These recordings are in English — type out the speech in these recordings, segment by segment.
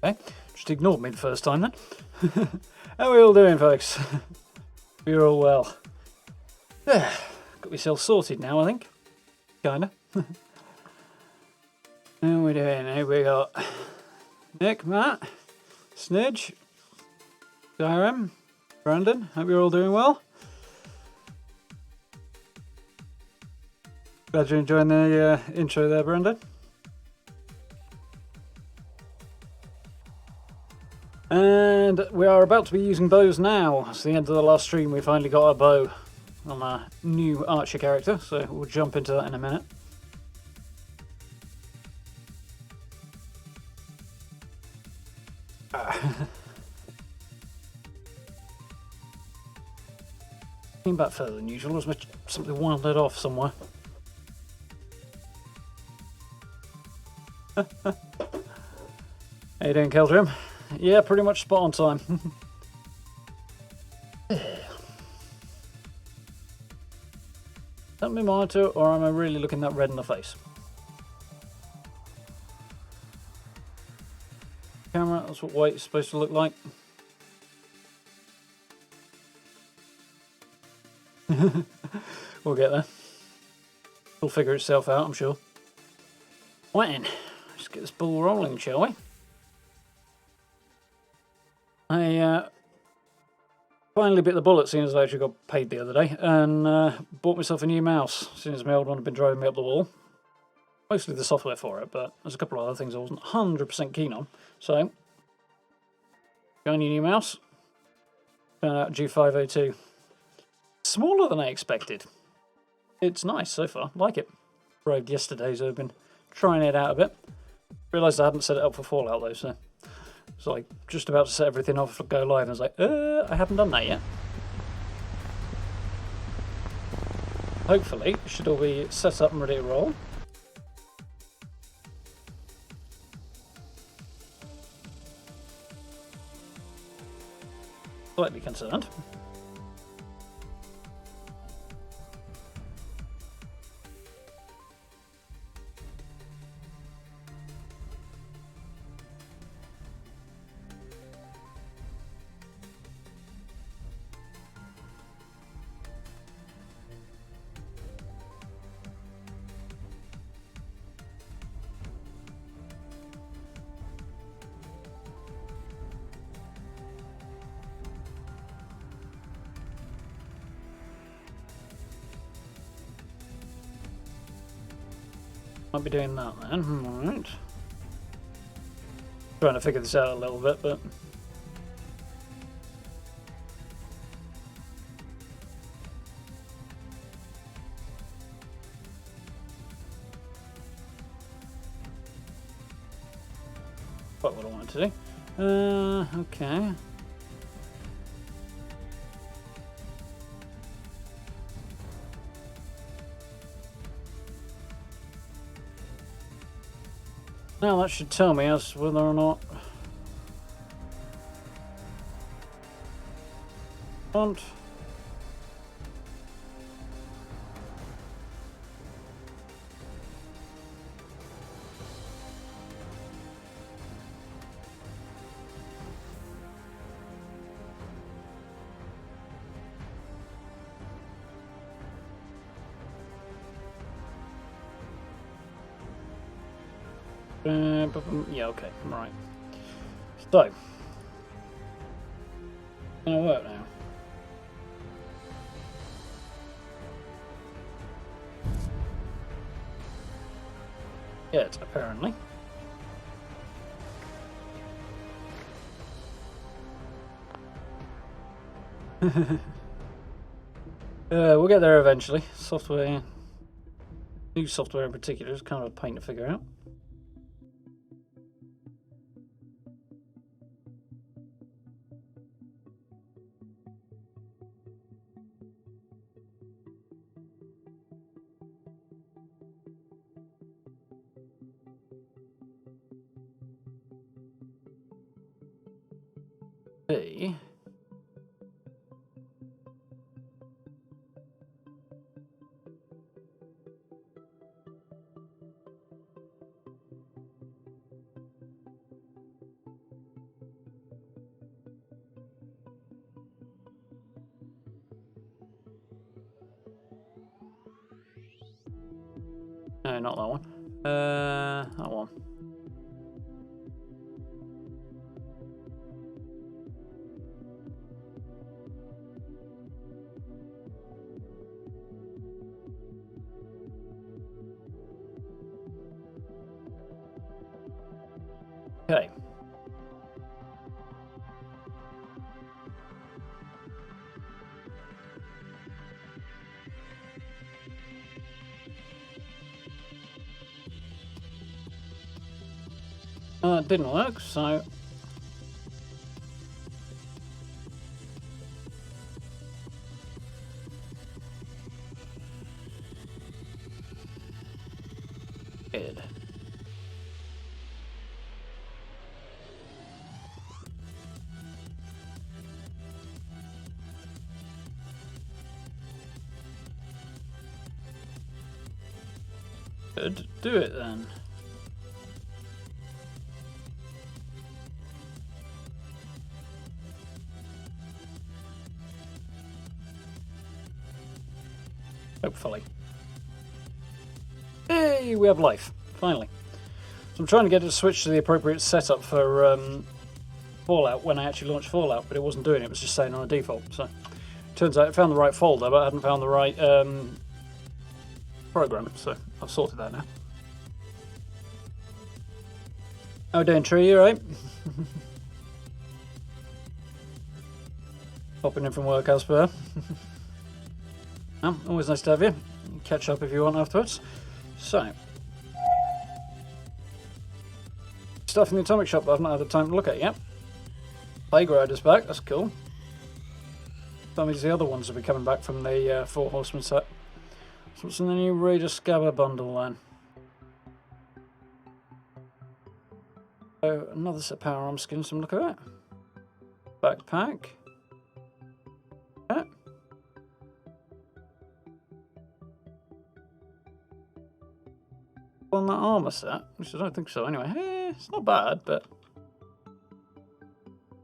Okay, just ignored me the first time then. How are we all doing, folks? We're all well. Got myself sorted now, I think. Kinda. How we doing? Here we got Nick, Matt, Snidge, Skyrim, Brandon. Hope you're all doing well. Glad you're enjoying the intro there, Brandon. And we are about to be using bows now. It's the end of the last stream. We finally got our bow on our new archer character, so we'll jump into that in a minute. Came back further than usual, as much something wandered off somewhere. How you doing, Keldrim? Yeah, pretty much spot on time. That my monitor, or am I really looking that red in the face? Camera, that's what white is supposed to look like. We'll get there. It'll figure itself out, I'm sure. Right then, let's get this ball rolling, shall we? I finally bit the bullet, seeing as I actually got paid the other day, and bought myself a new mouse, seeing as my old one had been driving me up the wall. Mostly the software for it, but there's a couple of other things I wasn't 100% keen on. So, got a new mouse. Found out G502. Smaller than I expected. It's nice so far, like it. Arrived yesterday, so I've been trying it out a bit. Realised I hadn't set it up for Fallout though, so it's like just about to set everything off for go live, and I was like, I haven't done that yet. Hopefully, it should all be set up and ready to roll. Slightly concerned. Might be doing that then, alright. Trying to figure this out a little bit, but... quite what I wanted to do. Okay. Now that should tell me as whether or not font. Yeah, okay, right. So, gonna work now. Yet, apparently. We'll get there eventually. Software, new software in particular, is kind of a pain to figure out. B. No, not that one. That one. Okay. It didn't work, so... Good. Good. Do it then. Hopefully. Hey, we have life. Finally. So I'm trying to get it to switch to the appropriate setup for Fallout when I actually launched Fallout, but it wasn't doing it. It was just staying on the default. So turns out I found the right folder, but I hadn't found the right program. So I've sorted that now. How are we doing, Tree? You right? Popping in from work as per. Always nice to have you. Catch up if you want afterwards. So, stuff in the atomic shop I've not had the time to look at yet. Plague Rider's back, that's cool. That means the other ones will be coming back from the Four Horsemen set. So what's in the new Raider SCABBER bundle then? So another set of power arm skins, some look at it. Backpack. Yeah. On that armor set, which I don't think so anyway. It's not bad, but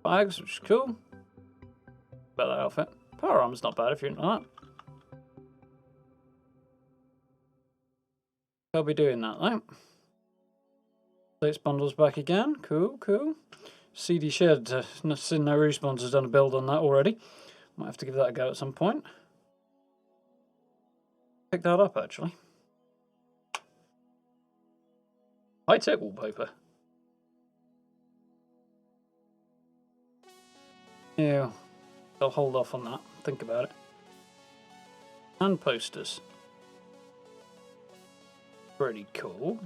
bags, which is cool. About that outfit. Power armor's not bad if you're into that. I'll be doing that though. States bundles back again. Cool, cool. CD Shed, Sin No Respawns has done a build on that already. Might have to give that a go at some point. Pick that up actually. High-tech wallpaper. Yeah, I'll hold off on that. Think about it. And posters. Pretty cool.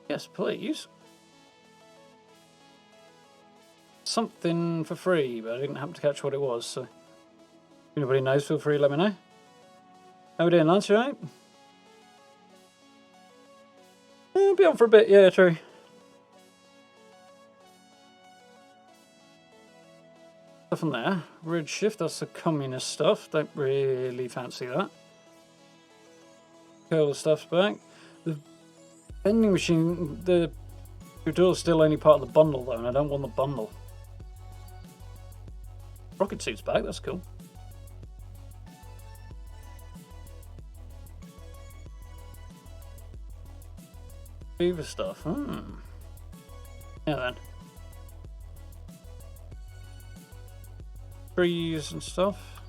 Yes, please. Something for free, but I didn't happen to catch what it was, so... If anybody knows, feel free to let me know. How we doing, Lance, you right? I'll be on for a bit, yeah, true. Stuff on there. Red Shift, that's the communist stuff. Don't really fancy that. Curl stuff's back. The vending machine, the door's still only part of the bundle though, and I don't want the bundle. Rocket suit's back, that's cool. Beaver stuff, Yeah then. Trees and stuff.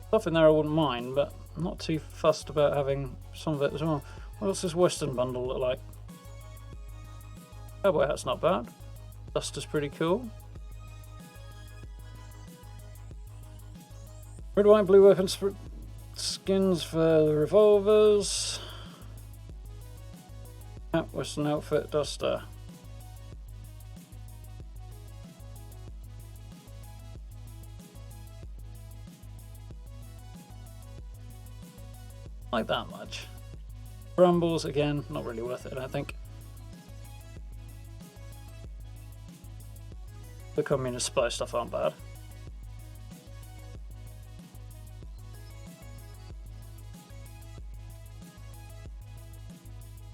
Stuff in there I wouldn't mind, but I'm not too fussed about having some of it as well. What else does Western bundle look like? Cowboy hat's not bad. Duster's pretty cool. Red, white, blue weapons for skins for the revolvers. Western outfit, Duster. Like that much. Brambles, again, not really worth it, I think. The communist spy stuff aren't bad.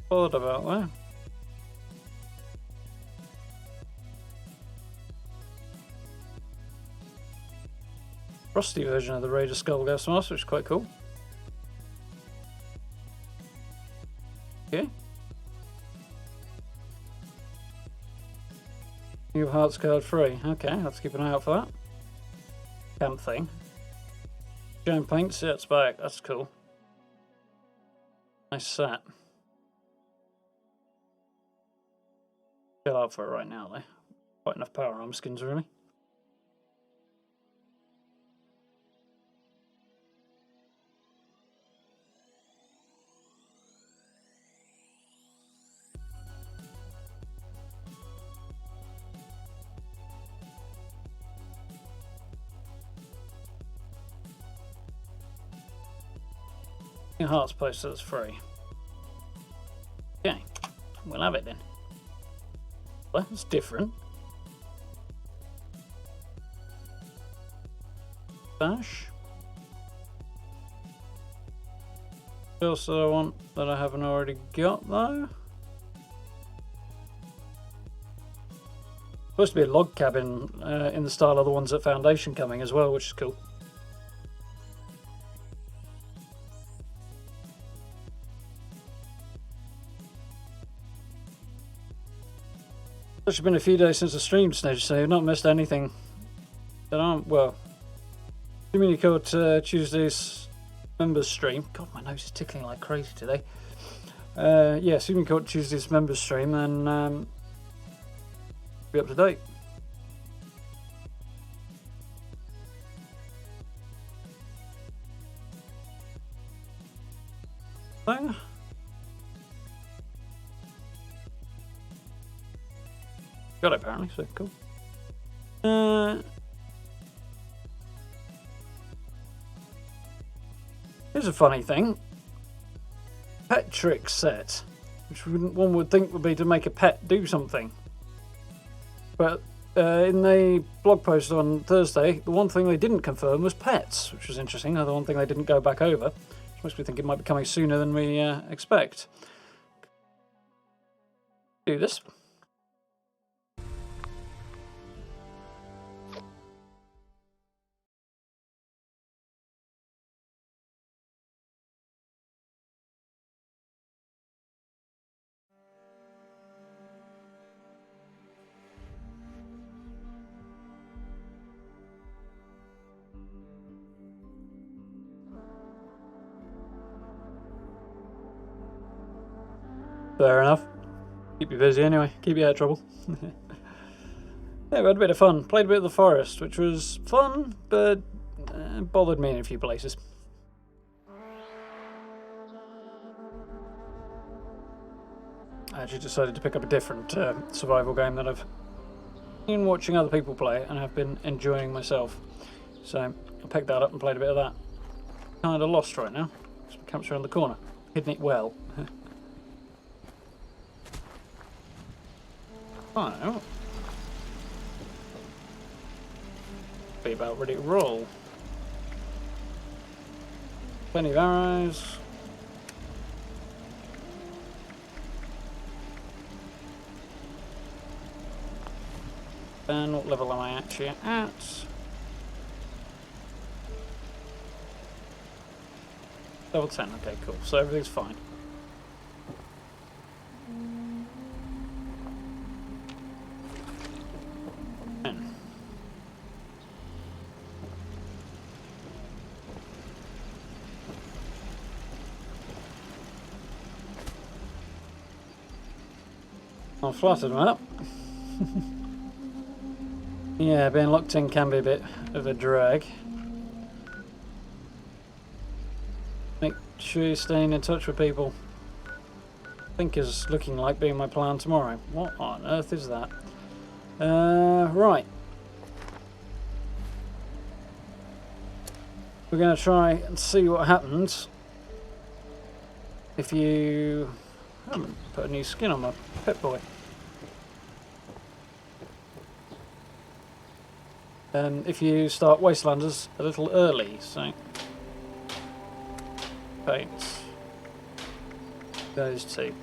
What about that? Frosty version of the Raider Skull Gas Mask, which is quite cool. New hearts card free. Okay, I'll have to keep an eye out for that. Camp thing. Xion paints, yeah, it's back. That's cool. Nice set. Get out for it right now, though. Quite enough power armor skins, really. New hearts poster that's free. Okay, we'll have it then. Well, it's different. Dash. What else do I want that I haven't already got though? Supposed to be a log cabin in the style of the ones at Foundation coming as well, which is cool. It's been a few days since I streamed Snedge, so I've not missed anything that aren't, well, assuming you caught Tuesday's members stream. God, my nose is tickling like crazy today. Yeah, assuming you caught Tuesday's members stream, then be up to date. Thing. Got it apparently, so cool. Here's a funny thing. Pet trick set, which one would think would be to make a pet do something. But in the blog post on Thursday, the one thing they didn't confirm was pets, which was interesting. The one thing they didn't go back over, which makes me think it might be coming sooner than we expect. Do this. Fair enough. Keep you busy anyway. Keep you out of trouble. Yeah, we had a bit of fun. Played a bit of the forest, which was fun, but bothered me in a few places. I actually decided to pick up a different survival game that I've been watching other people play and have been enjoying myself. So I picked that up and played a bit of that. Kind of lost right now. So my camp's around the corner. Hidden it well. Oh. Be about ready to roll. Plenty of arrows. And what level am I actually at? Level 10, okay, cool. So everything's fine. I'm flattered, man. Yeah, being locked in can be a bit of a drag. Make sure you're staying in touch with people. I think is looking like being my plan tomorrow. What on earth is that? Right. We're going to try and see what happens if you... I haven't put a new skin on my pet boy. If you start Wastelanders a little early, so paint those two.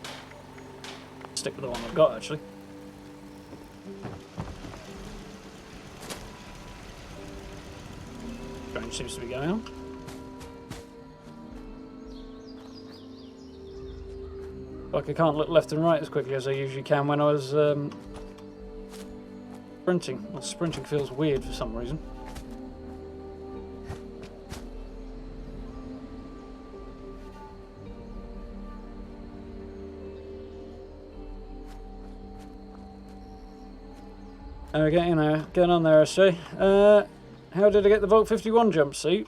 Stick with the one I've got actually. Strange seems to be going on. Like I can't look left and right as quickly as I usually can when I was Sprinting. Well, sprinting feels weird for some reason. Okay, you know, getting on there, I say. How did I get the Vault 51 jumpsuit?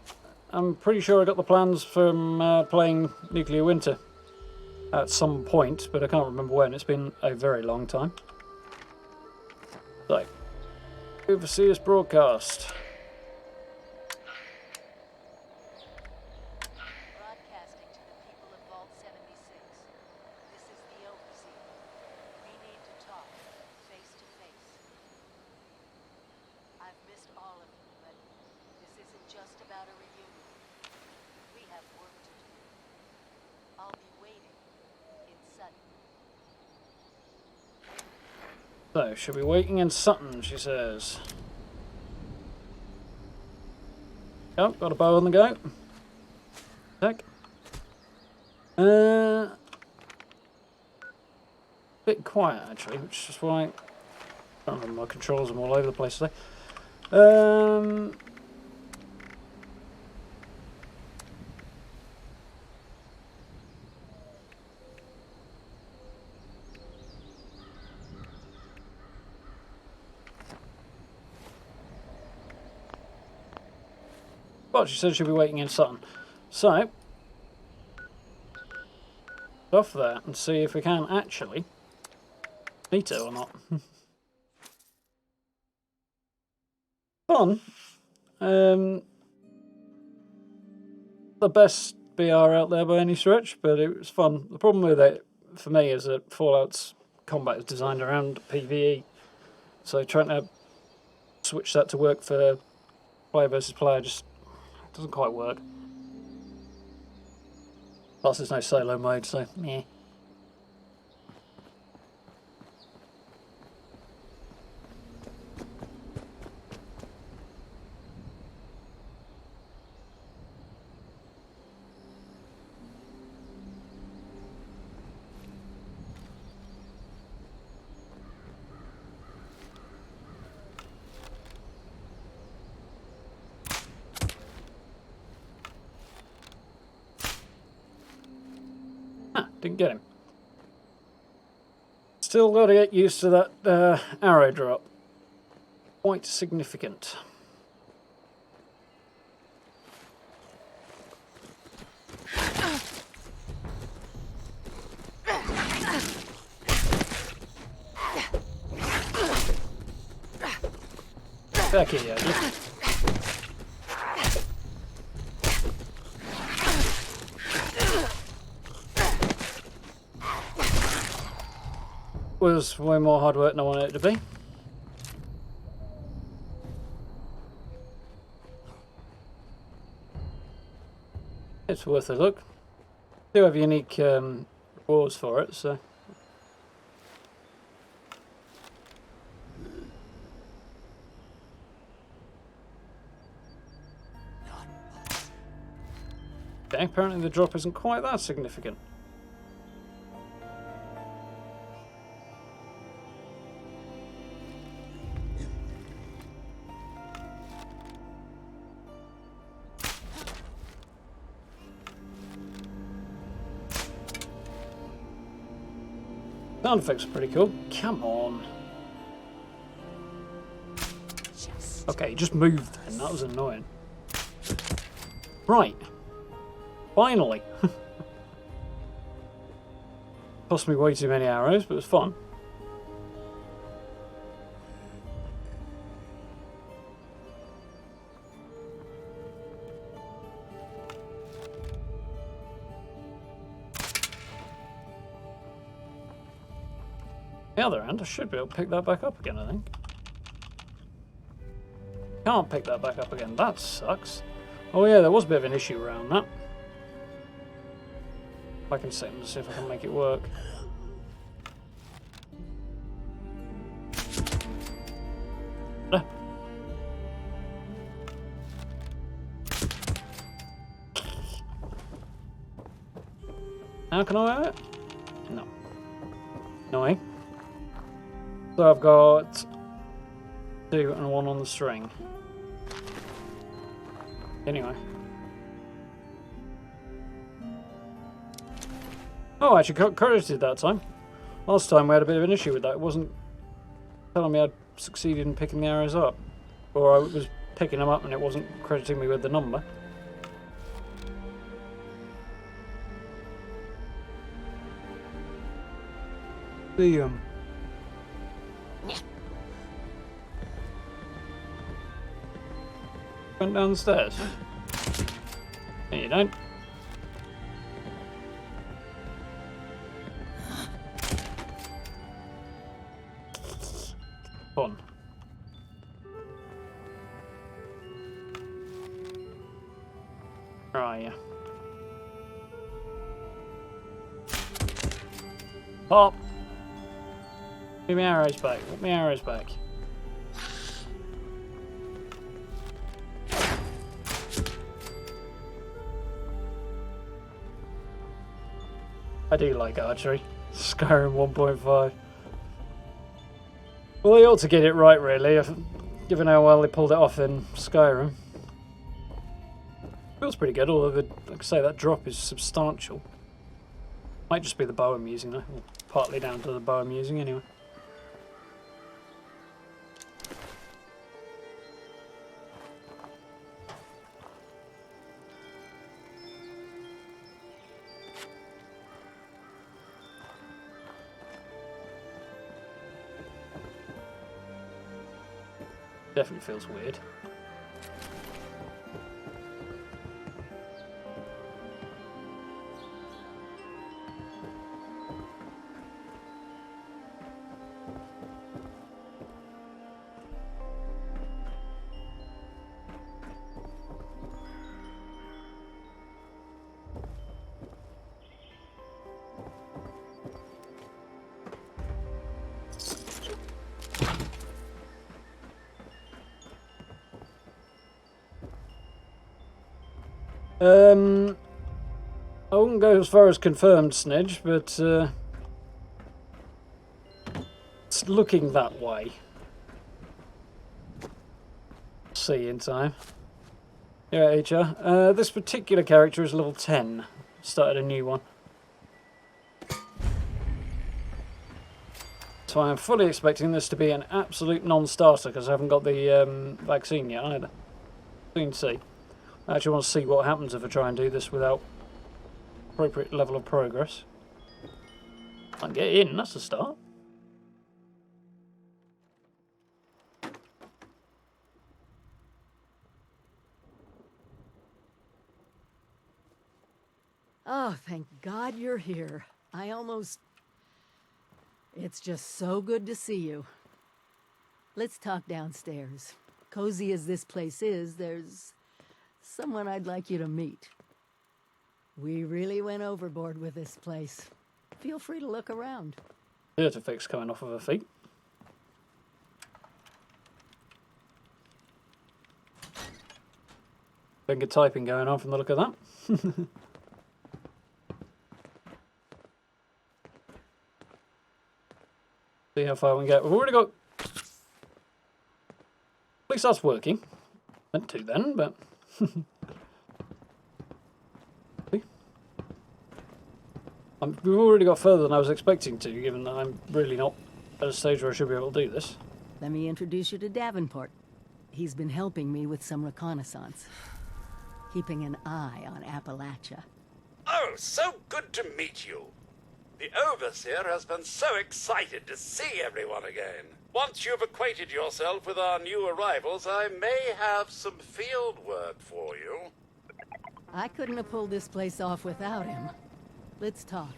I'm pretty sure I got the plans from playing Nuclear Winter at some point, but I can't remember when. It's been a very long time. So, overseas broadcast. Broadcasting to the people of Vault 76. This is the Overseer. We need to talk, face to face. I've missed all of you, but this isn't just about a reunion. We have work to do. I'll be waiting in Sutton. So, she'll be waiting in Sutton, she says. Oh, got a bow on the go. Heck. Bit quiet, actually, which is why... I don't remember, my controls are all over the place today. Well, she said she'll be waiting in Sutton. So, off there and see if we can actually meet her or not. Fun. The best BR out there by any stretch, but it was fun. The problem with it, for me, is that Fallout's combat is designed around PvE. So trying to switch that to work for player versus player just doesn't quite work. Plus there's no solo mode, so meh. Didn't get him. Still got to get used to that arrow drop. Quite significant. Back here, yeah. Was way more hard work than I wanted it to be. It's worth a look. Do have unique rewards for it, so. Okay, apparently the drop isn't quite that significant. Sound effects are pretty cool. Come on. Okay, just moved then. That was annoying. Right. Finally. Cost me way too many arrows, but it was fun. On the other hand, I should be able to pick that back up again, I think. Can't pick that back up again. That sucks. Oh yeah, there was a bit of an issue around that. I can set them to see if I can make it work. Ah. How can I have it? No. Annoying. So I've got 2 and 1 on the string. Anyway. Oh, I actually got credited that time. Last time we had a bit of an issue with that. It wasn't telling me I'd succeeded in picking the arrows up. Or I was picking them up and it wasn't crediting me with the number. Xion. Went down the stairs. No, you don't. Fun. Where are you? Pop! Give me arrows back. Put me arrows back. I do like archery. Skyrim 1.5. Well, they ought to get it right, really, given how well they pulled it off in Skyrim. Feels pretty good, although, like I say, that drop is substantial. Might just be the bow I'm using, though. Or partly down to the bow I'm using, anyway. Definitely feels weird. I wouldn't go as far as confirmed snidge, but it's looking that way. See in time. Yeah, HR. This particular character is level 10. Started a new one. So I am fully expecting this to be an absolute non-starter because I haven't got the vaccine yet either. Soon to see. I actually want to see what happens if I try and do this without appropriate level of progress. I can get in, that's a start. Oh, thank God you're here. It's just so good to see you. Let's talk downstairs. Cozy as this place is, there's someone I'd like you to meet. We really went overboard with this place. Feel free to look around. Here to fix coming off of her feet. Finger typing going on from the look of that. See how far we can get. We've already got... At least that's working. Meant to then, but... We've already got further than I was expecting to, given that I'm really not at a stage where I should be able to do this. Let me introduce you to Davenport. He's been helping me with some reconnaissance. Keeping an eye on Appalachia. Oh, so good to meet you. The Overseer has been so excited to see everyone again. Once you've acquainted yourself with our new arrivals, I may have some field work for you. I couldn't have pulled this place off without him. Let's talk.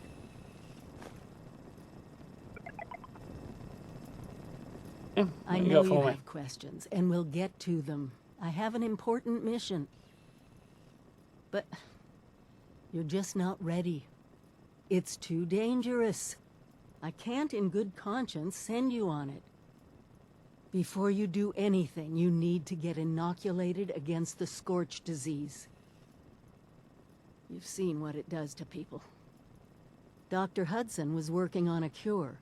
Yeah, I know you have questions, and we'll get to them. I have an important mission. But you're just not ready. It's too dangerous. I can't in good conscience send you on it. Before you do anything, you need to get inoculated against the Scorch disease. You've seen what it does to people. Dr. Hudson was working on a cure.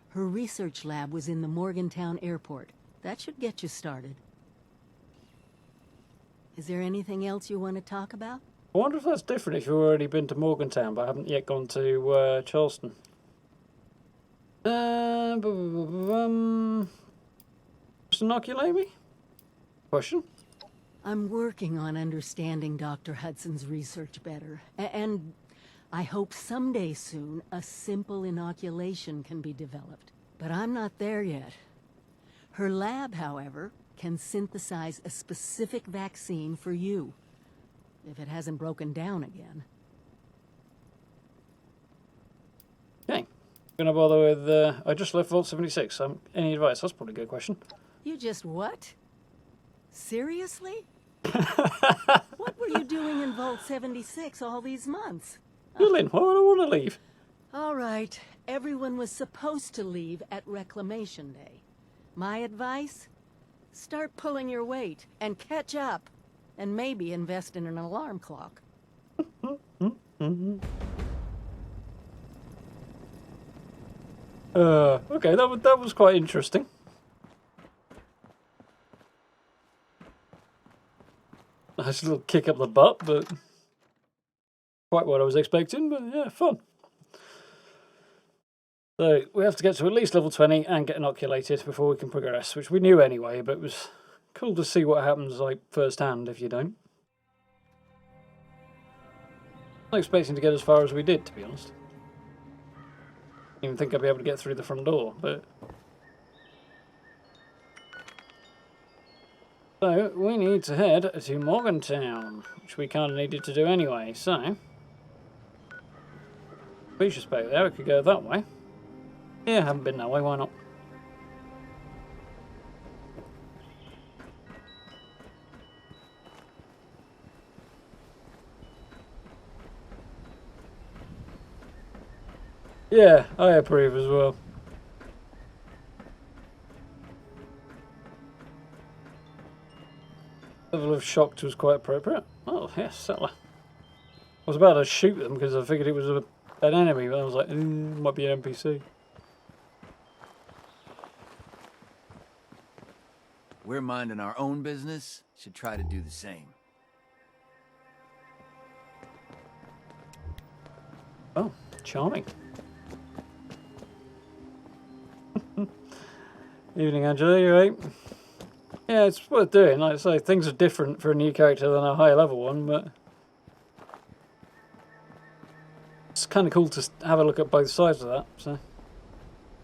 Her research lab was in the Morgantown airport. That should get you started. Is there anything else you want to talk about? I wonder if that's different if you've already been to Morgantown, but haven't yet gone to Charleston. Just inoculate me? Question? I'm working on understanding Dr. Hudson's research better, and I hope someday soon a simple inoculation can be developed. But I'm not there yet. Her lab, however, can synthesize a specific vaccine for you, if it hasn't broken down again. Okay. Gonna bother with, I just left Vault 76, so any advice? That's probably a good question. You just what? Seriously? What were you doing in Vault 76 all these months? Lynn, why would I want to leave? All right, everyone was supposed to leave at Reclamation Day. My advice? Start pulling your weight and catch up. And maybe invest in an alarm clock. Okay, that was quite interesting. Nice little kick up the butt, but quite what I was expecting, but yeah, fun. So we have to get to at least level 20 and get inoculated before we can progress, which we knew anyway, but it was cool to see what happens like firsthand if you don't. Not expecting to get as far as we did, to be honest. Didn't even think I'd be able to get through the front door, but... So, we need to head to Morgantown, which we kind of needed to do anyway, so... Lucius back there, we could go that way. Yeah, haven't been that way, why not? Yeah, I approve as well. Level of shocked was quite appropriate. Oh, yes, settler. I was about to shoot them because I figured it was an enemy, but I was like, might be an NPC. We're minding our own business, should try to do the same. Oh, charming. Evening, Angela, you right? Yeah, it's worth doing. Like I say, things are different for a new character than a higher level one, but it's kind of cool to have a look at both sides of that. So,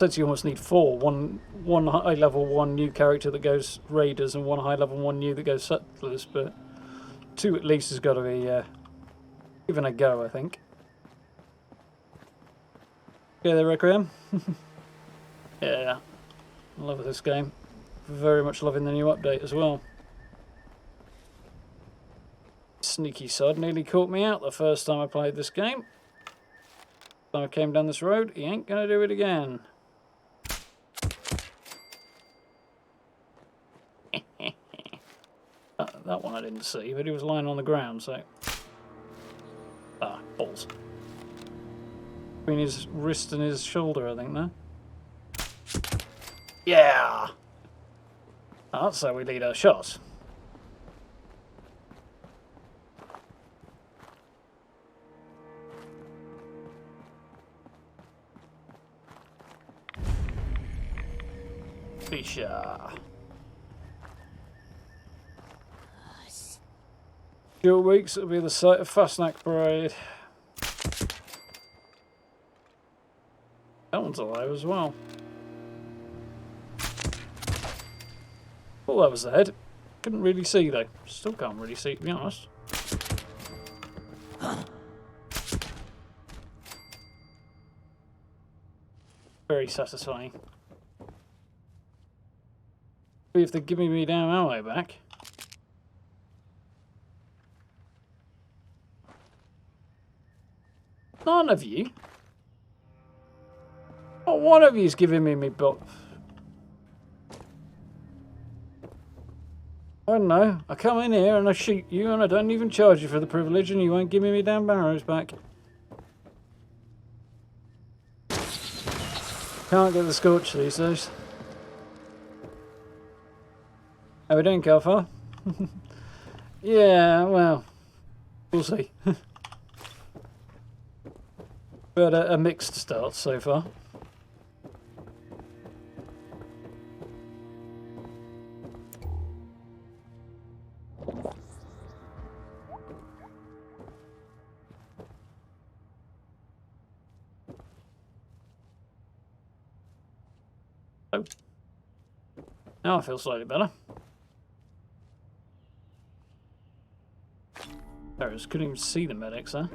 since you almost need four, one high level, one new character that goes raiders, and one high level, one new that goes settlers. But two at least has got to be given a go, I think. Okay, there, Requiem. Yeah. I love this game. Very much loving the new update as well. Sneaky sod nearly caught me out the first time I played this game. Time I came down this road, he ain't gonna do it again. That one I didn't see, but he was lying on the ground, so... Ah, balls. Between his wrist and his shoulder, I think, there. Yeah! That's how we lead our shots. Fisha. Short weeks, it'll be the site of Fastnack Parade. That one's alive as well. Oh, that was the head. Couldn't really see though. Still can't really see, to be honest. Very satisfying. See if they're giving me damn ammo back. None of you. Not one of you's giving me bot. I don't know. I come in here and I shoot you and I don't even charge you for the privilege and you won't give me my damn barrows back. Can't get the scorch these days. How we doing, Kalfar? Yeah, well, we'll see. We had a mixed start so far. Oh. Now I feel slightly better. There, I just couldn't even see the medics, huh?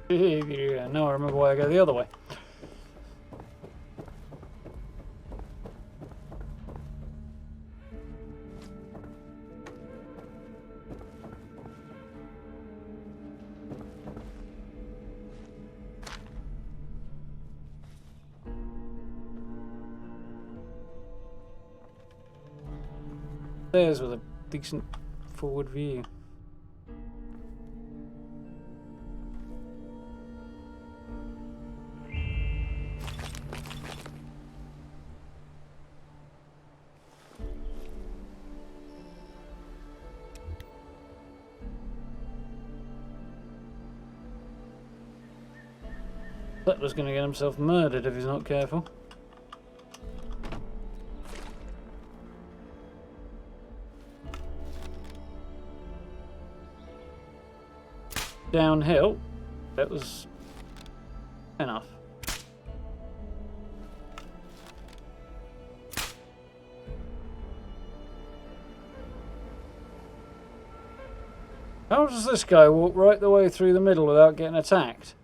Yeah, now I remember why I go the other way. There's with a decent forward view. Butler's going to get himself murdered if he's not careful. Downhill. That was enough. How does this guy walk right the way through the middle without getting attacked?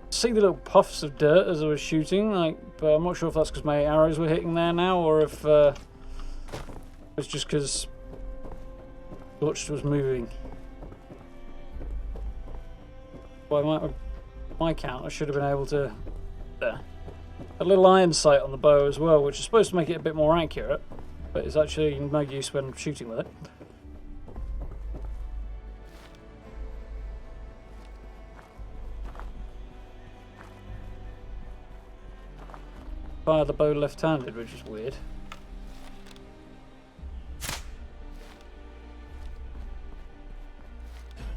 See the little puffs of dirt as I was shooting, but I'm not sure if that's because my arrows were hitting there now, or if it's just because Torch was moving. By my count, I should have been able to... There. A little iron sight on the bow as well, which is supposed to make it a bit more accurate, but it's actually no use when shooting with it. Fire the bow left-handed, which is weird.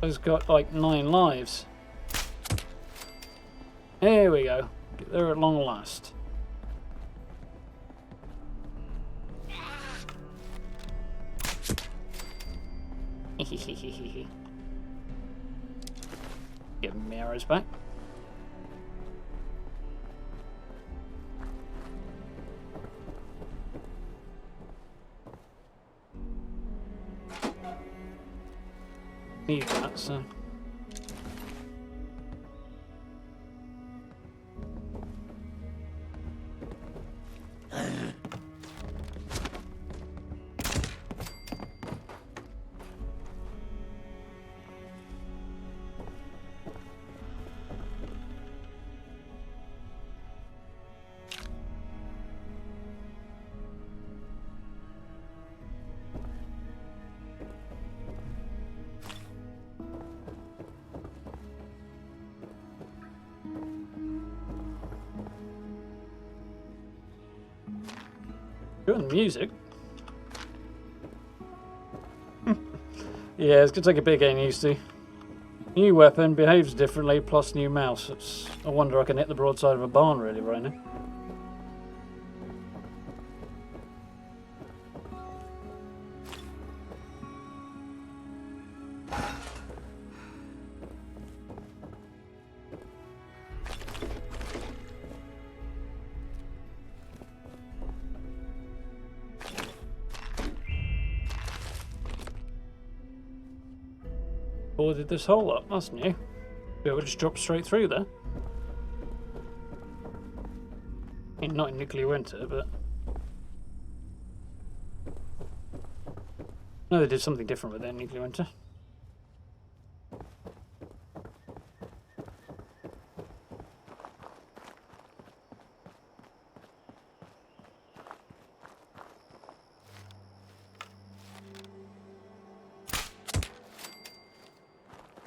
He's got like 9 lives. Here we go. Get there at long last. Get my arrows back. Need that, so. Good music. Yeah, it's going to take a bit getting used to. New weapon, behaves differently, plus new mouse. It's a wonder I can hit the broadside of a barn really right now. Boarded this hole up, that's new. Be able to just drop straight through there. I mean, not in nuclear winter, but... No, they did something different with their nuclear winter.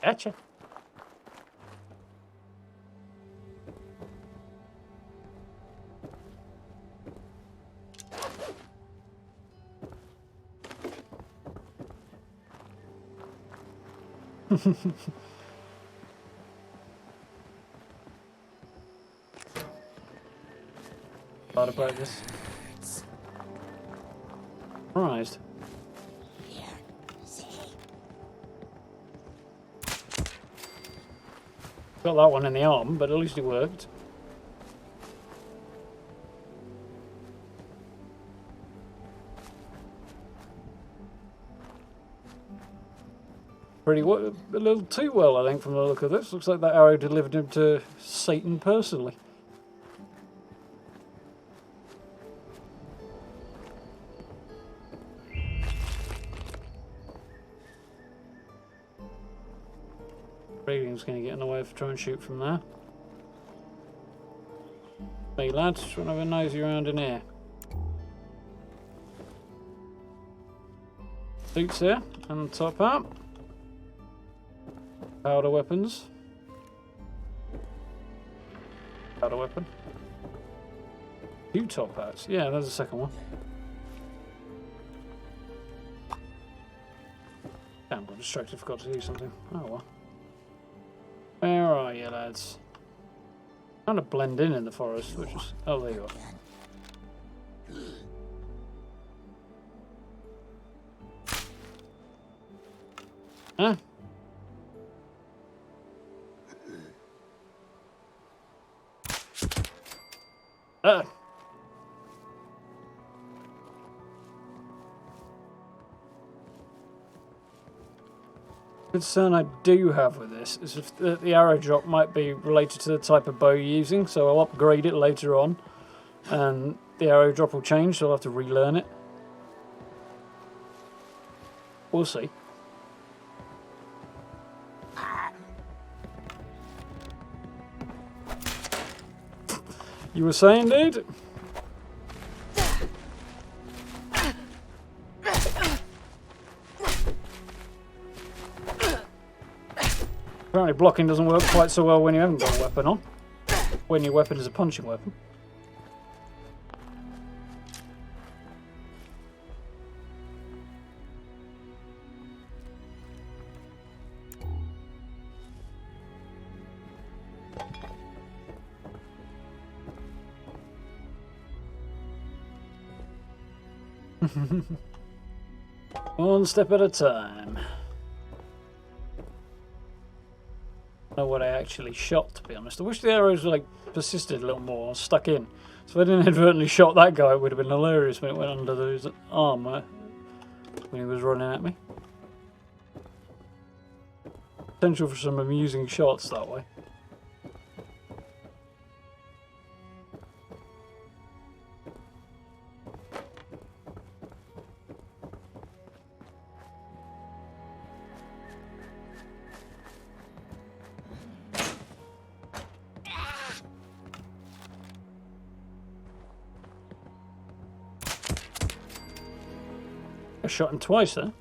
Gotcha. Thought about this. Surprised. Got that one in the arm, but at least it worked. Pretty a little too well, I think, from the look of this. Looks like that arrow delivered him to Satan personally. Railing's going to get in the way if I try and shoot from there. Hey lads, just want to have a nosy around in here. Boots here, and top hat. Powder weapons. Powder weapon. 2 top hats. Yeah, there's the second one. Damn, got distracted, forgot to do something. Oh well. Where are you, lads? Kind of blend in the forest, which is... Oh, there you are. Huh? Ah! Concern I do have with this is if the arrow drop might be related to the type of bow you're using, so I'll upgrade it later on and the arrow drop will change, so I'll have to relearn it. We'll see. You were saying, dude? Apparently blocking doesn't work quite so well when you haven't got a weapon on. When your weapon is a punching weapon. One step at a time. Know what I actually shot, to be honest. I wish the arrows like persisted a little more, stuck in. So if I didn't inadvertently shot that guy, it would have been hilarious when it went under his arm when he was running at me. Potential for some amusing shots that way. I shot him twice there.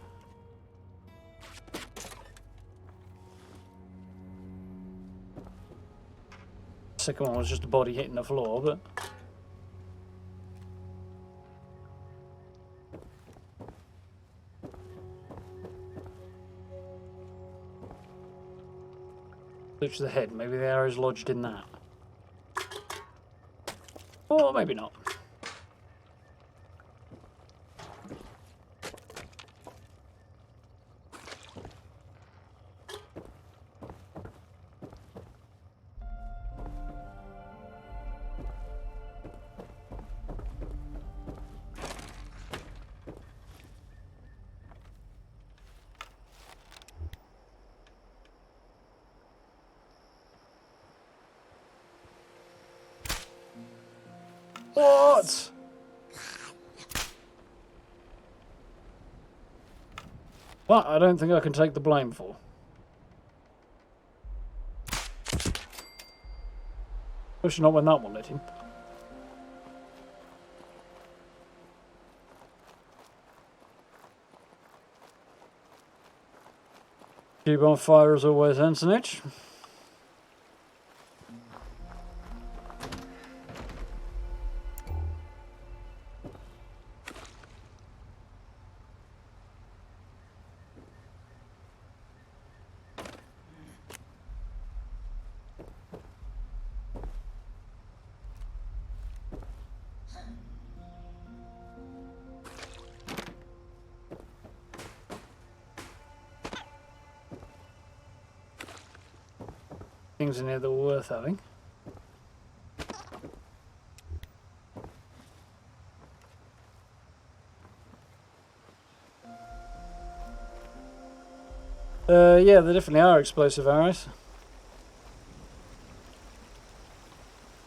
Second one was just a body hitting the floor, but touch the head. Maybe the arrow's lodged in that, or maybe not. What? What? I don't think I can take the blame for. Especially not when that one let him. Keep on fire as always, Antonich. things in here that were worth having. Yeah, they definitely are explosive arrows.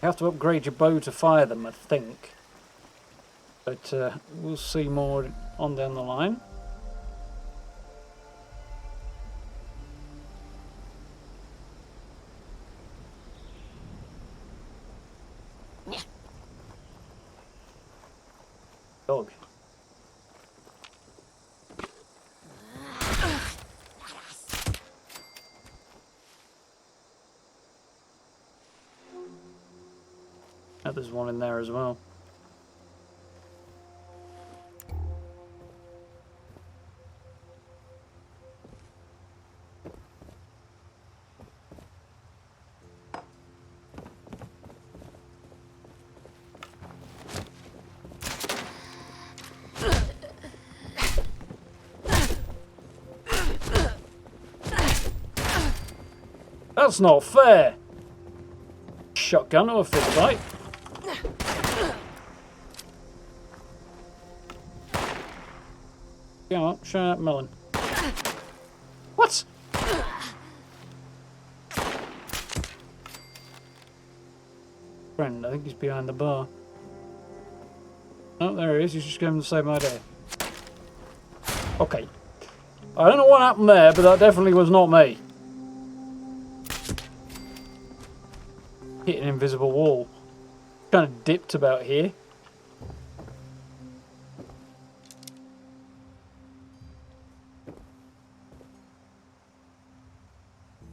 You have to upgrade your bow to fire them, I think. But we'll see more on down the line. Dog. Oh, there's one in there as well. That's not fair! Shotgun or a fist fight? Come on, shut up, melon. What? Friend, I think he's behind the bar. Oh, there he is. He's just going the same idea. Okay. I don't know what happened there, but that definitely was not me. Hit an invisible wall. Kind of dipped about here.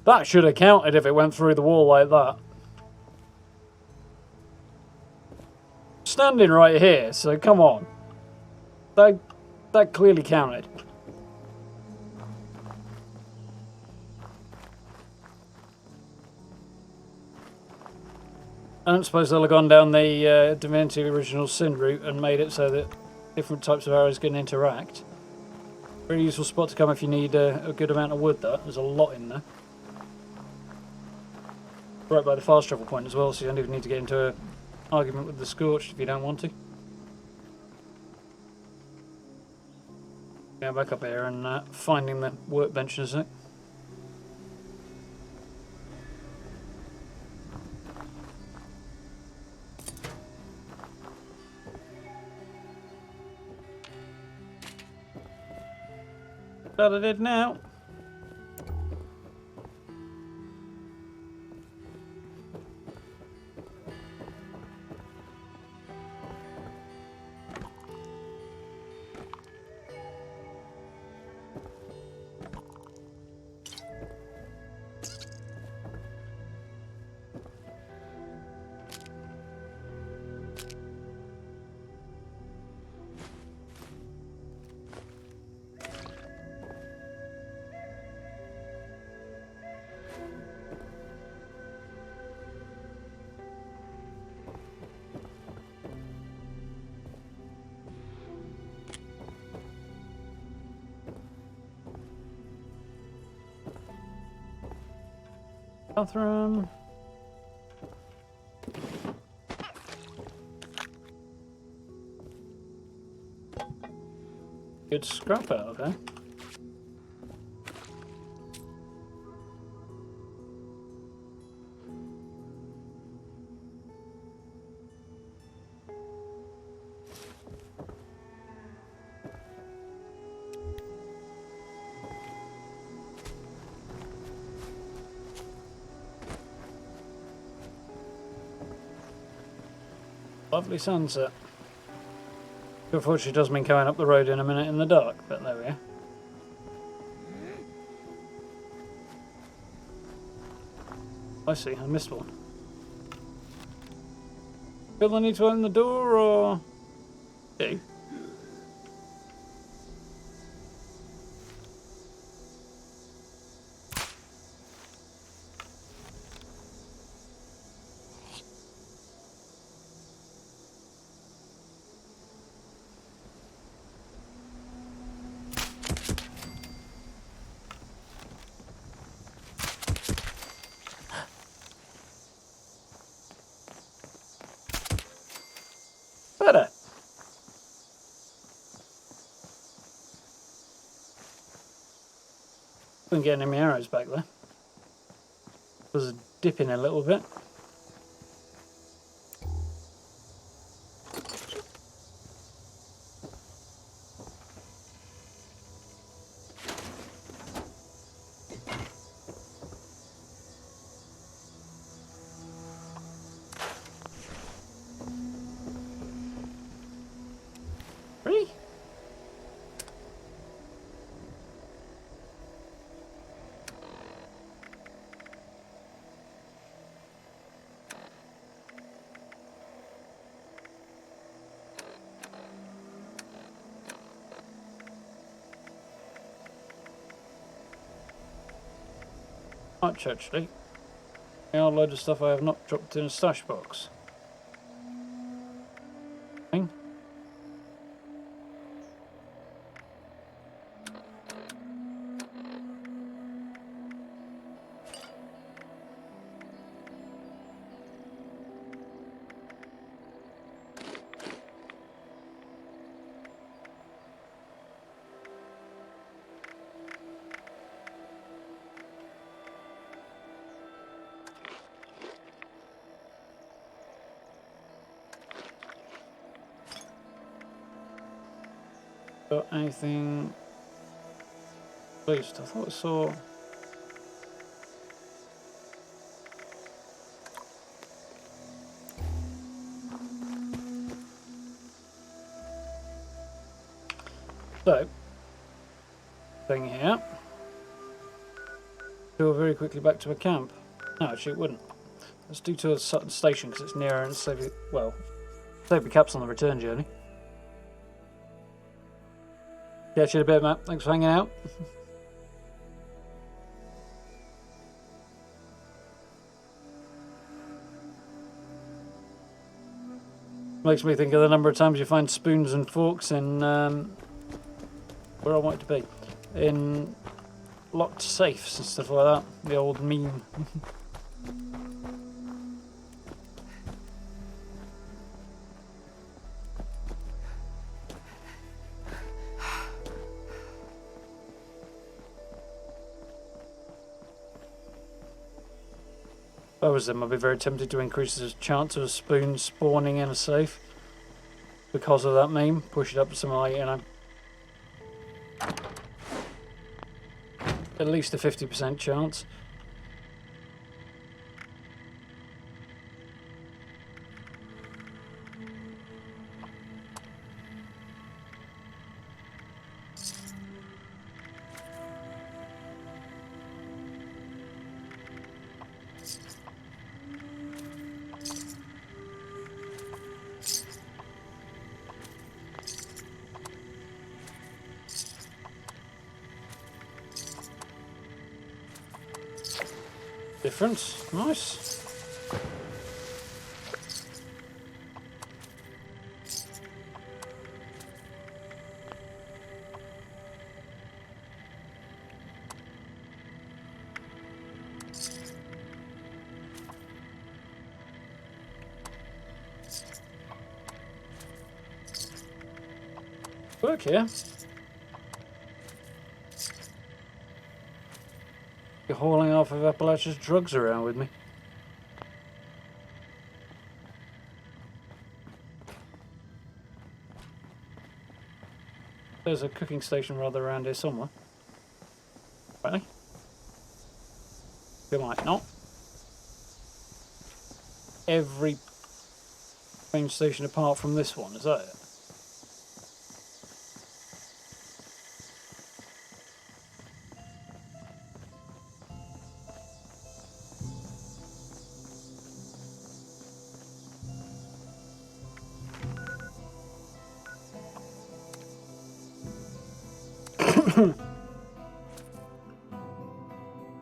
That should have counted if it went through the wall like that. Standing right here, so come on. That clearly counted. I don't suppose they'll have gone down the Divinity Original Sin route and made it so that different types of arrows can interact. Very useful spot to come if you need a good amount of wood, though. There's a lot in there. Right by the fast travel point as well, so you don't even need to get into an argument with the Scorched if you don't want to. Going back up here and finding the workbench in a sec. That I did now. Bathroom. Good scrap out of there. Lovely sunset. Unfortunately, it does mean coming up the road in a minute in the dark, but there we are. I see, I missed one. Feel I need to open the door, or... do? Couldn't get any of my arrows back there. Was dipping a little bit. Really? Much actually. A load of stuff I have not dropped in a stash box. Thing. Got anything? At least I thought I saw. So, thing here. Go very quickly back to a camp. No, actually it wouldn't. Let's do to a Sutton station because it's nearer and save you, well, save your caps on the return journey. Catch you in a bit, Matt. Thanks for hanging out. Makes me think of the number of times you find spoons and forks in where I want it to be, in locked safes and stuff like that. The old meme. If I was them, I'd be very tempted to increase the chance of a spoon spawning in a safe because of that meme. Push it up to something like, you know, at least a 50% chance. Difference, nice. Work here. You're hauling half of Appalachia's drugs around with me. There's a cooking station rather around here somewhere. Really? You might not. Every train station apart from this one, is that it?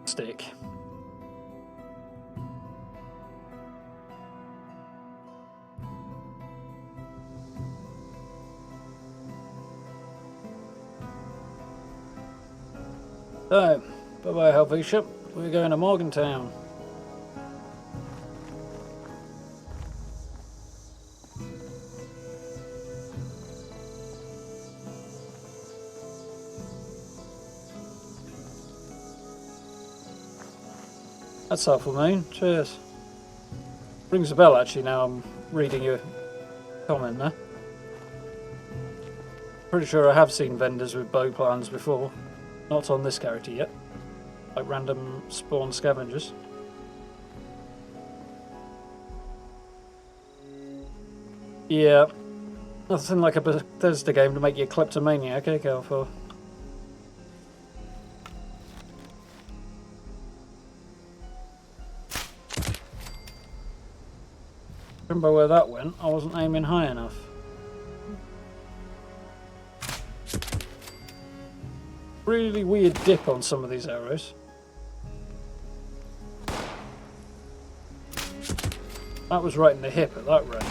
Stick. So, bye-bye Helvetia. We're going to Morgantown. That's helpful, Moon. Cheers. Rings a bell, actually, now I'm reading your comment there. Pretty sure I have seen vendors with bow plans before. Not on this character yet. Like random spawn scavengers. Yeah. Nothing like a Bethesda game to make you a kleptomaniac, eh, Calfor? Remember where that went? I wasn't aiming high enough. Really weird dip on some of these arrows. That was right in the hip at that range.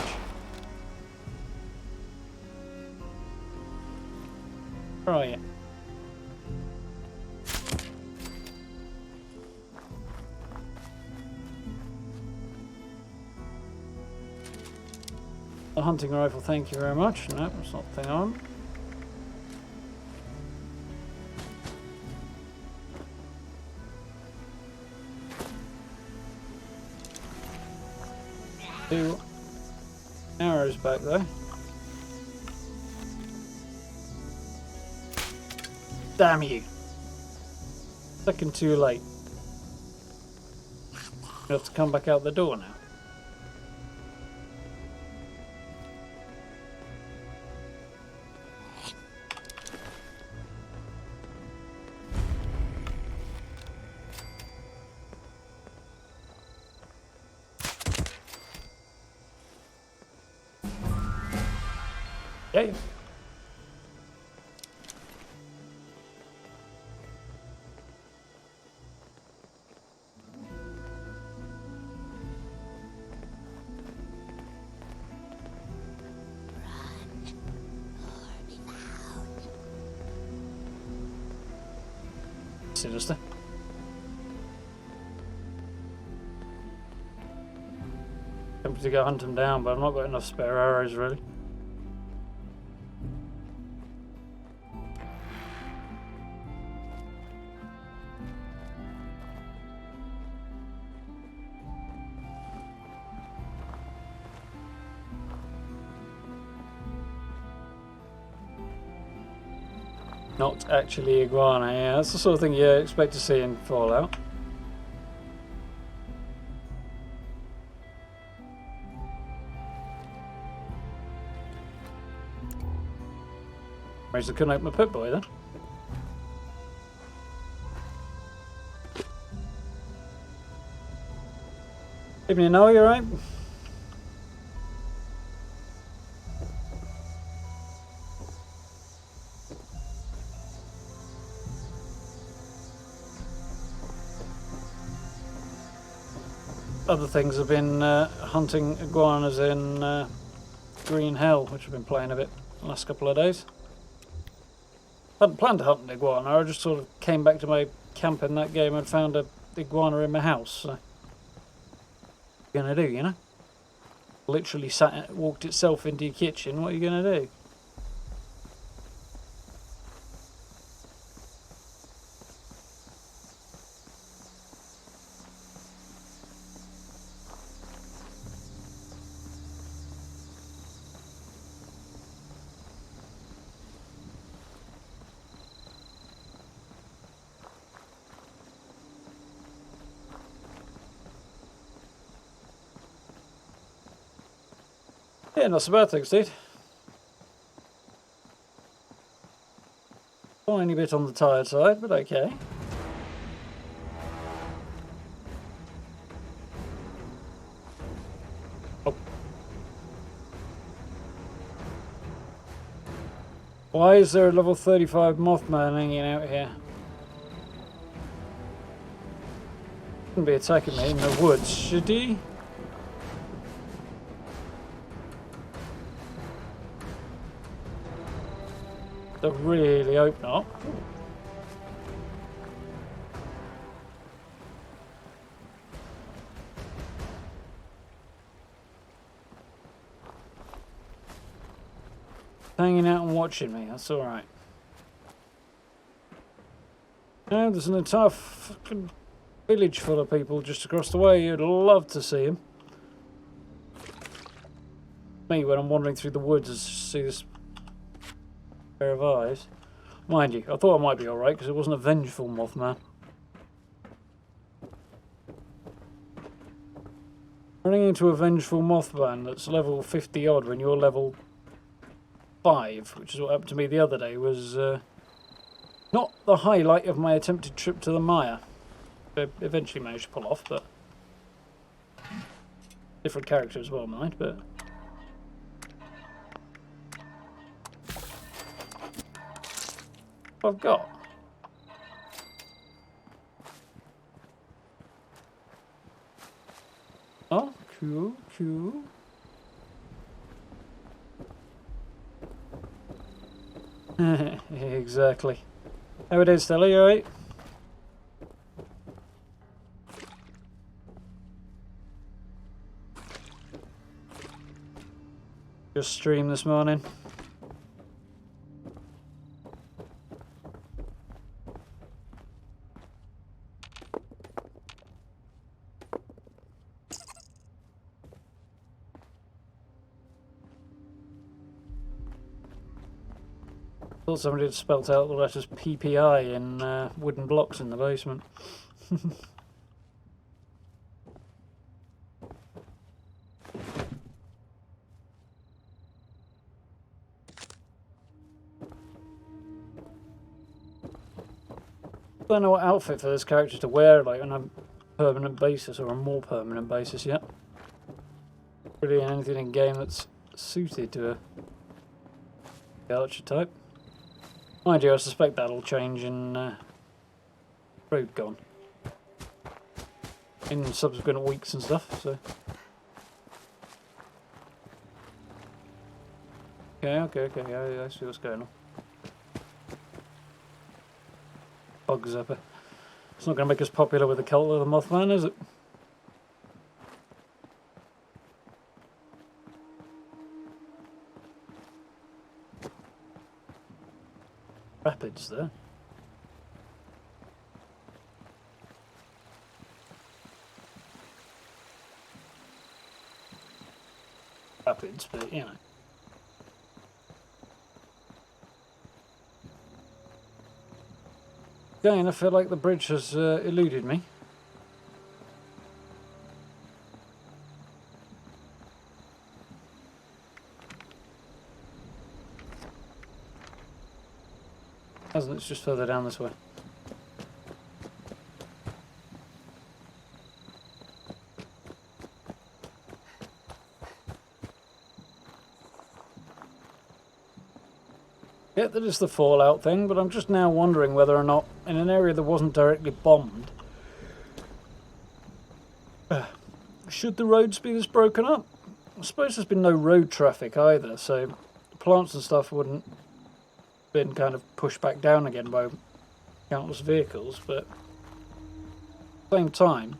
Right. A hunting rifle, thank you very much. No, that's not the thing on. Two arrows back there. Damn you! Second too late. You have to come back out the door now. Yeah. Sinister. Tempted to go hunt him down, but I've not got enough spare arrows really. Not actually iguana, yeah, that's the sort of thing you expect to see in Fallout. Whereas I couldn't open my pit boy then. Evening, Noah, you alright? Other things have been hunting iguanas in Green Hell, which I've been playing a bit the last couple of days. I hadn't planned to hunt an iguana, I just sort of came back to my camp in that game and found a iguana in my house. So, what are you gonna do, you know? Literally walked itself into your kitchen, what are you gonna do? Yeah, not so bad, thanks, dude. Tiny bit on the tired side, but okay. Oh. Why is there a level 35 Mothman hanging out here? Shouldn't be attacking me in the woods, should he? I really hope not. Hanging out and watching me, that's alright. No, there's an entire fucking village full of people just across the way. You'd love to see him. Me, when I'm wandering through the woods, I see this pair of eyes. Mind you, I thought I might be alright because it wasn't a vengeful Mothman. Running into a vengeful Mothman that's level 50 odd when you're level 5, which is what happened to me the other day, was not the highlight of my attempted trip to the mire. I eventually managed to pull off, but different character as well, mind, but what I've got. Oh, cool, cool. Exactly. How it is, Stella, you alright? Just stream this morning. Thought somebody had spelt out the letters PPI in wooden blocks in the basement. I don't know what outfit for this character to wear, like on a permanent basis or a more permanent basis yet. Really anything in game that's suited to a archer type. Mind you, I suspect that'll change in Road Gone. In subsequent weeks and stuff, so. Okay, I see what's going on. Bug Zapper. It's not going to make us popular with the cult of the Mothman, is it? Rapids there. Rapids, but you know. Again, I feel like the bridge has eluded me. Hasn't it? It's just further down this way. Yeah, that is the Fallout thing, but I'm just now wondering whether or not, in an area that wasn't directly bombed, should the roads be this broken up? I suppose there's been no road traffic either, so plants and stuff wouldn't been kind of pushed back down again by countless vehicles, but at the same time,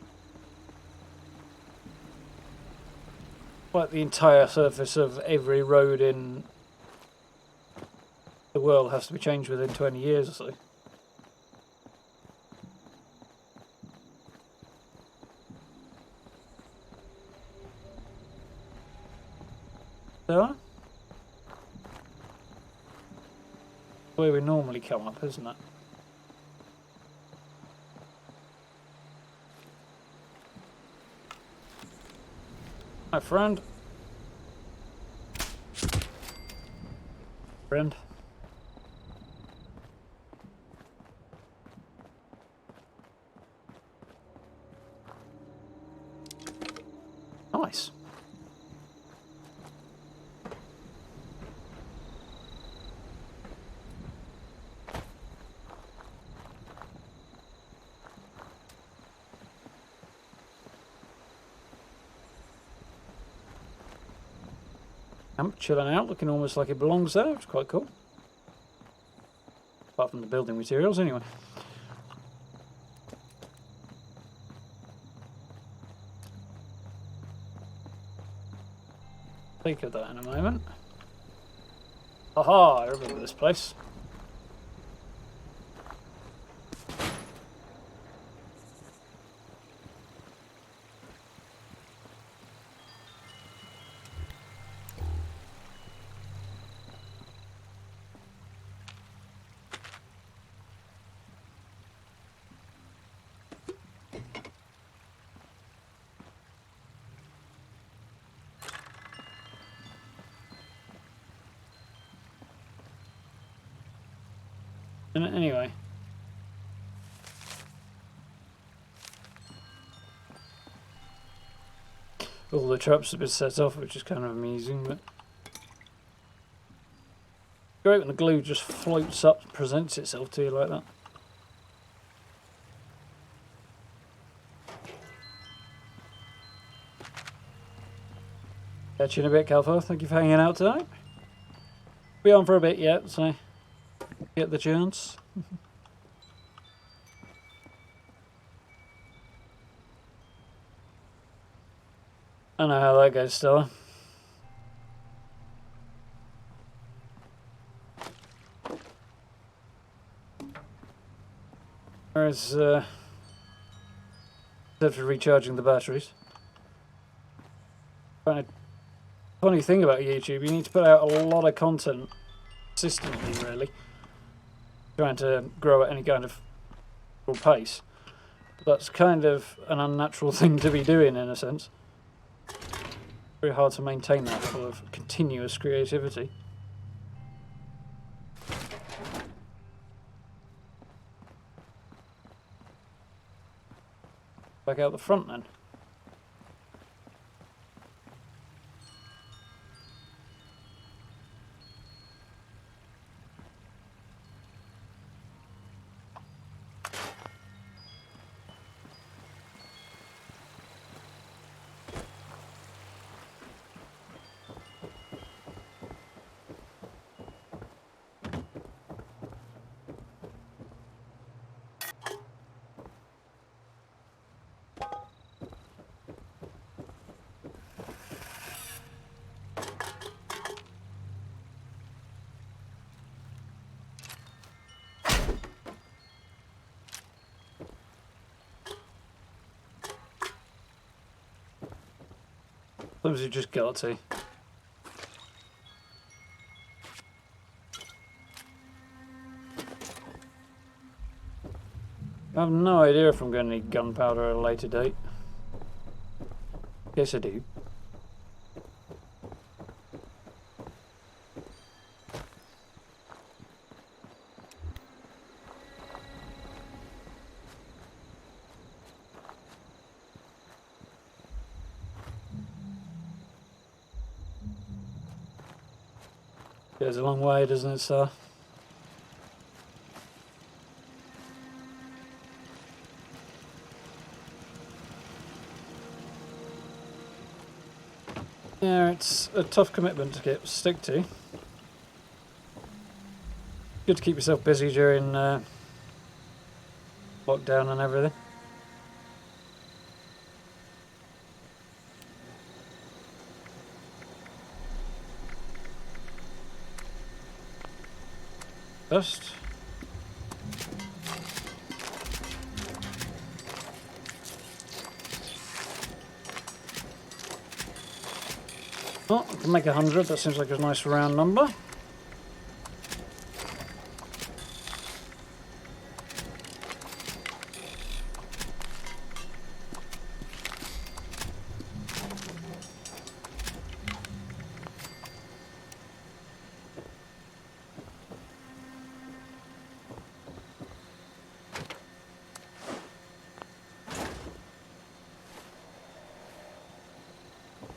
like the entire surface of every road in the world has to be changed within 20 years or so. So, the way we normally come up, isn't it? Hi, friend. Friend. Nice. Camp chilling out, looking almost like it belongs there. It's quite cool. Apart from the building materials, anyway. Think of that in a moment. Aha! I remember this place. And anyway. All the traps have been set off, which is kind of amusing, but great when the glue just floats up and presents itself to you like that. Catch you in a bit, Calvo. Thank you for hanging out tonight. Be on for a bit yet, so get the chance. I know how that goes, Stella. Whereas, except for recharging the batteries. Funny thing about YouTube, you need to put out a lot of content consistently, really, trying to grow at any kind of pace. But that's kind of an unnatural thing to be doing, in a sense. Very hard to maintain that level of continuous creativity. Back out the front then. Sometimes you just got to. I have no idea if I'm going to need gunpowder at a later date. Yes, I do. Goes a long way, doesn't it, sir? Yeah, it's a tough commitment to stick to. Good to keep yourself busy during lockdown and everything. First. Oh, I can make 100. That seems like a nice round number.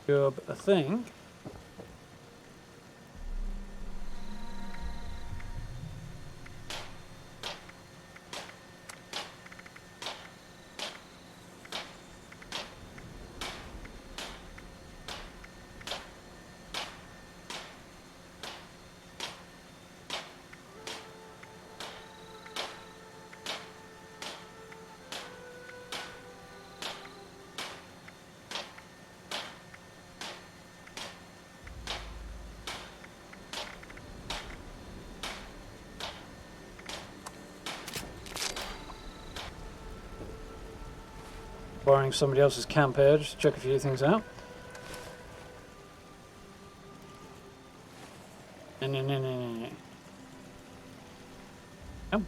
Job, I think. Borrowing somebody else's camp here, just to check a few things out. Oh,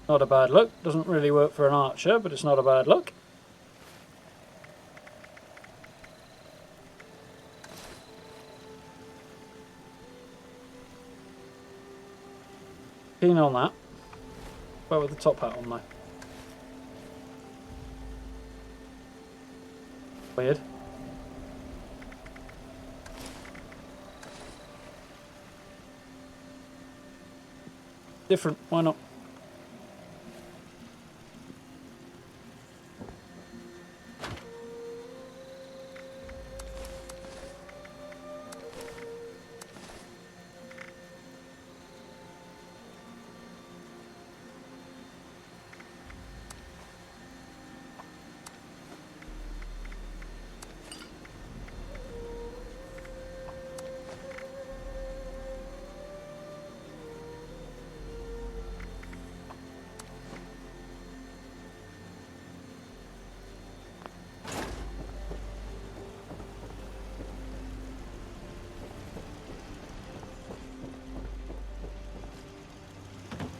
not a bad look. Doesn't really work for an archer, but it's not a bad look. Keen on that. Well, with the top hat on though. Weird. Different, why not?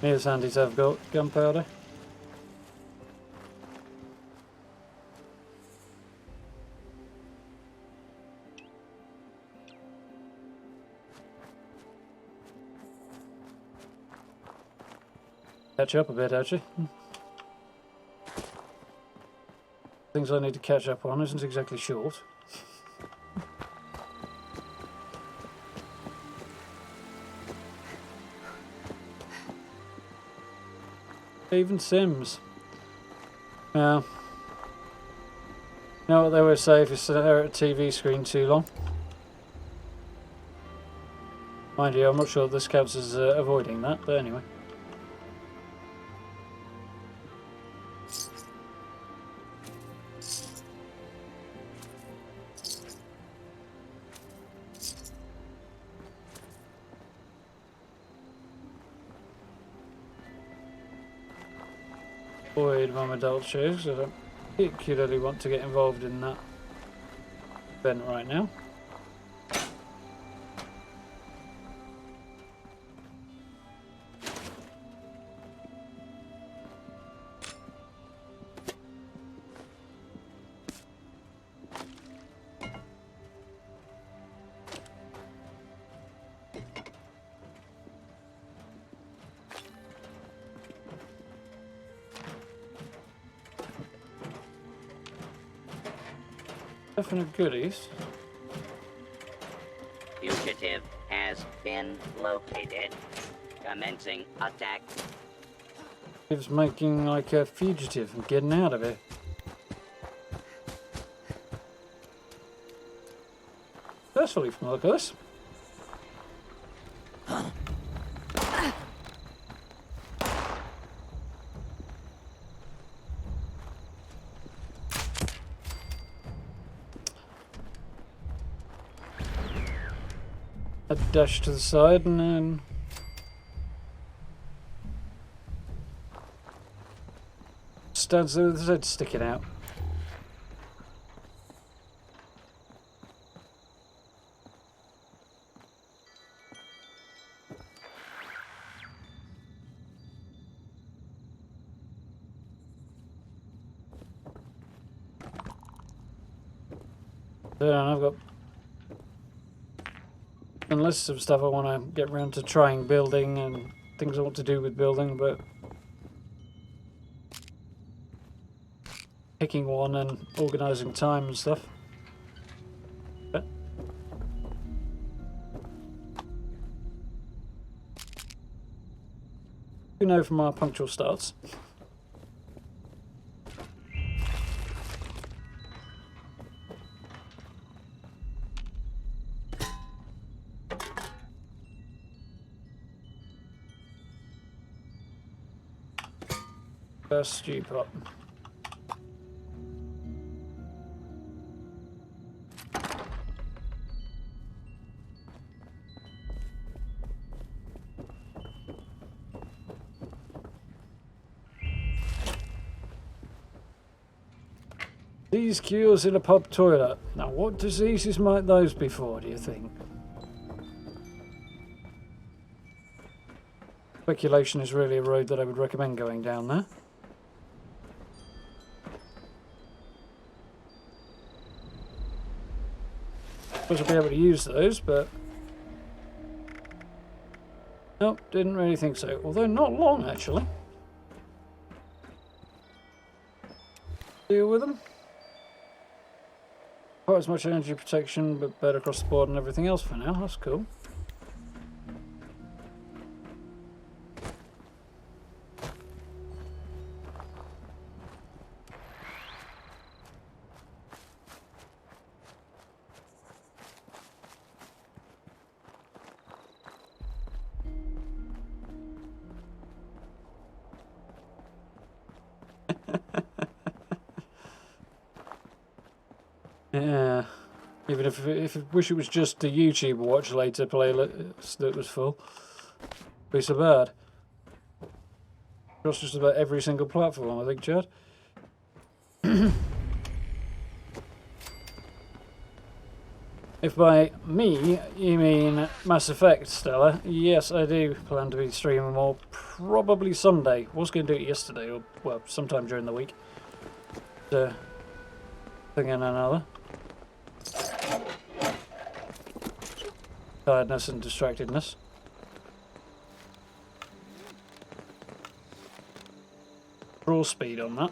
Here's handy to have got gunpowder. Catch up a bit actually. Things I need to catch up on isn't exactly short. Even Sims. Now, you know what they always say if you stare at a TV screen too long? Mind you, I'm not sure this counts as avoiding that, but anyway. Avoid my adult shows. I don't particularly want to get involved in that event right now. Definite goodies. Fugitive has been located. Commencing attack. It's making like a fugitive and getting out of it. Successfully from the look of this. A dash to the side and then stands there with his head sticking out. Then I've got a list of stuff I want to get around to trying building and things I want to do with building, but picking one and organising time and stuff. But you know from our punctual starts. First stew pot. These cures in a pub toilet. Now what diseases might those be for, do you think? Speculation is really a road that I would recommend going down there. I'll be able to use those, but nope, didn't really think so. Although not long actually. deal with them. Quite as much energy protection, but better across the board and everything else for now. That's cool. Yeah, even if I wish it was just the YouTube watch later playlist that was full, be so bad. Across just about every single platform, I think, Chad. If by me you mean Mass Effect, Stella, yes, I do plan to be streaming more. Probably Sunday. Was going to do it yesterday, or well, sometime during the week. Thing and another. Tiredness and distractedness. Draw speed on that.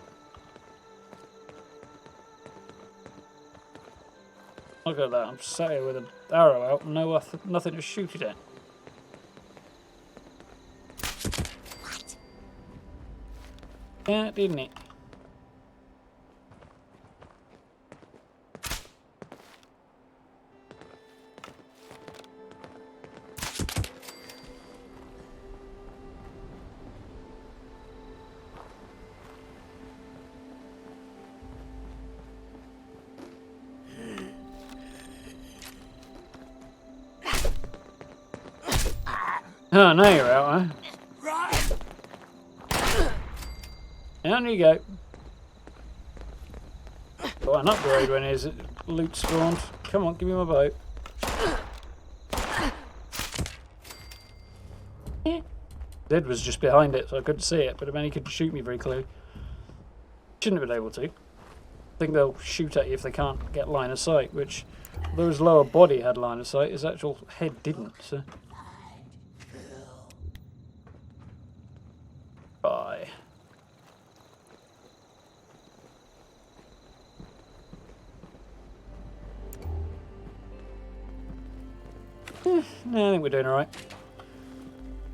Look at that, I'm sat here with an arrow out and nothing to shoot it at. What? Yeah, didn't it? Oh, now you're out, huh? Down you go. Got an upgrade when his loot spawned. Come on, give me my boat. Zed was just behind it, so I couldn't see it, but I mean he could shoot me very clearly. Shouldn't have been able to. I think they'll shoot at you if they can't get line of sight, which, although his lower body had line of sight, his actual head didn't, so... Bye. No, I think we're doing alright.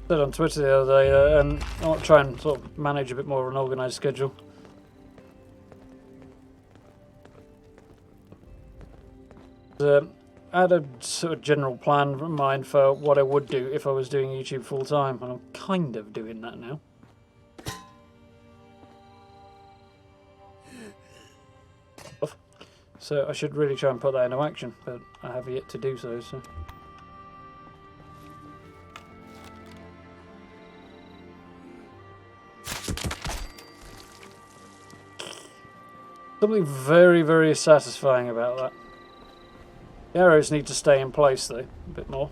Said on Twitter the other day, I want to try and sort of manage a bit more of an organised schedule. I had a sort of general plan in mind for what I would do if I was doing YouTube full time, and I'm kind of doing that now. So I should really try and put that into action, but I have yet to do so. Something very, very satisfying about that. The arrows need to stay in place though, a bit more.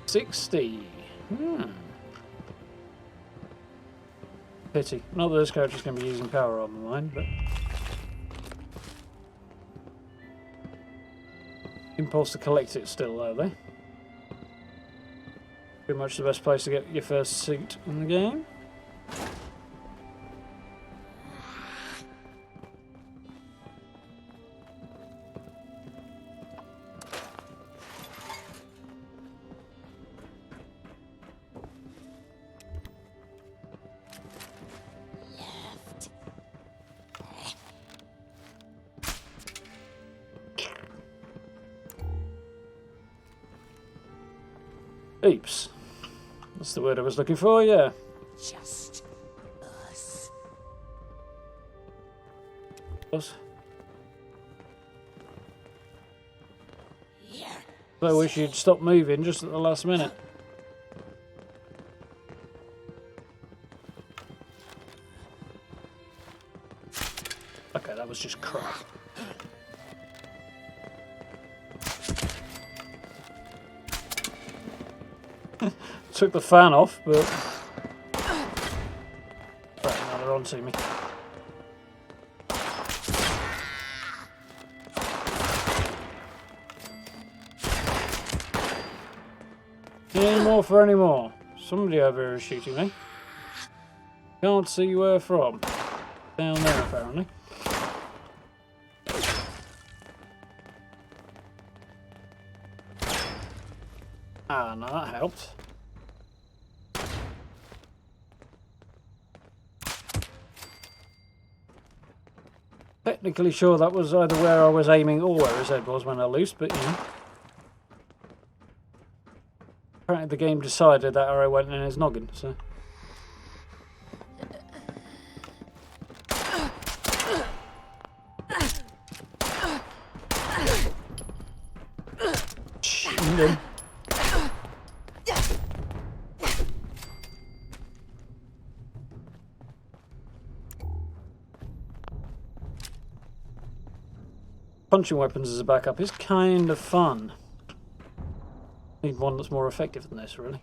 $60. Pity. Not that this character's going to be using power armor mine, but... Impulse to collect it still, though, though. Pretty much the best place to get your first suit in the game. Oops. That's the word I was looking for, yeah. Just us. Us. Here. I wish you'd stop moving just at the last minute. Okay, that was just crap. Took the fan off, but... Right, now they're on to me. Any more for any more. Somebody over here is shooting me. Can't see where from. Down there, apparently. Ah, no, that helped. Technically sure that was either where I was aiming or where his head was when I loosed, but you know. Apparently the game decided that arrow went in his noggin, so... Shooting him. Punching weapons as a backup is kind of fun. Need one that's more effective than this, really.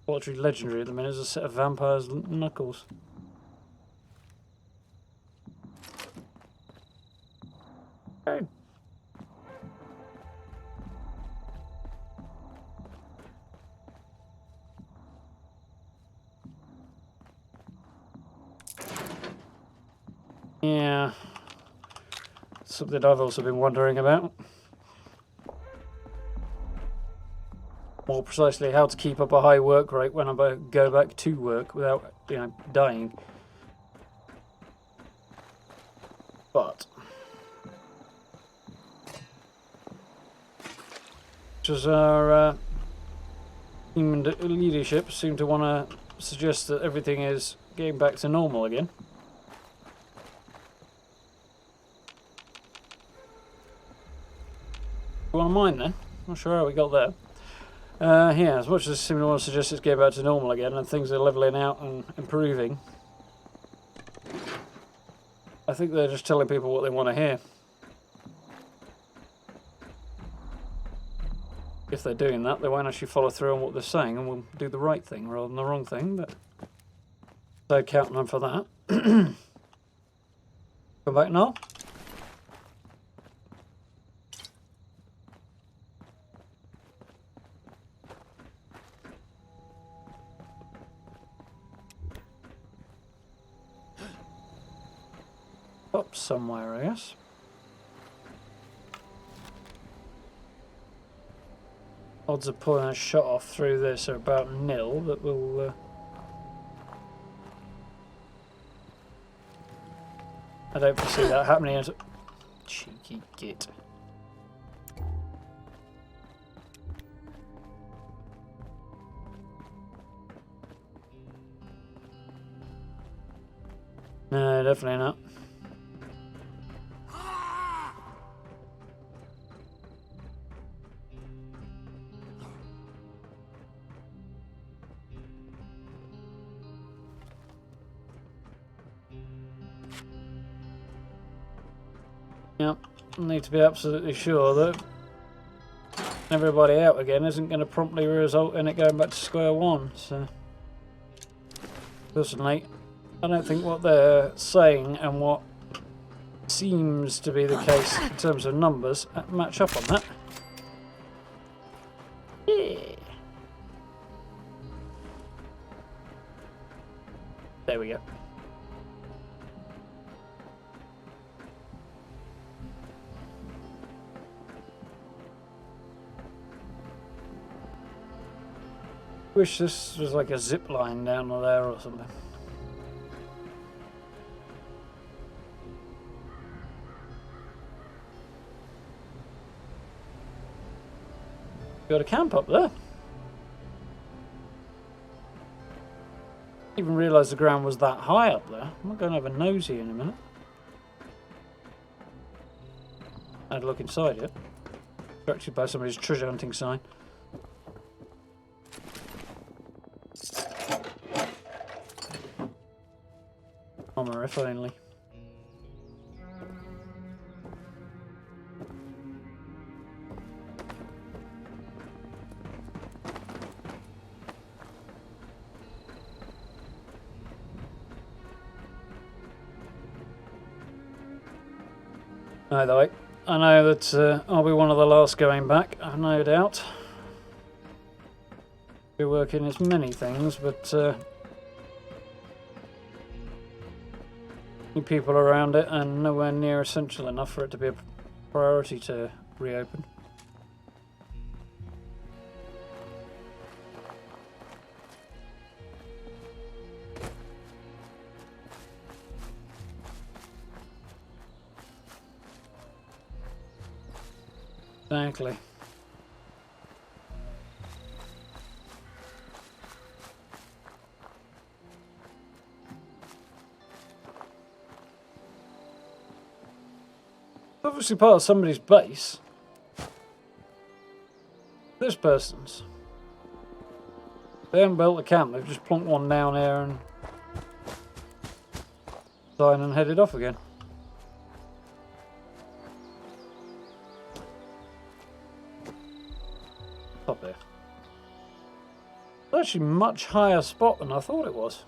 What's really legendary at the minute is a set of vampires' knuckles. Okay. Yeah. Something I've also been wondering about. More precisely, how to keep up a high work rate when I go back to work without, you know, dying. But... just our human leadership seem to want to suggest that everything is getting back to normal again. You want to mine then? Not sure how we got there. Yeah, as much as simply want to suggest it's getting back to normal again and things are levelling out and improving, I think they're just telling people what they want to hear. If they're doing that, they won't actually follow through on what they're saying and will do the right thing rather than the wrong thing, but so counting on for that. Come back now. Up somewhere, I guess. Odds of pulling a shot off through this are about nil, but we'll... I don't foresee that happening as... Cheeky git. No, definitely not. Yep, need to be absolutely sure that everybody out again isn't going to promptly result in it going back to square one. So, personally, I don't think what they're saying and what seems to be the case in terms of numbers match up on that. Yeah. There we go. Wish this was like a zip line down there or something. Got a camp up there. Didn't even realise the ground was that high up there. I'm going to have a nosy in a minute. I had a look inside it. Directed by somebody's treasure hunting sign. Armour, if only. Either way, I know that I'll be one of the last going back, I've no doubt. We're working as many things, but new people around it and nowhere near essential enough for it to be a priority to reopen. Exactly. Obviously part of somebody's base. This person's. They haven't built a camp, they've just plonked one down here and signed and headed off again. Up here. It's actually a much higher spot than I thought it was.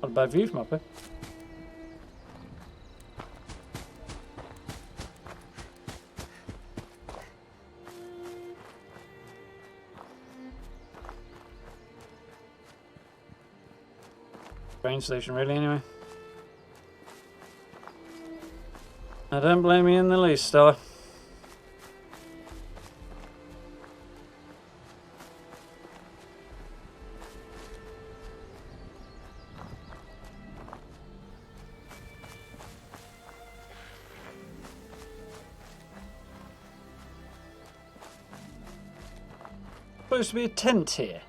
Not a bad view from up here. Train station really anyway. I don't blame you in the least, Stella. Supposed to be a tent here.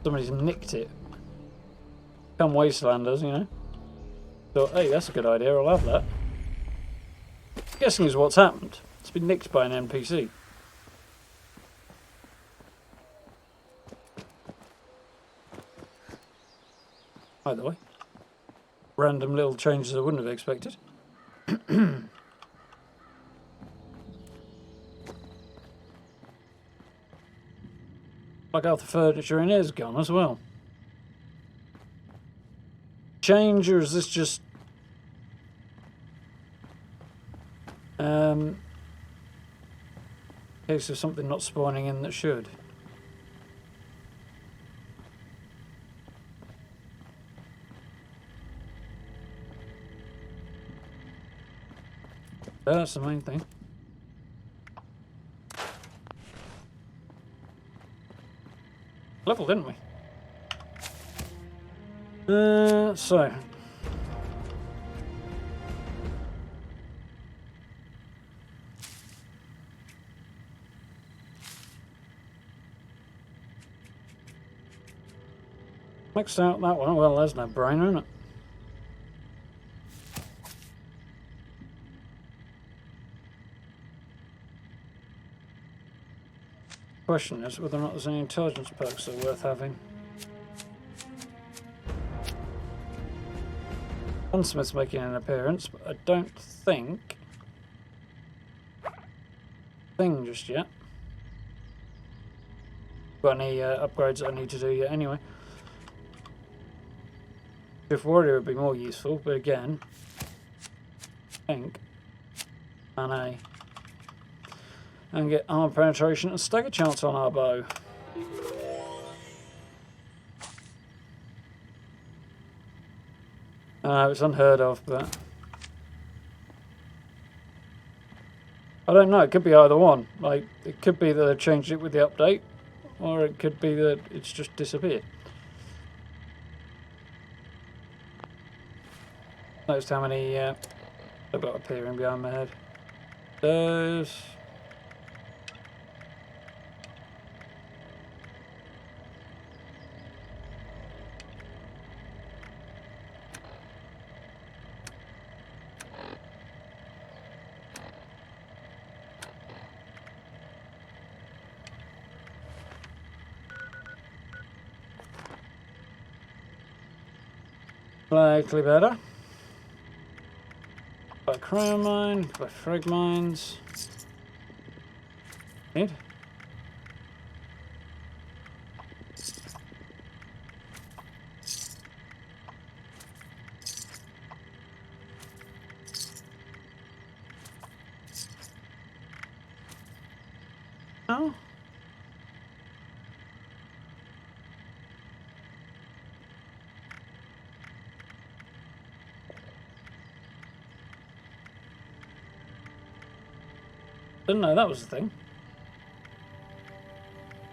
Somebody's nicked it. Come Wastelanders, you know. So, hey, that's a good idea, I'll have that. Guessing is what's happened. It's been nicked by an NPC. Either way. Random little changes I wouldn't have expected. Like half the furniture in here's gone as well. Change, or is this just case of something not spawning in that should? That's the main thing. Level, didn't we? So. Maxed out that one. Well, there's no brainer, isn't it? Question is whether or not there's any intelligence perks that are worth having. Gunsmith's making an appearance, but I don't think thing just yet. Got any upgrades I need to do yet anyway. If warrior would be more useful, but again, I think and get armor penetration and stagger chance on our bow. It's unheard of, but I don't know. It could be either one. Like, it could be that they changed it with the update, or it could be that it's just disappeared. Noticed how many I've got appearing behind my head. There's slightly better. By crown mine, by frag mines. Need. Didn't know that was a thing.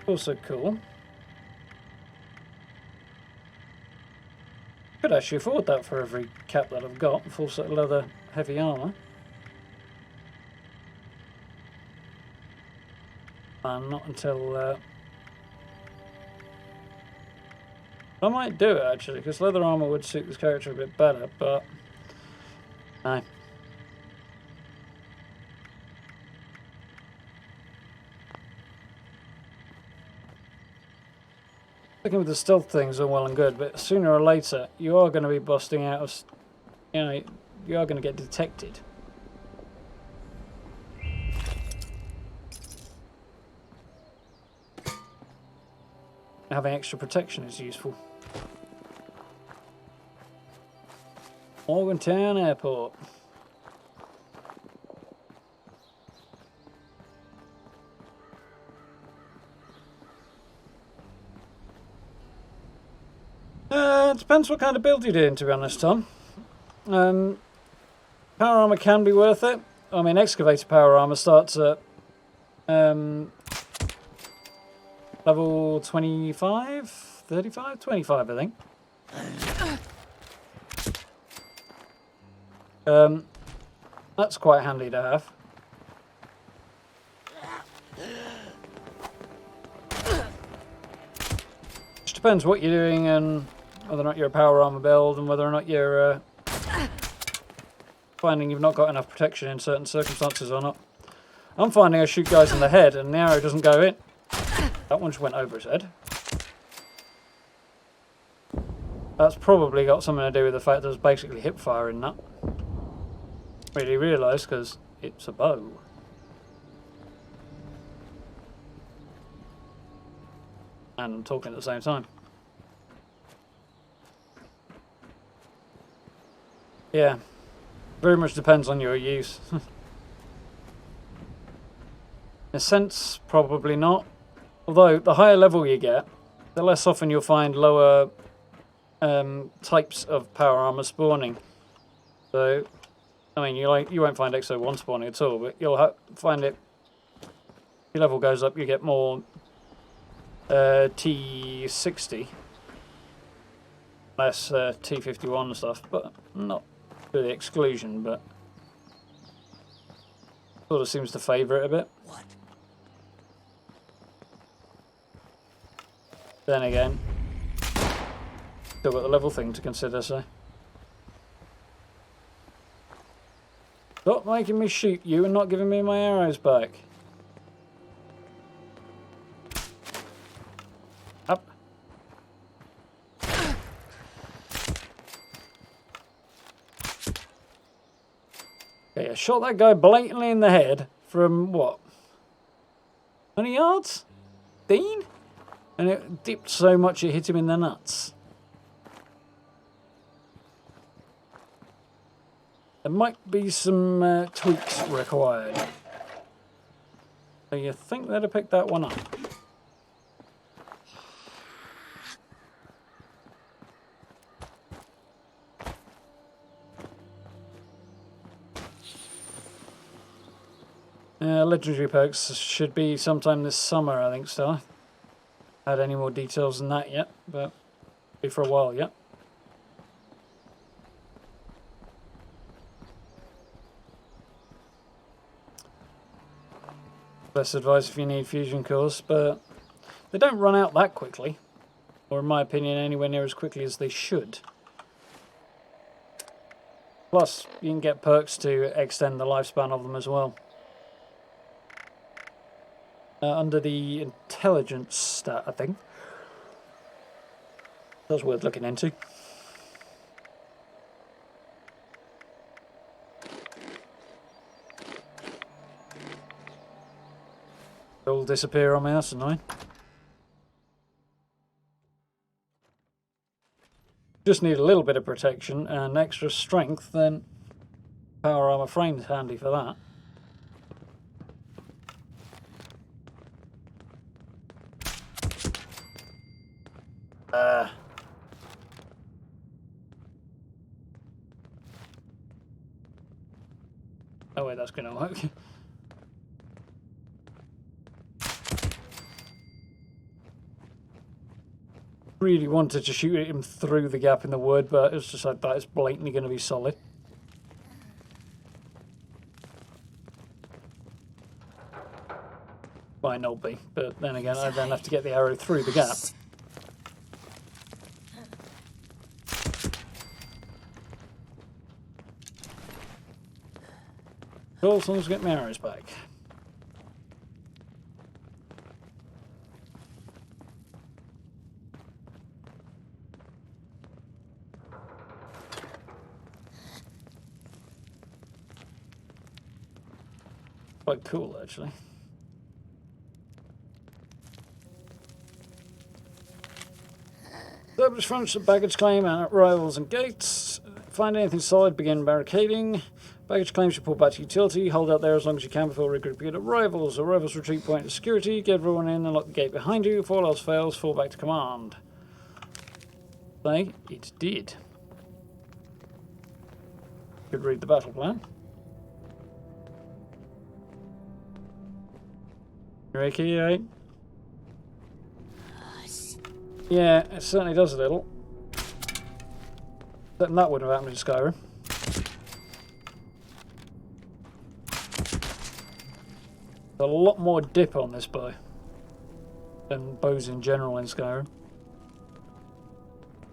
Also cool. Could actually afford that for every cap that I've got. Full set of leather, heavy armour. And not until... I might do it actually, because leather armour would suit this character a bit better, but... No. Sticking with the stealth things are well and good, but sooner or later you are going to be busting out of... You know, you are going to get detected. Having extra protection is useful. Morgantown Airport. It depends what kind of build you're doing, to be honest, Tom. Power armor can be worth it. I mean, excavator power armor starts at level 25, 35, 25, I think. That's quite handy to have. Just depends what you're doing and whether or not you're a power armor build and whether or not you're finding you've not got enough protection in certain circumstances or not. I'm finding I shoot guys in the head and the arrow doesn't go in. That one just went over his head. That's probably got something to do with the fact there's basically hip fire in that. Really realise because it's a bow. And I'm talking at the same time. Yeah, very much depends on your use. In a sense, probably not. Although, the higher level you get, the less often you'll find lower types of power armor spawning. So, I mean, you won't find XO1 spawning at all, but you'll find it. Your level goes up, you get more T60, less T51 and stuff, but not to the exclusion, but sort of seems to favour it a bit. What? Then again, still got the level thing to consider, so. Stop making me shoot you and not giving me my arrows back. Up. Okay, I shot that guy blatantly in the head from what? 20 yards? Dean? And it dipped so much it hit him in the nuts. There might be some tweaks required. So you think they'd have picked that one up? Legendary perks should be sometime this summer, I think, so. Had any more details than that yet, but be for a while yet. Best advice if you need fusion cores, but they don't run out that quickly, or in my opinion anywhere near as quickly as they should. Plus you can get perks to extend the lifespan of them as well. Under the intelligence stat, I think. That's worth looking into. It'll disappear on me, that's annoying. Just need a little bit of protection and extra strength, then power armor frame's handy for that. Oh wait, that's gonna work. really wanted to shoot him through the gap in the wood, but it's just like that is blatantly going to be solid. Might not be, but then again, I then have to get the arrow through the gap. Cool, as long as I get my arrows back. Quite cool, actually. Establish fronts of baggage claim at arrivals and gates. Find anything solid, begin barricading. Baggage claims should pull back to utility. Hold out there as long as you can before regrouping at arrivals. Arrivals retreat point to security. Get everyone in and lock the gate behind you. If all else fails, fall back to command. Say, it did. Could read the battle plan. Ricky, eh? Yeah, it certainly does a little. That wouldn't have happened in Skyrim. A lot more dip on this bow than bows in general in Skyrim.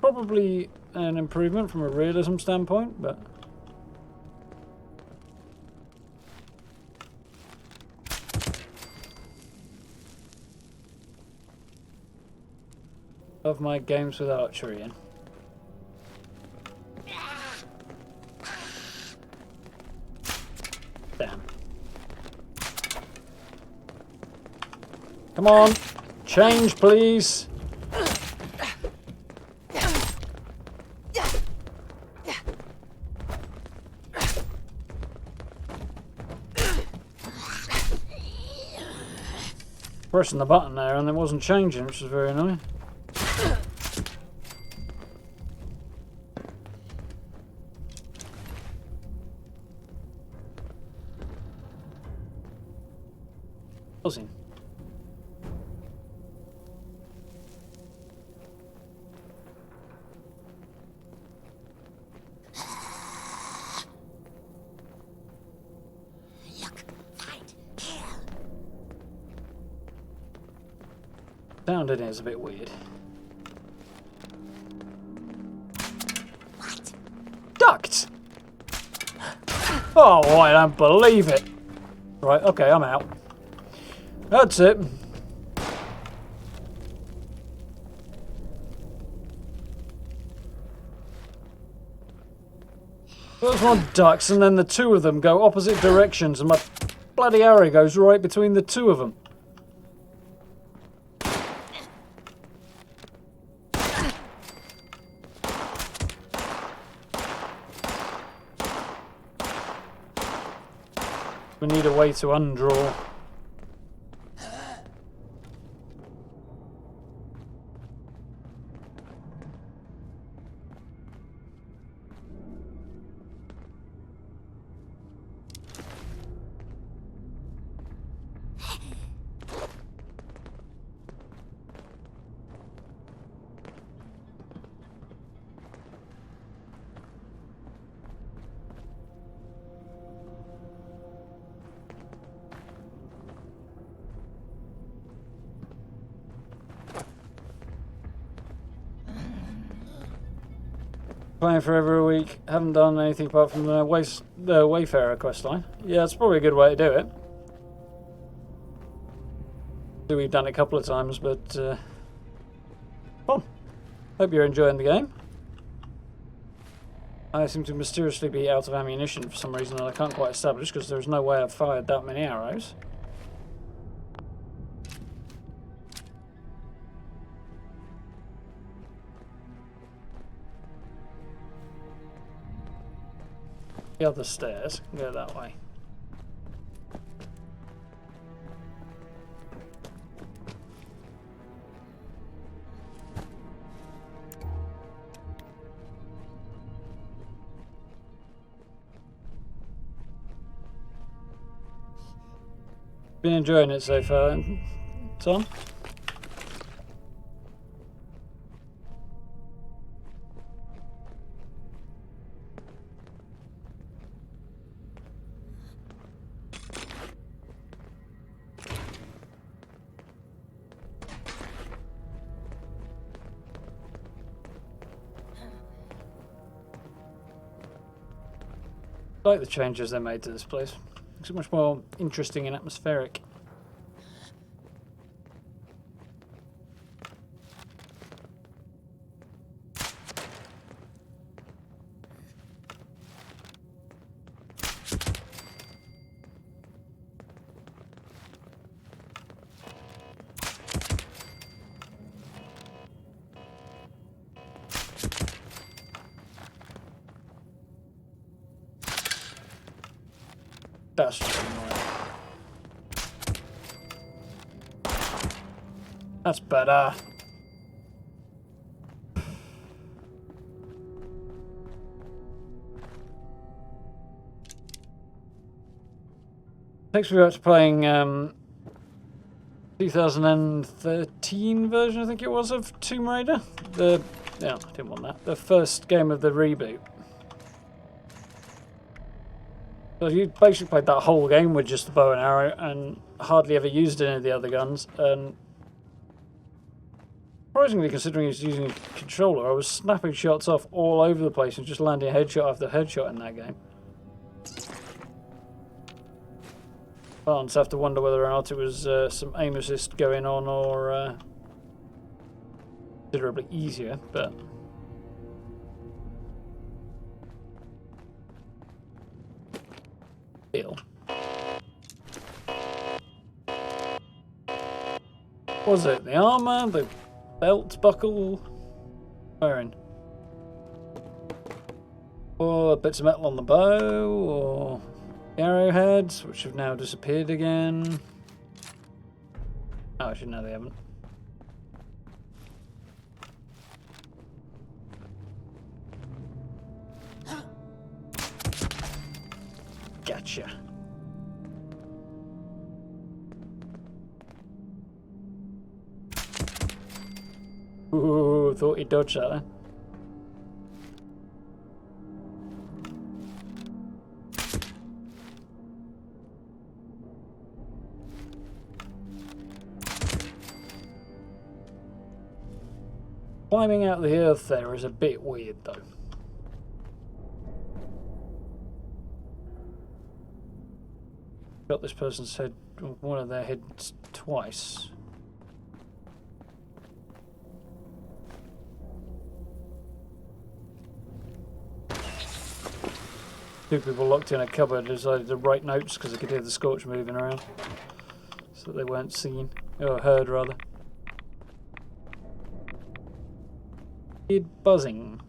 Probably an improvement from a realism standpoint, but love my games with archery in. Damn. Come on, change please. Pressing the button there and it wasn't changing, which was very annoying. Buzzing. Sound in it is a bit weird. What? Ducked! Oh, I don't believe it. Right, okay, I'm out. That's it. First one ducks, and then the two of them go opposite directions, and my bloody arrow goes right between the two of them. We need a way to undraw. Playing for over a week, haven't done anything apart from the Wayfarer questline. Yeah, it's probably a good way to do it. We've done it a couple of times, but fun. Hope you're enjoying the game. I seem to mysteriously be out of ammunition for some reason that I can't quite establish because there's no way I've fired that many arrows. The other stairs, go that way. Been enjoying it so far, Tom? like the changes they made to this place. It's much more interesting and atmospheric. That's just annoying. That's better. Takes me back to playing 2013 version, I think it was, of Tomb Raider. No, I didn't want that. The first game of the reboot. So you basically played that whole game with just the bow and arrow and hardly ever used any of the other guns. And surprisingly, considering he's using a controller, I was snapping shots off all over the place and just landing headshot after headshot in that game. Well, I just have to wonder whether or not it was some aim assist going on or considerably easier, but... Was it the armor, the belt buckle wearing, or bits of metal on the bow, or the arrowheads, which have now disappeared again? Oh, actually, no, they haven't. Gotcha. Ooh, thought he dodged that then. Climbing out of the earth there is a bit weird though. Got this person's head, one of their heads twice. Two people locked in a cupboard decided to write notes because they could hear the scorch moving around. So they weren't seen, or heard rather. Weird buzzing.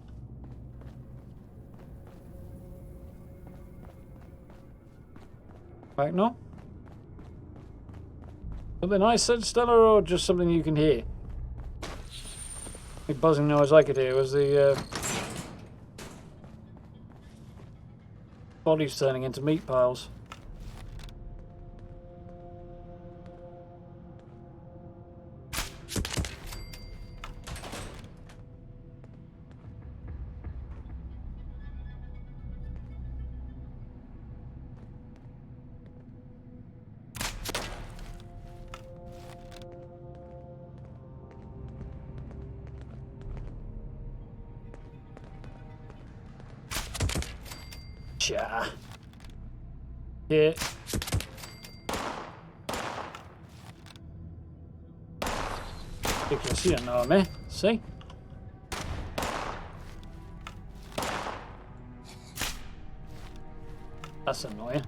Back now? Something I said, Stella, or just something you can hear? The buzzing noise I could hear was the bodies turning into meat piles. Cha. Yeah. Ridiculous, you don't know me. See? That's annoying.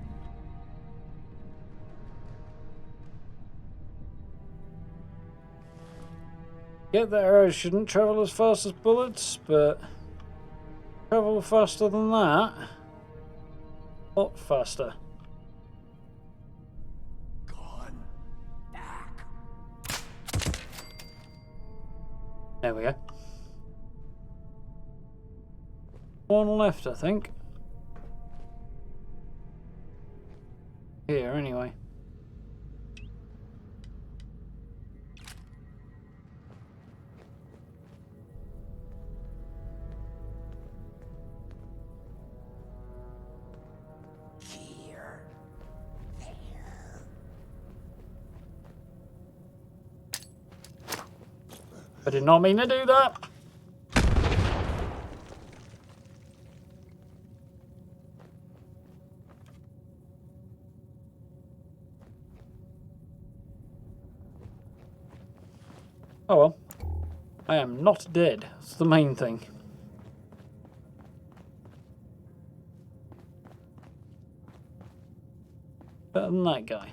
Yeah, the arrows shouldn't travel as fast as bullets, but travel faster than that. A lot faster. Gone back. There we go. One left, I think. Here, anyway. I did not mean to do that. Oh well. I am not dead. That's the main thing. Better than that guy.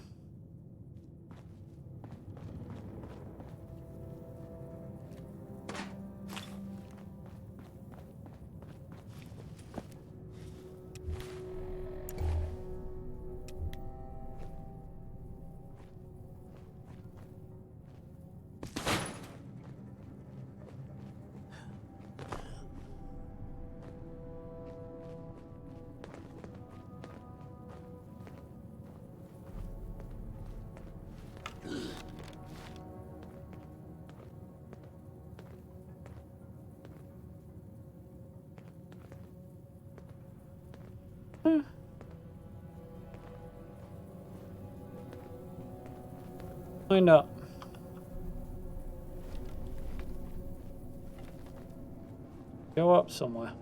Find out. Go up somewhere.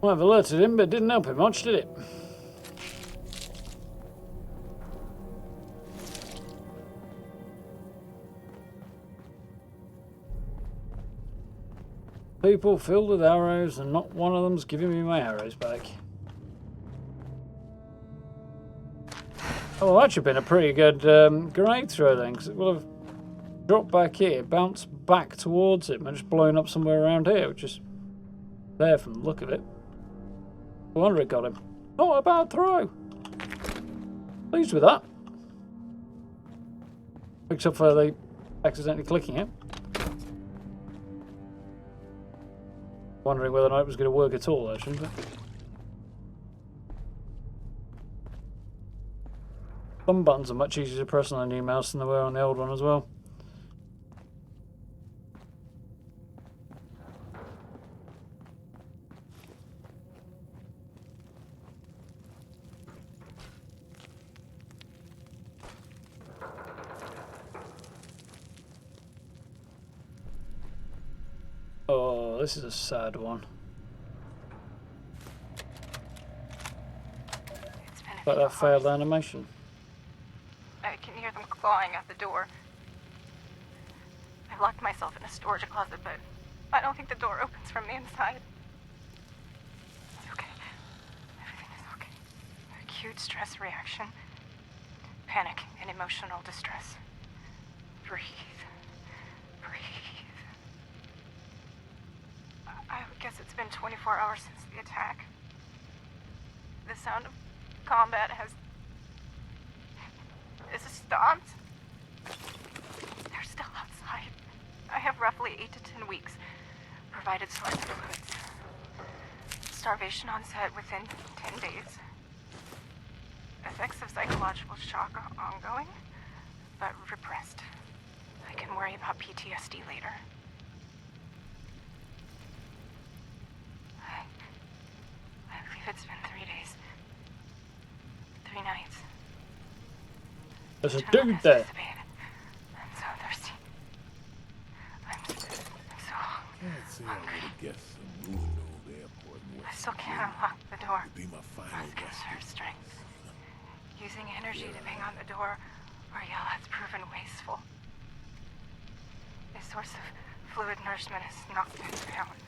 Well, I've alerted him, but it didn't help him much, did it? People filled with arrows, and not one of them's giving me my arrows back. Oh, well, that should have been a pretty good grenade throw then, because it will have dropped back here, bounced back towards him, and just blown up somewhere around here, which is there from the look of it. No wonder it got him. Not a bad throw. Pleased with that. Except for the accidentally clicking it. Wondering whether or not it was going to work at all, actually. But some buttons are much easier to press on the new mouse than they were on the old one as well. Oh, this is a sad one. But that failed animation. I can hear them clawing at the door. I've locked myself in a storage closet, but I don't think the door opens from the inside. It's okay. Everything is okay. Acute stress reaction, panic, and emotional distress. Breathe. I would guess it's been 24 hours since the attack. The sound of combat has stopped. They're still outside. I have roughly 8 to 10 weeks, provided source of fluids. Starvation onset within 10 days. Effects of psychological shock are ongoing, but repressed. I can worry about PTSD later. I believe it's been 3 days. 3 nights. There's a dude there. I'm so thirsty. I'm so hungry. I still can't unlock the door. Must conserve strength. Using energy to bang on the door or yell has proven wasteful. A source of fluid nourishment has not been found.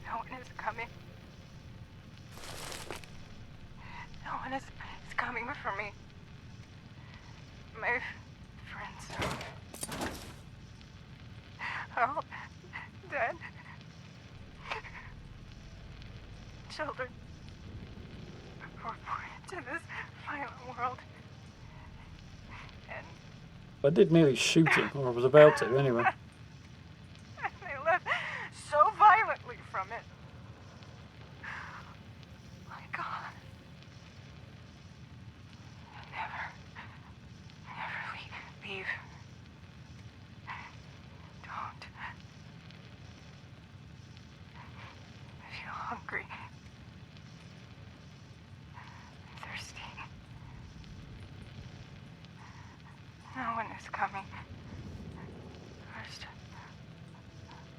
No one is coming. No one is coming for me. My friends are all dead. Children were born into this violent world. And I did nearly shoot him, or I was about to, anyway. they left so violently from it. My God. Never leave. Don't. I feel hungry. I'm thirsty. No one is coming. First,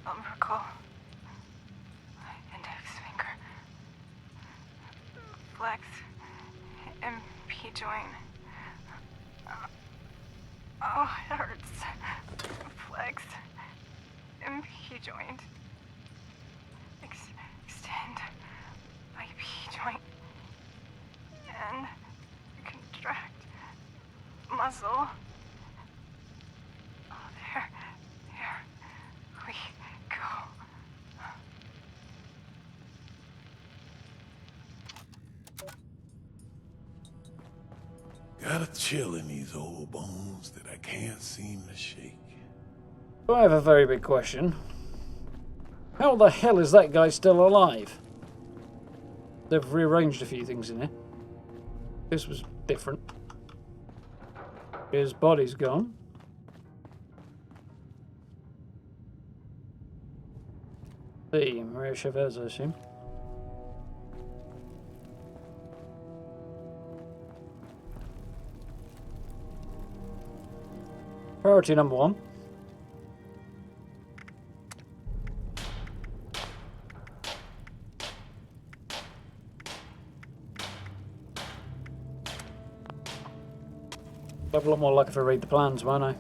I'll recall my index finger, flex, and P joint. Oh, it hurts. Flex, and P joint. Extend my P joint and contract muscle. Oh, there we go. Got a chill in these old bones that I can't seem to shake. I have a very big question. How the hell is that guy still alive? They've rearranged a few things in here. This was different. His body's gone. See, Maria Chavez, I assume. Priority number 1. I'll have a lot more luck if I read the plans, won't I?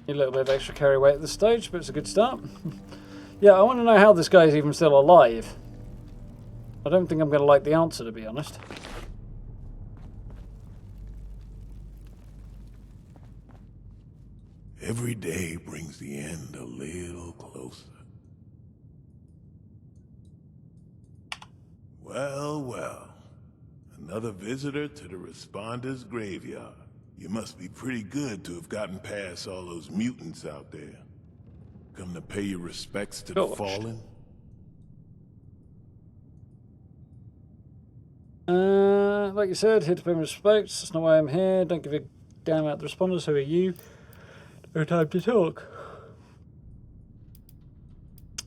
A little bit of extra carry weight at this stage, but it's a good start. Yeah, I want to know how this guy's even still alive. I don't think I'm going to like the answer, to be honest. Every day brings the end a little closer. Well, well. Another visitor to the Responders' graveyard. You must be pretty good to have gotten past all those mutants out there. Come to pay your respects to the fallen? Like you said, here to pay my respects. That's not why I'm here. Don't give a damn about the responders. Who are you? No time to talk.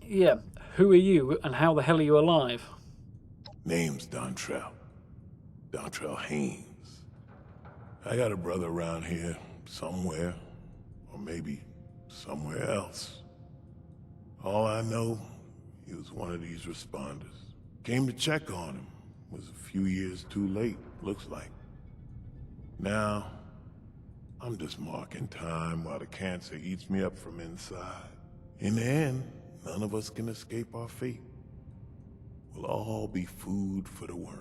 Yeah, who are you and how the hell are you alive? Name's Dontrell. Dontrell Haynes. I got a brother around here, somewhere. Or maybe somewhere else. All I know, he was one of these responders. Came to check on him. Was a few years too late, looks like. Now, I'm just marking time while the cancer eats me up from inside. In the end, none of us can escape our fate. We'll all be food for the worms.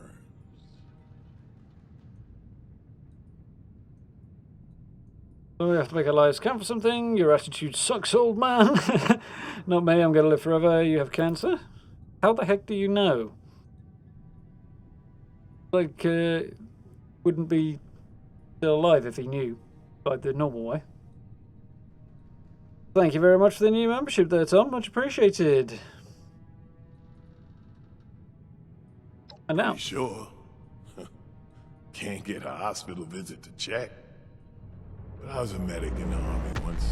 So we have to make our lives count for something. Your attitude sucks, old man. Not me, I'm going to live forever. You have cancer? How the heck do you know? Like, wouldn't be still alive if he knew, like the normal way. Thank you very much for the new membership there, Tom. Much appreciated. And now. You sure? Can't get a hospital visit to check. But I was a medic in the army once,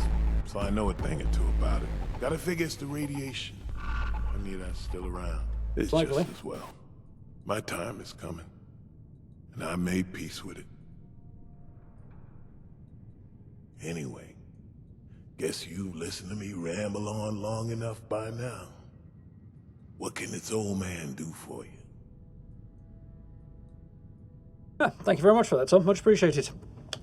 so I know a thing or two about it. Gotta figure it's the radiation. I need that still around. It's likely. Just as well. My time is coming. And I made peace with it. Anyway, guess you've listened to me ramble on long enough by now. What can this old man do for you? Thank you very much for that, Tom. Much appreciated.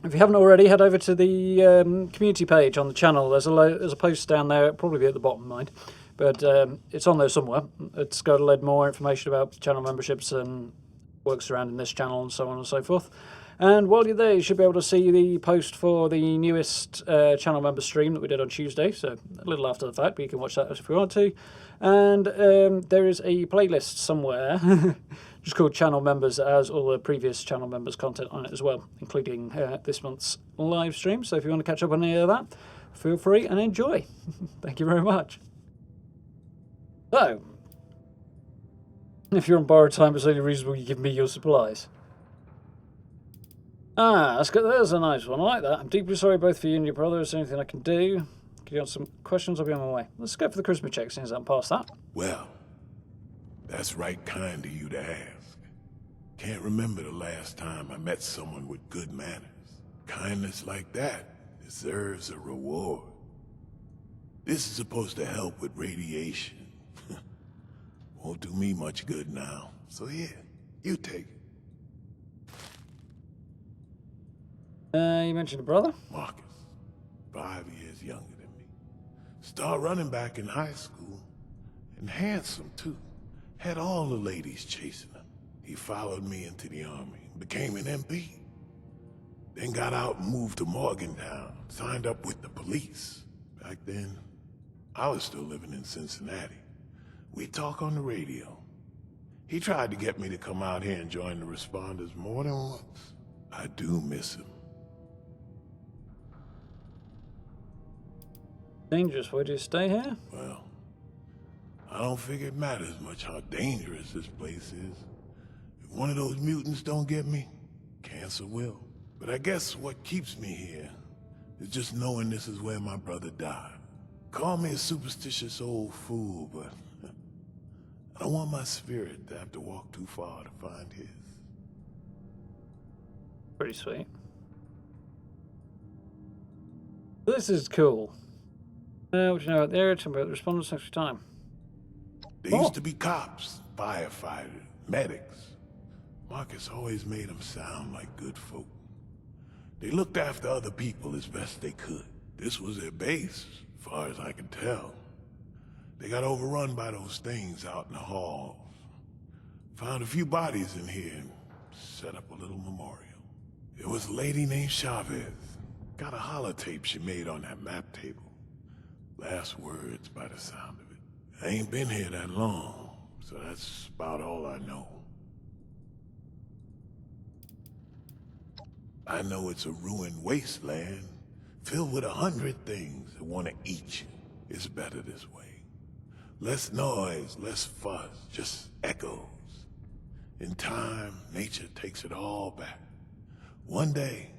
If you haven't already, head over to the community page on the channel. There's a post down there, it'll probably be at the bottom, mind. But it's on there somewhere. It's got a lot more information about channel memberships and works around in this channel and so on and so forth. And while you're there, you should be able to see the post for the newest channel member stream that we did on Tuesday, so a little after the fact, but you can watch that if you want to. And there is a playlist somewhere, just called Channel Members, that has all the previous channel members' content on it as well, including this month's live stream. So if you want to catch up on any of that, feel free and enjoy. Thank you very much. So, if you're on borrowed time, it's only reasonable you give me your supplies. Ah, that's good. There's a nice one. I like that. I'm deeply sorry both for you and your brother. Is there anything I can do? Can you answer some questions? I'll be on my way. Let's go for the charisma check since I'm past that. Well, that's right kind of you to ask. Can't remember the last time I met someone with good manners. Kindness like that deserves a reward. This is supposed to help with radiation. Won't do me much good now. So here, you take it. You mentioned a brother? Marcus, 5 years younger than me. Star running back in high school. And handsome, too. Had all the ladies chasing him. He followed me into the army, became an MP. Then got out and moved to Morgantown, signed up with the police. Back then, I was still living in Cincinnati. We'd talk on the radio. He tried to get me to come out here and join the responders more than once. I do miss him. Dangerous. Where do you stay here? Well, I don't figure it matters much how dangerous this place is. If one of those mutants don't get me, cancer will. But I guess what keeps me here is just knowing this is where my brother died. Call me a superstitious old fool, but I don't want my spirit to have to walk too far to find his. Pretty sweet. This is cool. What do you know about the area? Tell me about the responders next time. They used to be cops, firefighters, medics. Marcus always made them sound like good folk. They looked after other people as best they could. This was their base, as far as I could tell. They got overrun by those things out in the halls. Found a few bodies in here and set up a little memorial. There was a lady named Chavez. Got a holotape she made on that map table. Last words by the sound of it. I ain't been here that long, so that's about all I know. I know it's a ruined wasteland, filled with 100 things that want to eat you. It's better this way. Less noise, less fuss, just echoes. In time, nature takes it all back. One day,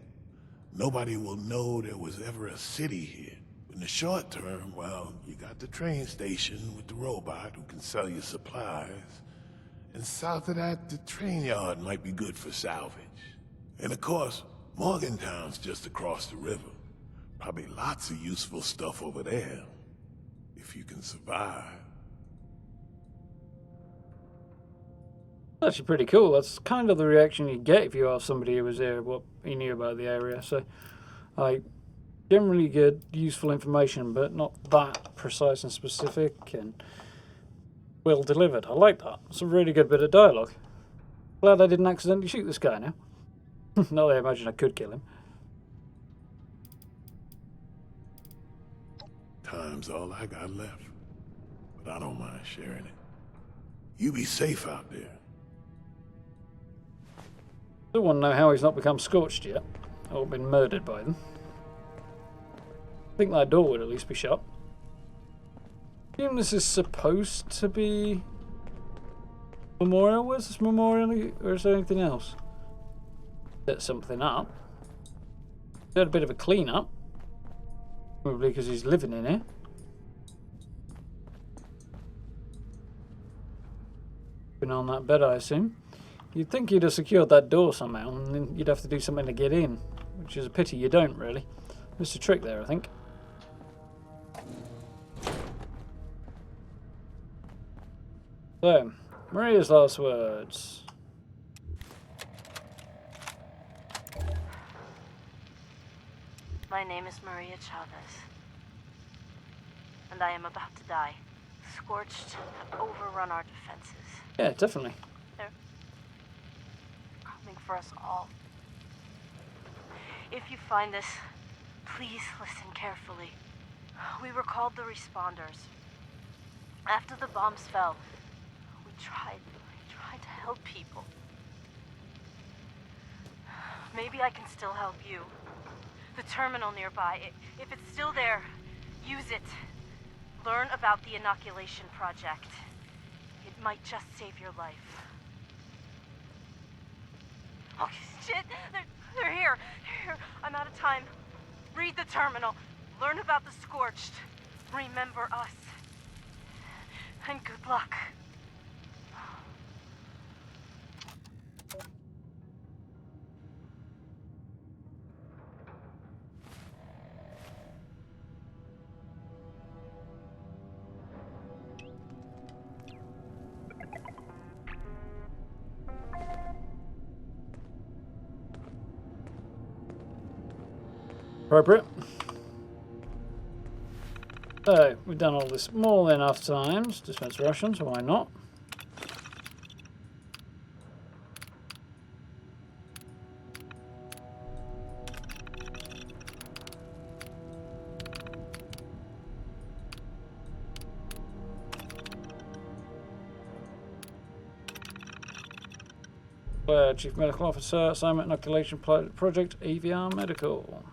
nobody will know there was ever a city here. In the short term, well, you got the train station with the robot who can sell you supplies. And south of that, the train yard might be good for salvage. And of course, Morgantown's just across the river. Probably lots of useful stuff over there. If you can survive. That's actually pretty cool. That's kind of the reaction you get if you ask somebody who was there what he knew about the area. So, I generally get useful information, but not that precise and specific and well delivered. I like that. It's a really good bit of dialogue. Glad I didn't accidentally shoot this guy now. Not that I imagine I could kill him. Time's all I got left. But I don't mind sharing it. You be safe out there. Still want to know how he's not become scorched yet, or been murdered by them. I think that door would at least be shut. I assume this is supposed to be memorial. Where's this memorial, or is there anything else? Set something up. He had a bit of a clean up, probably because he's living in here. Been on that bed, I assume. You'd think you'd have secured that door somehow, and then you'd have to do something to get in, which is a pity you don't, really. There's a trick there, I think. So, Maria's last words. My name is Maria Chavez, and I am about to die. Scorched have overrun our defenses. Yeah, definitely. They're coming for us all. If you find this, please listen carefully. We were called the Responders. After the bombs fell, we tried to help people. Maybe I can still help you. The terminal nearby, if it's still there, use it. Learn about the inoculation project. It might just save your life. Oh, shit! They're here. Here. I'm out of time. Read the terminal. Learn about the Scorched. Remember us. And good luck. Appropriate. So, we've done all this more than enough times. Dispense rations, why not? Chief Medical Officer, Assignment Inoculation Project, AVR Medical.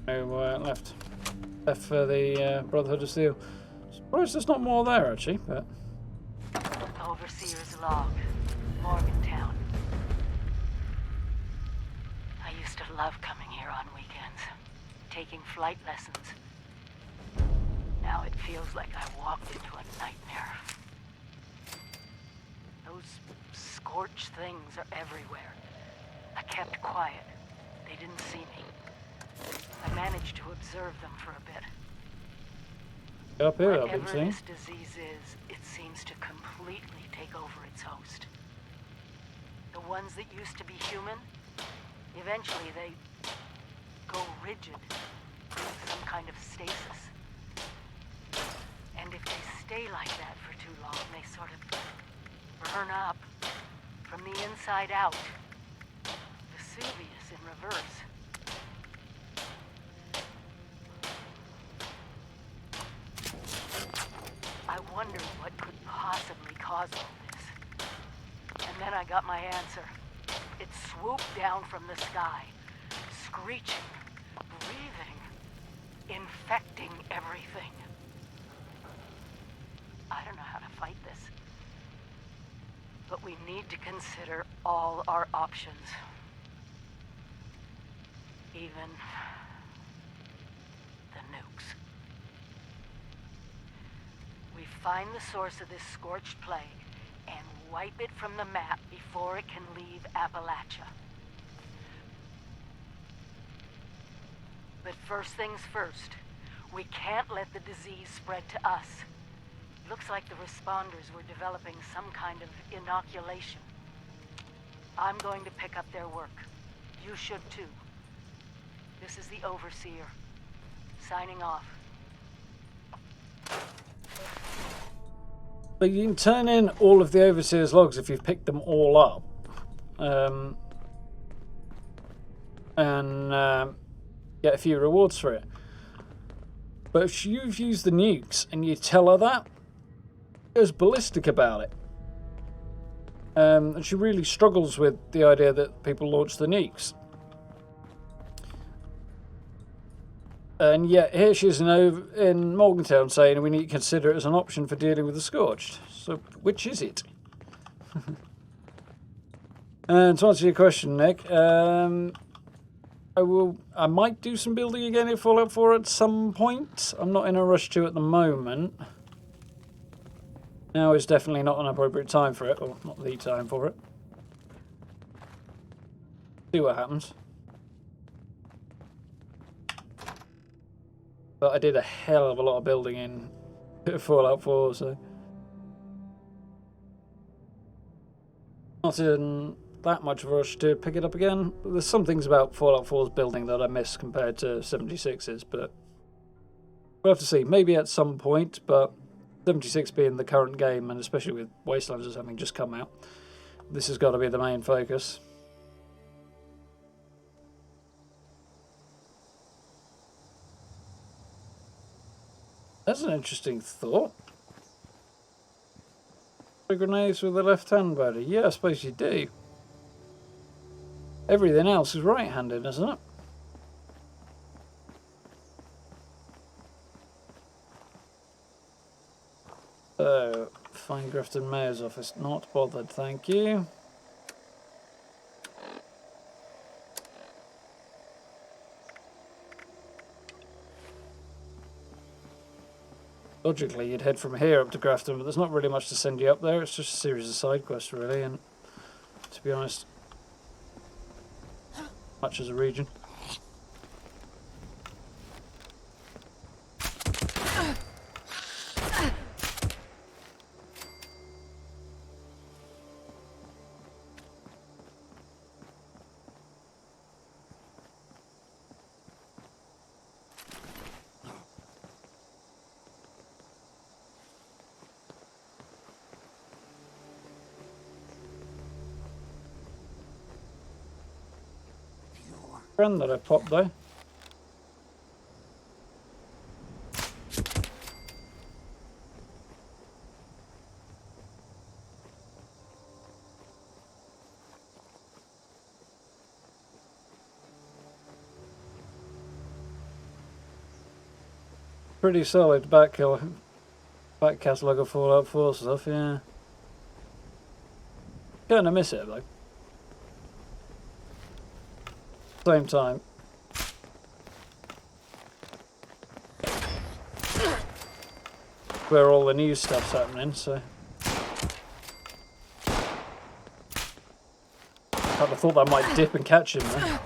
No left. Left for the Brotherhood of Steel. Surprised there's not more there, actually, but... Overseer's log. Morgantown. I used to love coming here on weekends. Taking flight lessons. Now it feels like I walked into a nightmare. Those scorched things are everywhere. I kept quiet. They didn't see me. I managed to observe them for a bit. Up here, I've been Whatever seeing. this disease is, it seems to completely take over its host. The ones that used to be human, eventually they go rigid, some kind of stasis. And if they stay like that for too long, they sort of burn up from the inside out. Vesuvius in reverse. I wondered what could possibly cause all this. And then I got my answer. It swooped down from the sky, screeching, breathing, infecting everything. I don't know how to fight this. But we need to consider all our options. Even the nukes. We find the source of this scorched plague and wipe it from the map before it can leave Appalachia. But first things first, we can't let the disease spread to us. Looks like the responders were developing some kind of inoculation. I'm going to pick up their work. You should too. This is the Overseer. Signing off. But you can turn in all of the Overseer's logs if you've picked them all up. And get a few rewards for it. But if you've used the nukes and you tell her that, she goes ballistic about it. And she really struggles with the idea that people launch the nukes. And yet here she is in Morgantown saying we need to consider it as an option for dealing with the Scorched. So which is it? And to answer your question, Nick, I might do some building again in Fallout 4 at some point. I'm not in a rush to at the moment. Now is definitely not an appropriate time for it, or not the time for it. See what happens. But I did a hell of a lot of building in Fallout 4, so... Not in that much of a rush to pick it up again. There's some things about Fallout 4's building that I miss compared to 76's, but... we'll have to see. Maybe at some point, but 76 being the current game, and especially with Wastelanders having just come out, this has got to be the main focus. That's an interesting thought. Throw grenades with the left hand, buddy. Yeah, I suppose you do. Everything else is right-handed, isn't it? So, find Grafton Mayor's office. Not bothered, thank you. Logically, you'd head from here up to Grafton, but there's not really much to send you up there. It's just a series of side quests, really, and to be honest, much as a region. Friend that I popped though. Pretty solid back catalogue of Fallout 4 stuff, yeah. Kinda miss it though. Same time. Where all the new stuff's happening, so. I'd have thought that might dip and catch him then.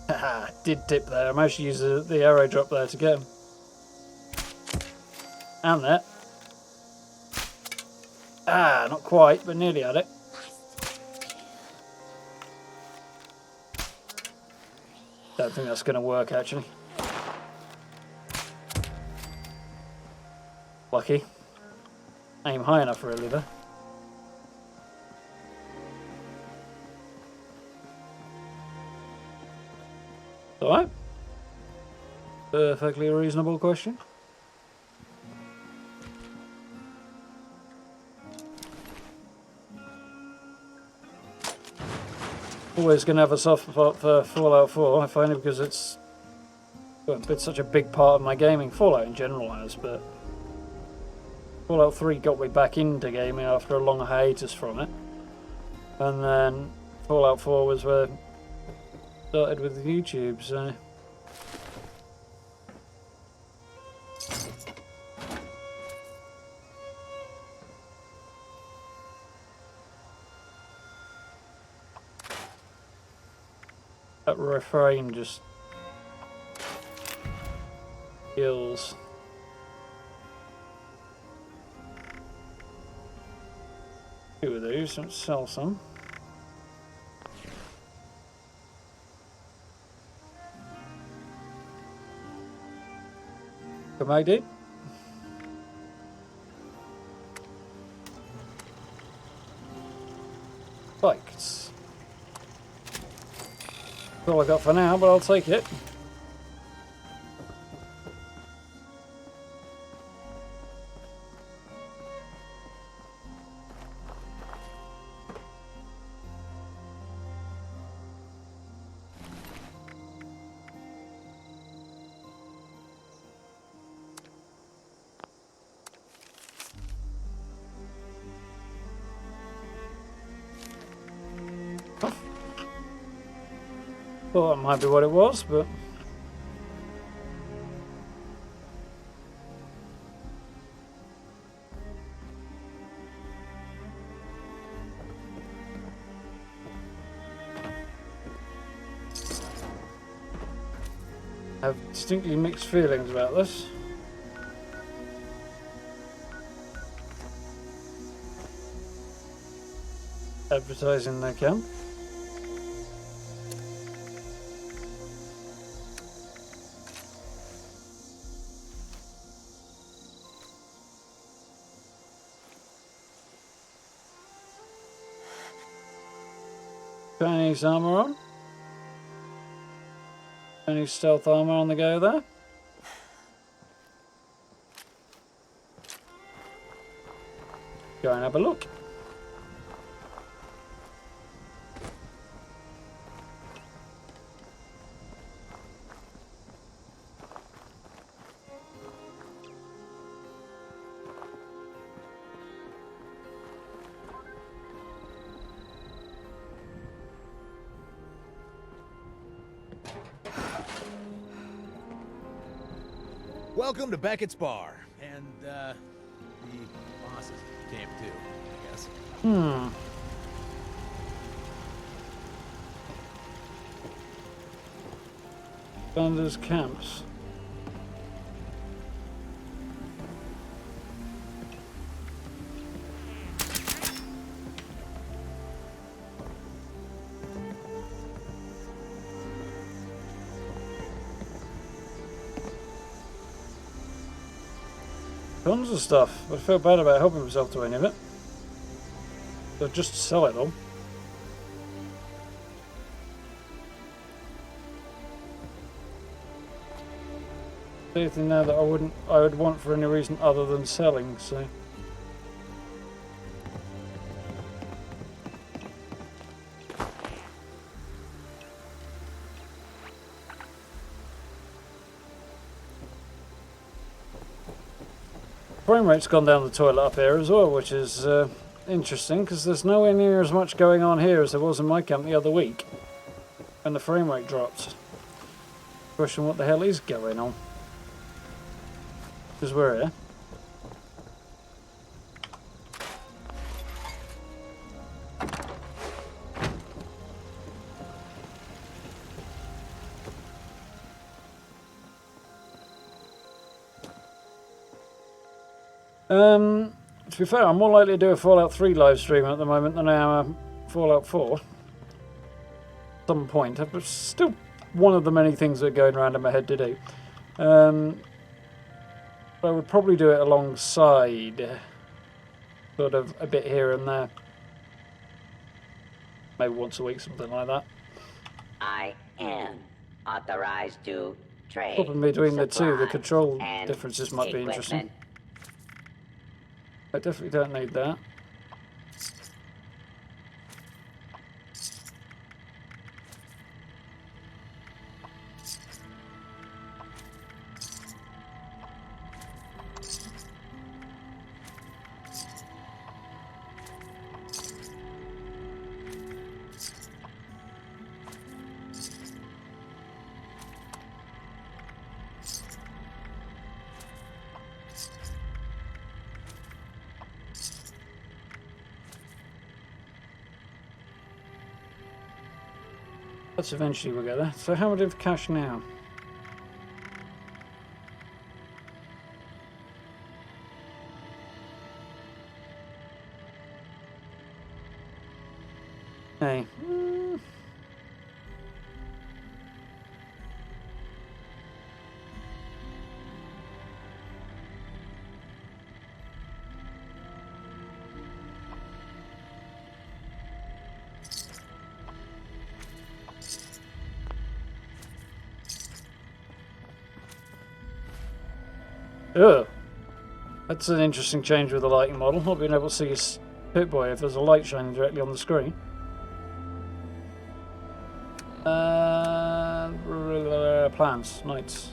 Haha, did dip there. I managed to use the arrow drop there to get him. And that. Ah, not quite, but nearly had it. Don't think that's going to work, actually. Lucky. Aim high enough, really, though. Alright. Perfectly reasonable question. Always going to have a soft spot for Fallout 4, if only because it's such a big part of my gaming. Fallout in general has, but Fallout 3 got me back into gaming after a long hiatus from it. And then Fallout 4 was where I started with YouTube, so... That refrain just kills. Two of these, let's sell some. Come on, dude. Bikes. That's all I got for now, but I'll take it. Thought that might be what it was, but... I have distinctly mixed feelings about this. Advertising their camp. Chinese armor on. Any stealth armor on the go there? Go and have a look. Welcome to Beckett's Bar, and, the boss's camp, too, I guess. Wastelanders camps. Tons of stuff. I feel bad about helping myself to any of it. So just sell it all. Anything now that I would want for any reason other than selling, so. Frame rate's gone down the toilet up here as well, which is interesting because there's nowhere near as much going on here as there was in my camp the other week and the frame rate dropped. Question what the hell is going on? Because we're here. To be fair, I'm more likely to do a Fallout 3 live stream at the moment than I am a Fallout 4. At some point. It's still one of the many things that are going around in my head to do. But I would probably do it alongside, sort of a bit here and there. Maybe once a week, something like that. I am authorized to trade. Swapping between the two, the control and differences might be equipment. interesting. I definitely don't need that. Let's eventually we'll get there. So how much of cash now? Hey. Ugh. That's an interesting change with the lighting model. Not being able to see his Pip-Boy if there's a light shining directly on the screen. Plans, nights.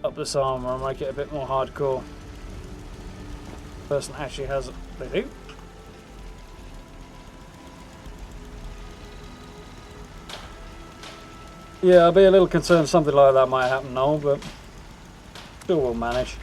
Up this armor and make it a bit more hardcore. Person actually has it. They do. Yeah, I'll be a little concerned something like that might happen now, but still we'll manage.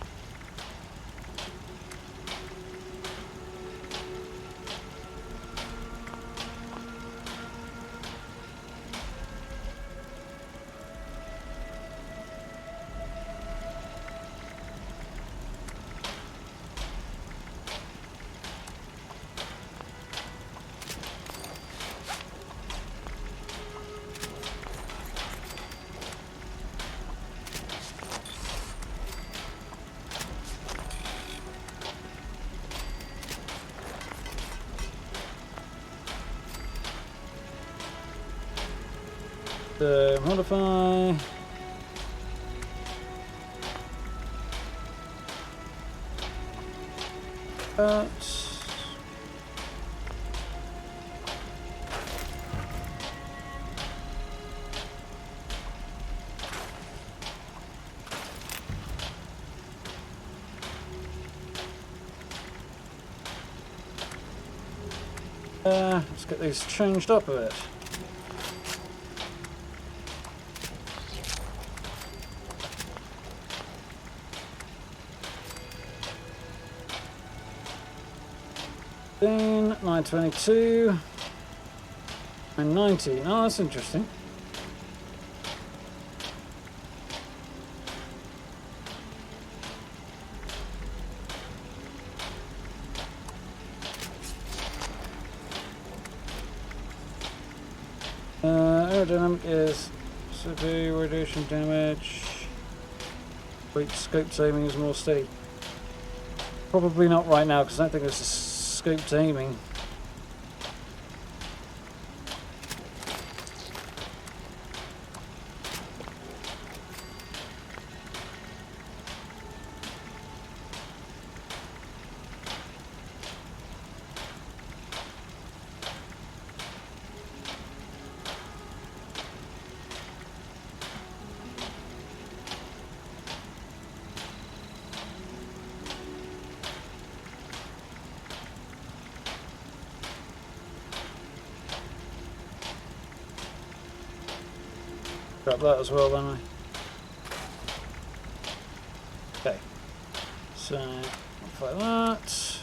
Modify. Let's get these changed up a bit. Then 922 and 90. Oh, that's interesting. Aerodynamic is severe radiation damage. Wait, scoped aiming is more steady. Probably not right now because I don't think this is scoped aiming. Grab that as well, then. Okay. So, modify that.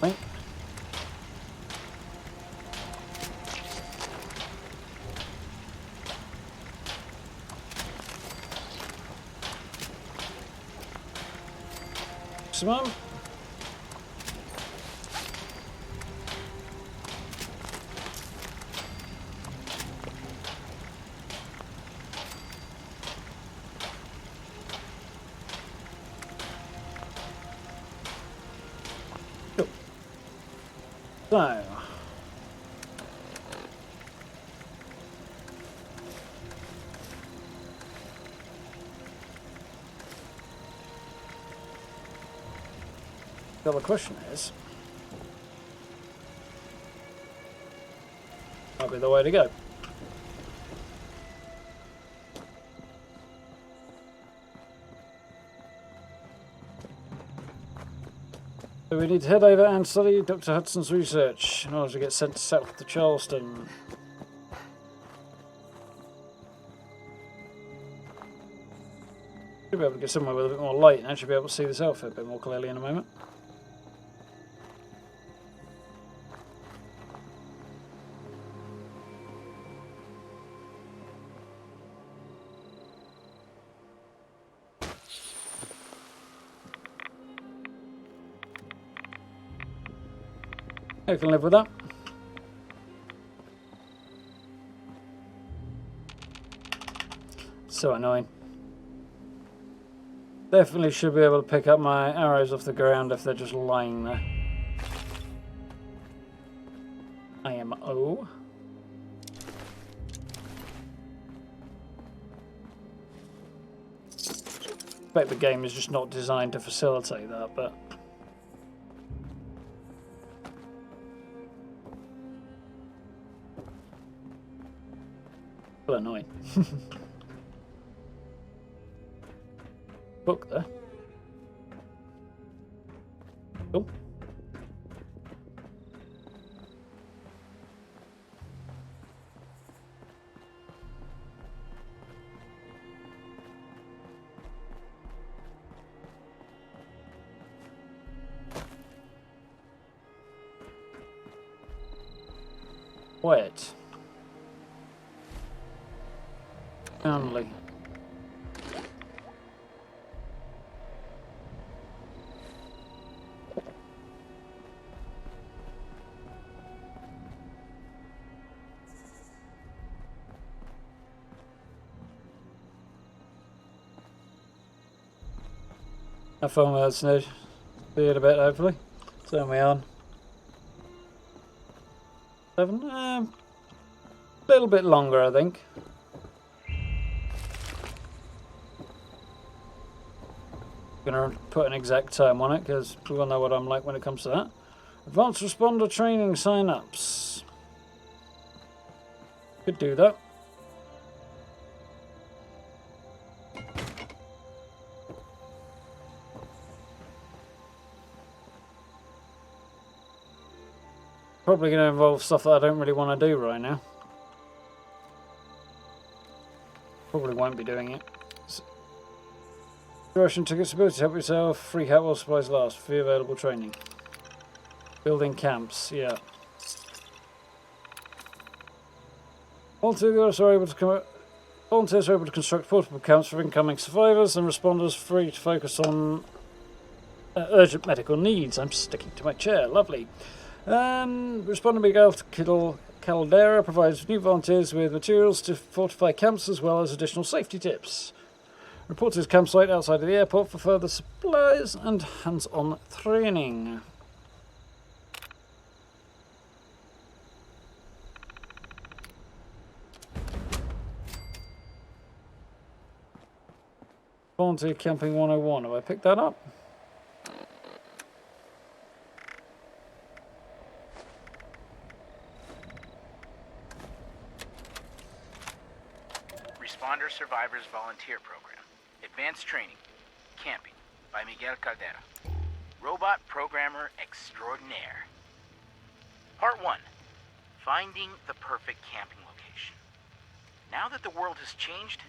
Link. Maximum. Cool. So. The other question is, might be the way to go. So we need to head over and study Dr. Hudson's research in order to get sent south to Charleston. Should be able to get somewhere with a bit more light and actually be able to see this outfit a bit more clearly in a moment. I can live with that. So annoying. Definitely should be able to pick up my arrows off the ground if they're just lying there. IMO. I bet the game is just not designed to facilitate that, but... still annoying. Book there. Cool. Wet. Only. Have fun with that, Snid. See you in a bit, hopefully. So we on. 7? A little bit longer, I think. Gonna put an exact time on it because we all know what I'm like when it comes to that. Advanced responder training sign-ups. Could do that. Probably going to involve stuff that I don't really want to do right now. Probably won't be doing it. Russian tickets ability to help yourself. Free hat while supplies last. Free available training. Building camps, yeah. Volunteers are able to construct portable camps for incoming survivors and responders free to focus on urgent medical needs. I'm sticking to my chair, lovely. Responding Miguel Caldera provides new volunteers with materials to fortify camps as well as additional safety tips. Report to his campsite outside of the airport for further supplies and hands-on training. Volunteer Camping 101. Have I picked that up? Responder Survivors Volunteer Program. Advanced Training. Camping by Miguel Caldera. Robot Programmer Extraordinaire. Part 1. Finding the perfect camping location. Now that the world has changed,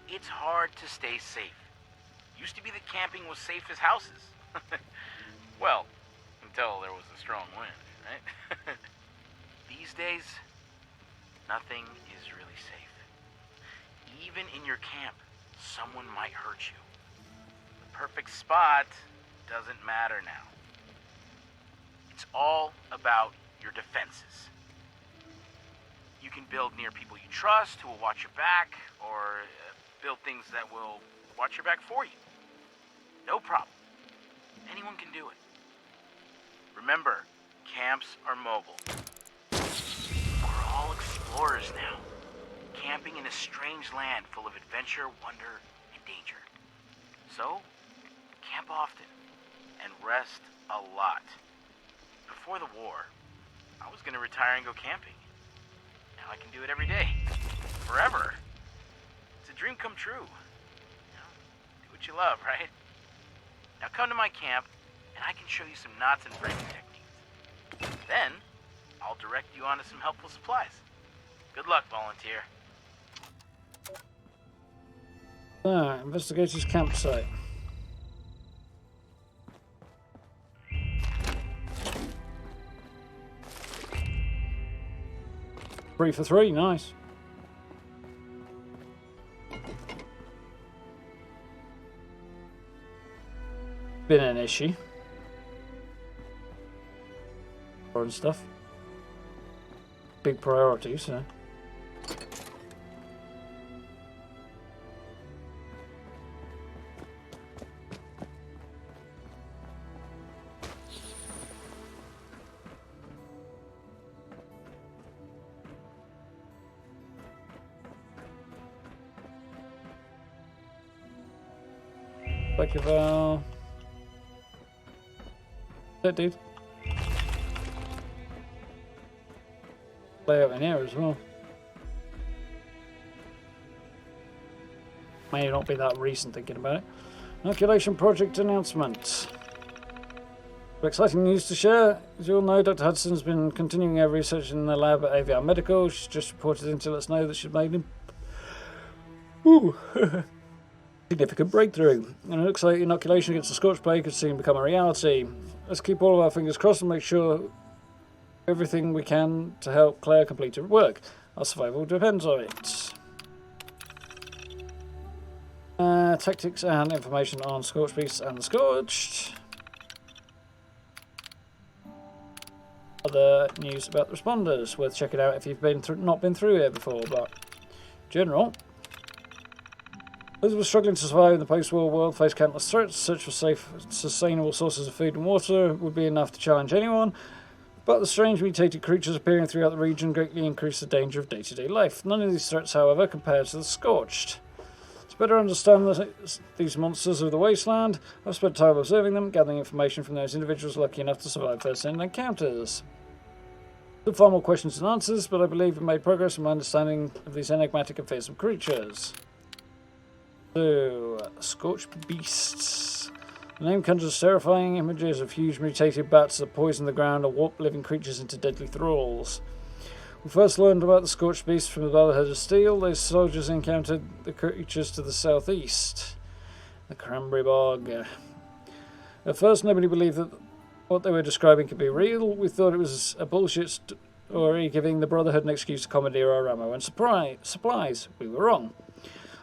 it's hard to stay safe. Used to be that camping was safe as houses. Well, until there was a strong wind, right? These days, nothing is really safe. Even in your camp, someone might hurt you. The perfect spot doesn't matter now. It's all about your defenses. You can build near people you trust who will watch your back, or build things that will watch your back for you. No problem. Anyone can do it. Remember, camps are mobile. We're all explorers now, camping in a strange land full of adventure, wonder, and danger. So, camp often, and rest a lot. Before the war, I was gonna retire and go camping. Now I can do it every day. Forever. It's a dream come true. You know, do what you love, right? Now come to my camp, and I can show you some knots and framing techniques. Then, I'll direct you onto some helpful supplies. Good luck, volunteer. Investigators campsite. Three for three, nice. Been an issue. And stuff. Big priorities, so. Thank you, Val. That dude. Play out in here as well. May not be that recent thinking about it. Inoculation project announcement. Exciting news to share. As you all know, Dr. Hudson's been continuing her research in the lab at AVR Medical. She's just reported in to let us know that she's made significant breakthrough. And it looks like inoculation against the scorch plague could soon become a reality. Let's keep all of our fingers crossed and make sure everything we can to help Claire complete her work. Our survival depends on it. Tactics and information on Scorched Beasts and the Scorched. Other news about the responders. Worth checking out if you've not been through here before, but general. Those who were struggling to survive in the post-war world face countless threats. Search for safe, sustainable sources of food and water would be enough to challenge anyone. But the strange mutated creatures appearing throughout the region greatly increase the danger of day-to-day life. None of these threats, however, compare to the Scorched. To better understand these monsters of the wasteland, I've spent time observing them, gathering information from those individuals lucky enough to survive first-hand encounters. Still far more questions than answers, but I believe we've made progress in my understanding of these enigmatic and fearsome creatures. So, Scorched Beasts. The name conjures terrifying images of huge mutated bats that poison the ground or warp living creatures into deadly thralls. We first learned about the Scorched Beasts from the Brotherhood of Steel. Those soldiers encountered the creatures to the southeast, the Cranberry Bog. At first, nobody believed that what they were describing could be real. We thought it was a bullshit story giving the Brotherhood an excuse to commandeer our ammo and supplies. We were wrong.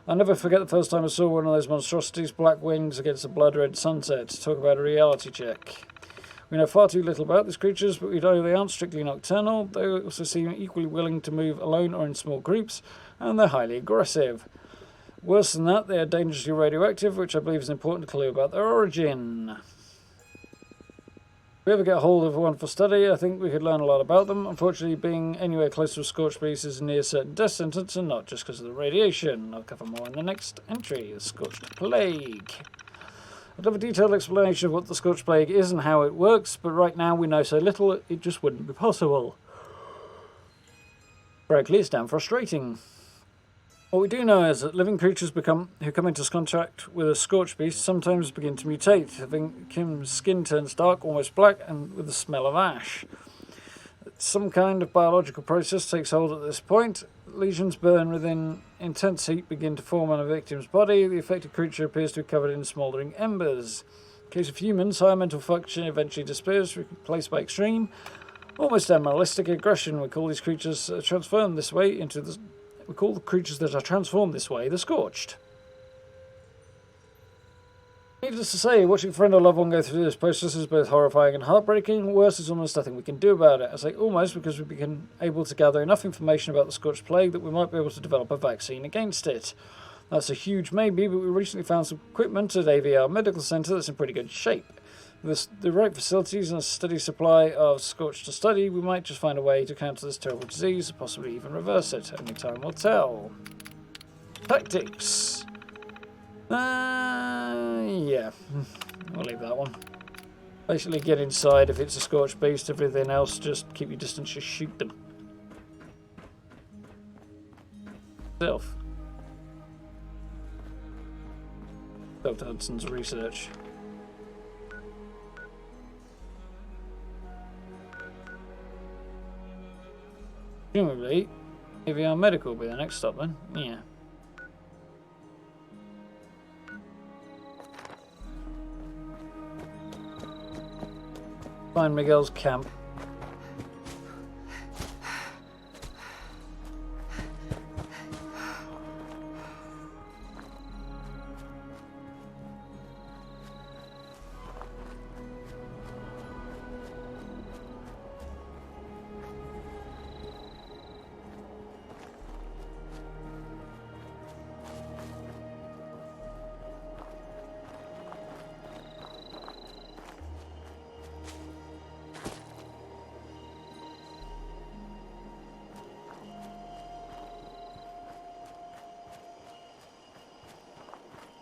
I'll never forget the first time I saw one of those monstrosities, black wings against a blood-red sunset. Talk about a reality check. We know far too little about these creatures, but we know they aren't strictly nocturnal. They also seem equally willing to move alone or in small groups, and they're highly aggressive. Worse than that, they are dangerously radioactive, which I believe is an important clue about their origin. If we ever get hold of one for study, I think we could learn a lot about them. Unfortunately, being anywhere close to a Scorched Beast is a near certain death sentence, and not just because of the radiation. I'll cover more in the next entry, the Scorched Plague. I'd love a detailed explanation of what the Scorched Plague is and how it works, but right now we know so little it just wouldn't be possible. Frankly, it's damn frustrating. What we do know is that living creatures who come into contact with a Scorched Beast sometimes begin to mutate. I think Kim's skin turns dark, almost black, and with the smell of ash. Some kind of biological process takes hold at this point. Lesions burn within intense heat begin to form on a victim's body. The affected creature appears to be covered in smouldering embers. In the case of humans, higher mental function eventually disappears, replaced by extreme, almost animalistic aggression. We call these creatures transformed this way into the... We call the creatures that are transformed this way the Scorched. Needless to say, watching a friend or loved one go through this process is both horrifying and heartbreaking. Worse, there's almost nothing we can do about it. I say almost because we've been able to gather enough information about the Scorched Plague that we might be able to develop a vaccine against it. That's a huge maybe, but we recently found some equipment at AVR Medical Center that's in pretty good shape. With the right facilities and a steady supply of Scorched to study, we might just find a way to counter this terrible disease, possibly even reverse it. Only time will tell. Tactics. Yeah. I'll leave that one. Basically get inside if it's a Scorched Beast, everything else just keep your distance, just shoot them. Self Hudson's research. Presumably, AVR Medical will be the next stop then. Yeah. Find Miguel's camp.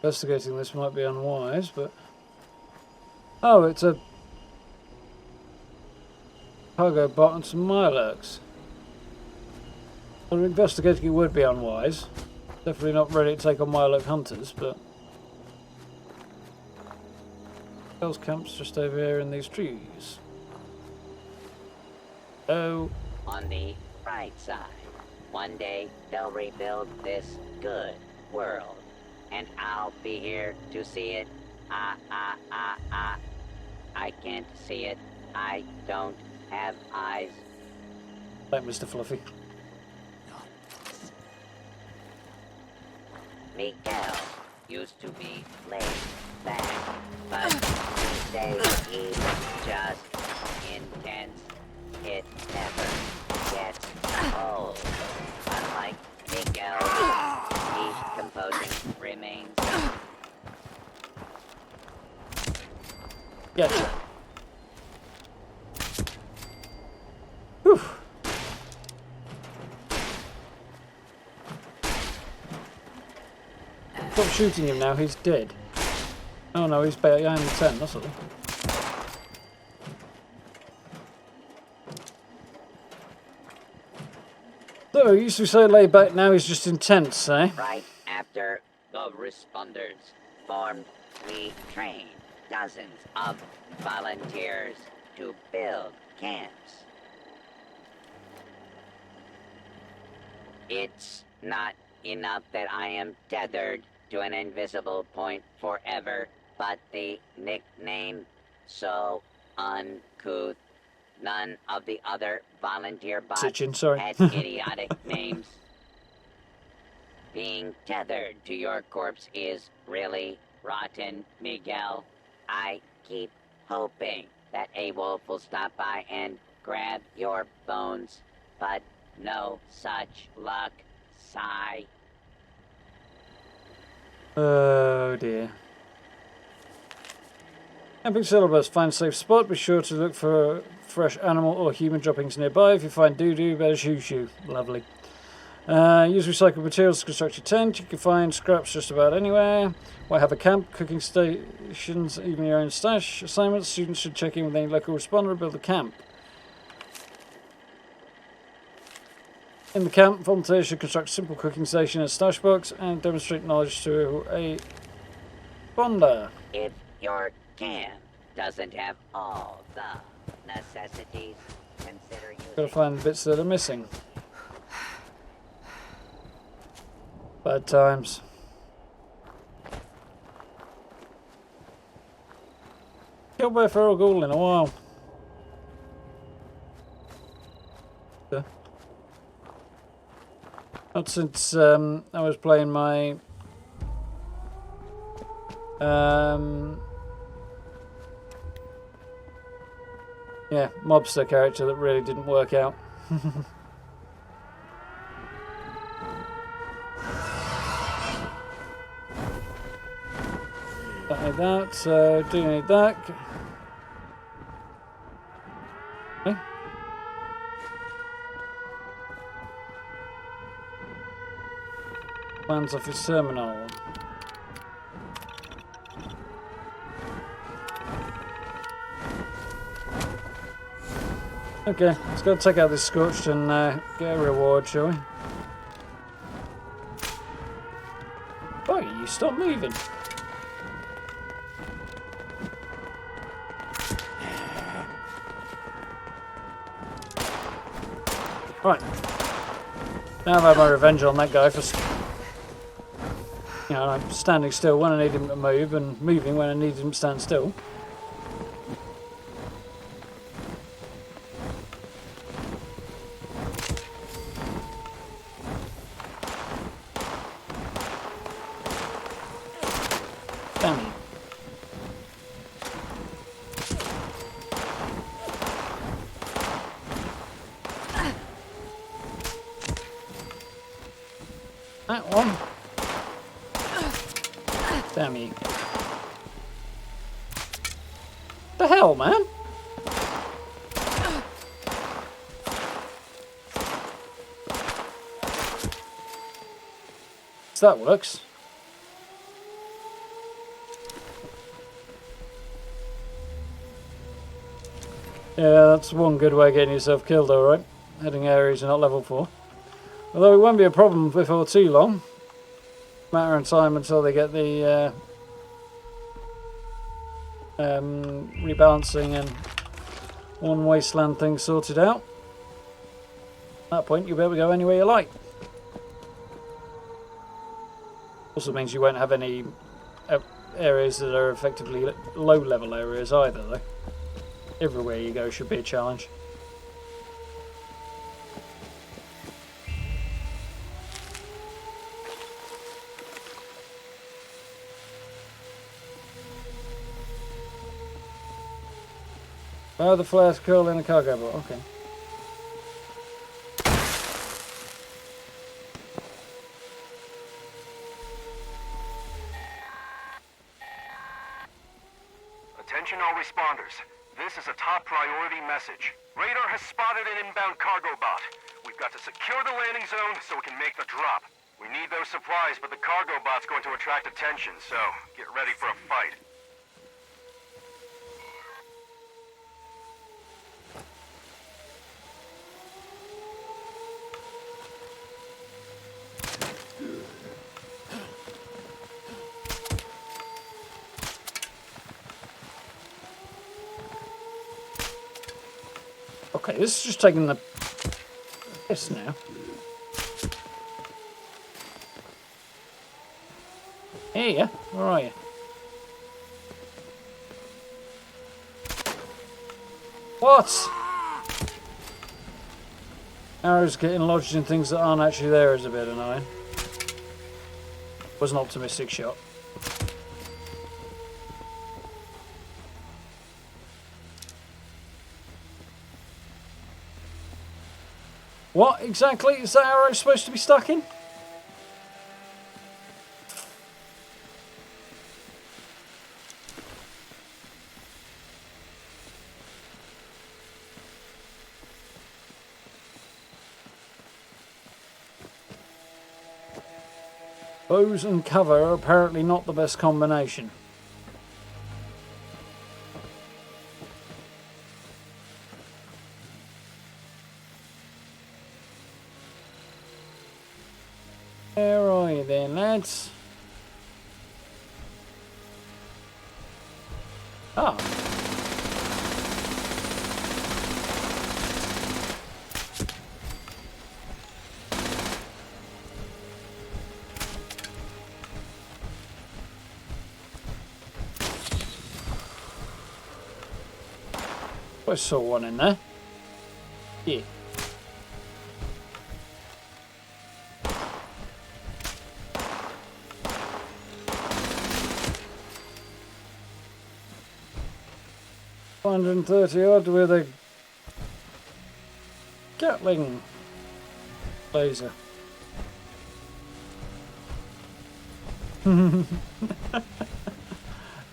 Investigating this might be unwise, but... Oh, it's a... cargo bot and some Mirelurks. Well, investigating it would be unwise. Definitely not ready to take on Mirelurk hunters, but... Girls' camp's just over here in these trees. Oh. On the bright side, one day they'll rebuild this good world. And I'll be here to see it. I can't see it. I don't have eyes. Thank Mr. Fluffy. Miguel used to be laid back, but these days he's just intense. It never gets old. Unlike Miguel, he's composing remains Gotcha. Whew. Stop shooting him now, he's dead. Oh no, he's behind 10, that's all. So, he used to be so laid back, now he's just intense, eh? Right after the responders formed, we trained dozens of volunteers to build camps. It's not enough that I am tethered to an invisible point forever, but the nickname so uncouth. None of the other volunteer bots had idiotic names. Being tethered to your corpse is really rotten, Miguel. I keep hoping that a wolf will stop by and grab your bones, but no such luck. Sigh. Oh dear. Camping syllabus. Find a safe spot. Be sure to look for fresh animal or human droppings nearby. If you find doo-doo, better shoo-shoo. Lovely. Use recycled materials to construct your tent. You can find scraps just about anywhere. Why have a camp, cooking stations, even your own stash. Assignments. Students should check in with any local responder and build a camp. In the camp, volunteers should construct a simple cooking station and stash box and demonstrate knowledge to a responder. If your camp doesn't have all the necessities, consider using... Gotta find the bits that are missing. Bad times. Killed by a feral ghoul in a while. Not since I was playing my yeah, mobster character that really didn't work out. Don't need that, so do need that. Okay. Plans off his terminal. Okay, let's go take out this scorched and get a reward, shall we? Oh, you stop moving. Right. Now I've had my revenge on that guy for, you know, I'm standing still when I need him to move and moving when I need him to stand still. Damn you. That one. Damn you. The hell, man? So that works. Yeah, that's one good way of getting yourself killed, alright. Heading areas you're not level 4. Although it won't be a problem before too long. Matter of time until they get the rebalancing and one wasteland thing sorted out. At that point you'll be able to go anywhere you like. Also means you won't have any areas that are effectively low level areas either though. Everywhere you go should be a challenge. Oh, the flares curl in a cargo boat, okay. Attention all responders. This is a top priority message. Radar has spotted an inbound cargo bot. We've got to secure the landing zone so we can make the drop. We need those supplies, but the cargo bot's going to attract attention, so get ready for a fight. Okay, this is just taking the piss now. Hey, yeah, where are you? What? Arrows getting lodged in things that aren't actually there is a bit annoying. Was an optimistic shot. What exactly is that arrow supposed to be stuck in? Bows and cover are apparently not the best combination. Where are you then, lads? Ah. I saw one in there. Yeah. $130 odd with a Gatling laser.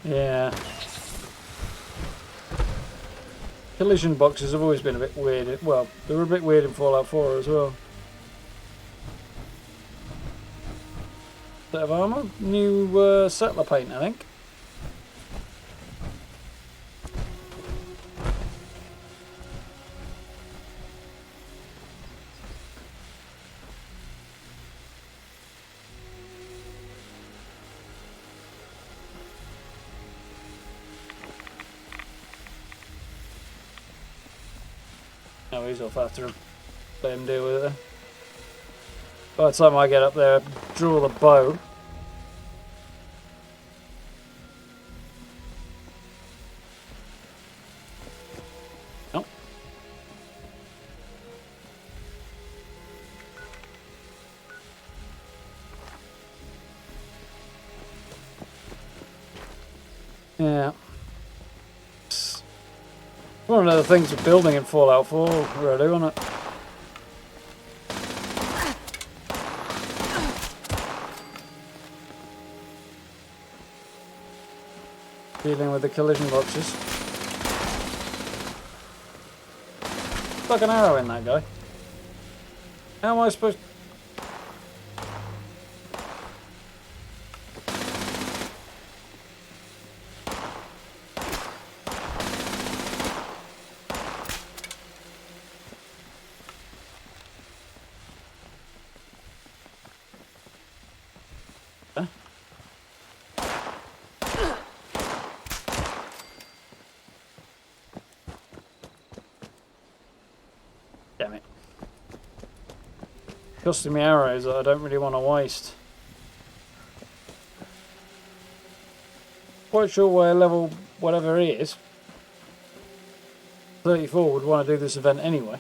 Yeah. Collision boxes have always been a bit weird. Well, they were a bit weird in Fallout 4 as well. Set of armor. New settler paint, I think. No, he's off after him. Let him deal with it then. By the time I get up there, draw the bow. Nope. Yeah. One of the things with building in Fallout 4, really, wasn't it? Dealing with the collision boxes. Stuck an arrow in that guy. How am I supposed to... Damn it. Costing me arrows that I don't really want to waste. Quite sure where level whatever it is. 34 would want to do this event anyway.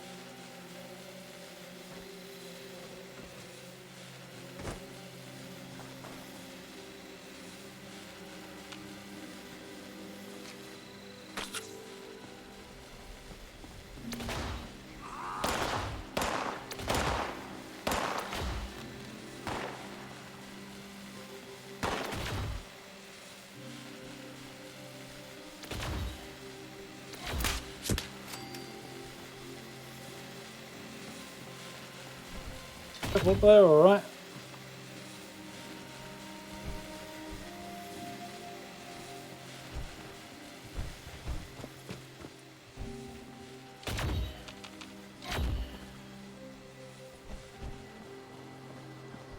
Up there, alright.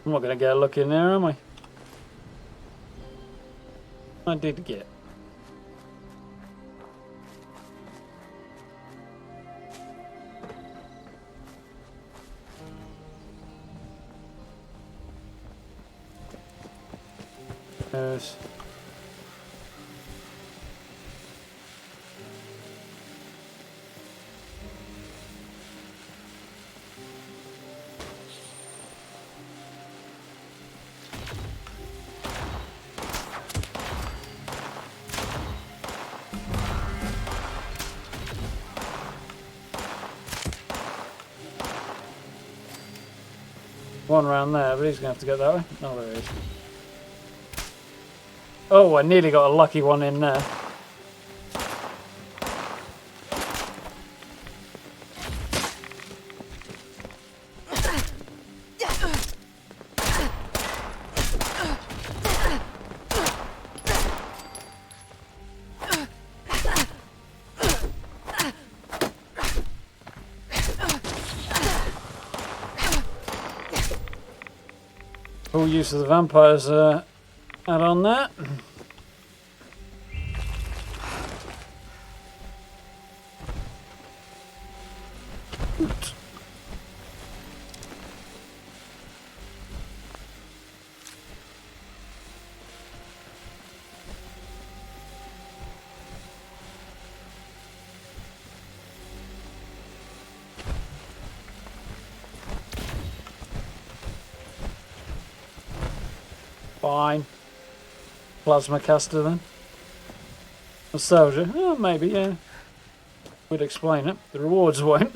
I'm not going to get a look in there, am I? I did get. Yes. One round there, but he's going to have to go that way. Oh, there he is. Oh, I nearly got a lucky one in there. Full use of the vampires add on that. Fine. Plasma caster then. Nostalgia. Oh, maybe, yeah. Would explain it. The rewards won't.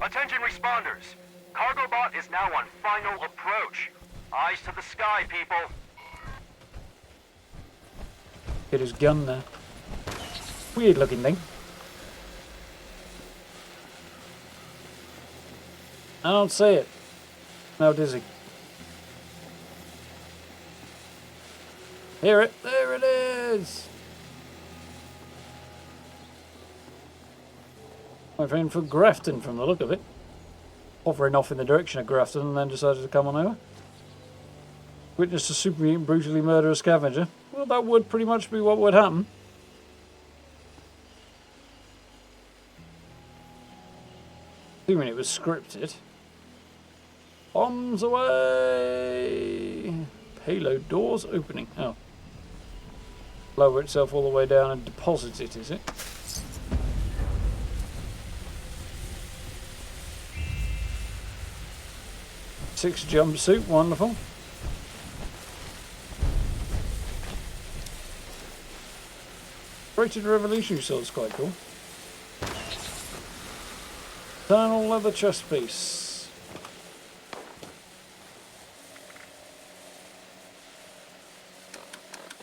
Attention responders. Cargo bot is now on final approach. Eyes to the sky, people. Get his gun there. Weird looking thing. I don't see it. How does he? Hear it. There it is. My friend for Grafton from the look of it. Hovering off in the direction of Grafton and then decided to come on over. Witnessed a super mutant brutally murder a scavenger. Well, that would pretty much be what would happen. Assuming it was scripted. Bombs away! Payload doors opening. Oh. Lower itself all the way down and deposit it, is it? Six jumpsuit, wonderful. Rated Revolution sword's quite cool. Eternal leather chest piece.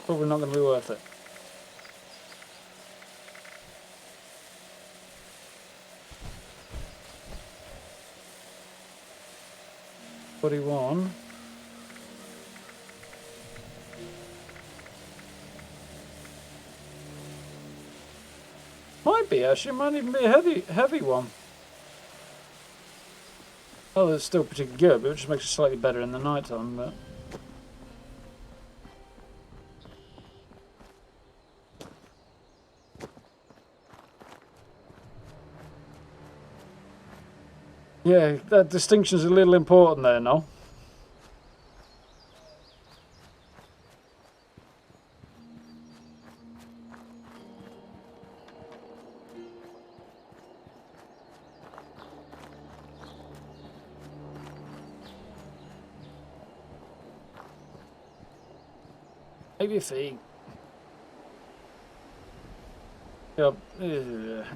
Probably not going to be worth it. $41. Might be actually, might even be a heavy one. Oh, it's still pretty good, but it just makes it slightly better in the night time, but. Yeah, that distinction's a little important there, no? Maybe a fee. Yep.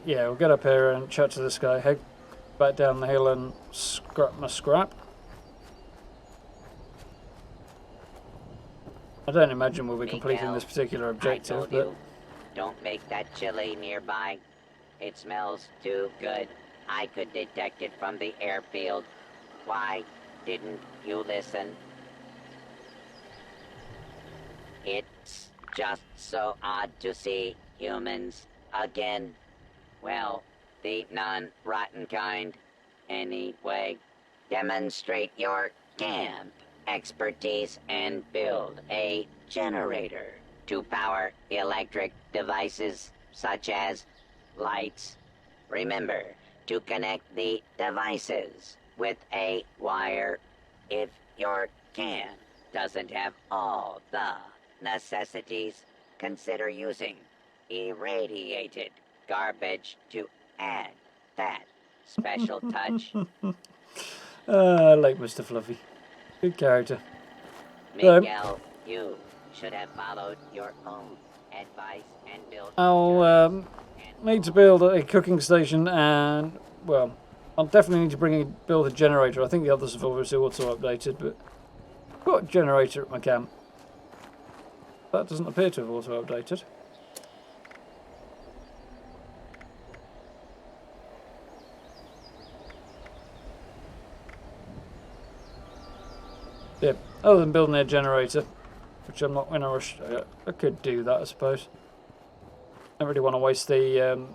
Yeah, we'll get up here and chat to this guy. Head back down the hill and scrap my scrap. I don't imagine we'll be completing this particular objective, I told but you, don't make that chili nearby. It smells too good. I could detect it from the airfield. Why didn't you listen? It's just so odd to see humans again. Well, the non-rotten kind. Anyway, demonstrate your camp expertise and build a generator to power electric devices such as lights. Remember to connect the devices with a wire. If your camp doesn't have all the necessities, consider using irradiated garbage to add that special touch. I like Mr. Fluffy. Good character. Miguel, you should have followed your own advice and built. I'll need to build a cooking station and, well, I'll definitely need to build a generator. I think the others have obviously also updated, but I've got a generator at my camp. That doesn't appear to have also updated. Yeah, other than building a generator, which I'm not in a rush. I could do that, I suppose. I don't really want to waste the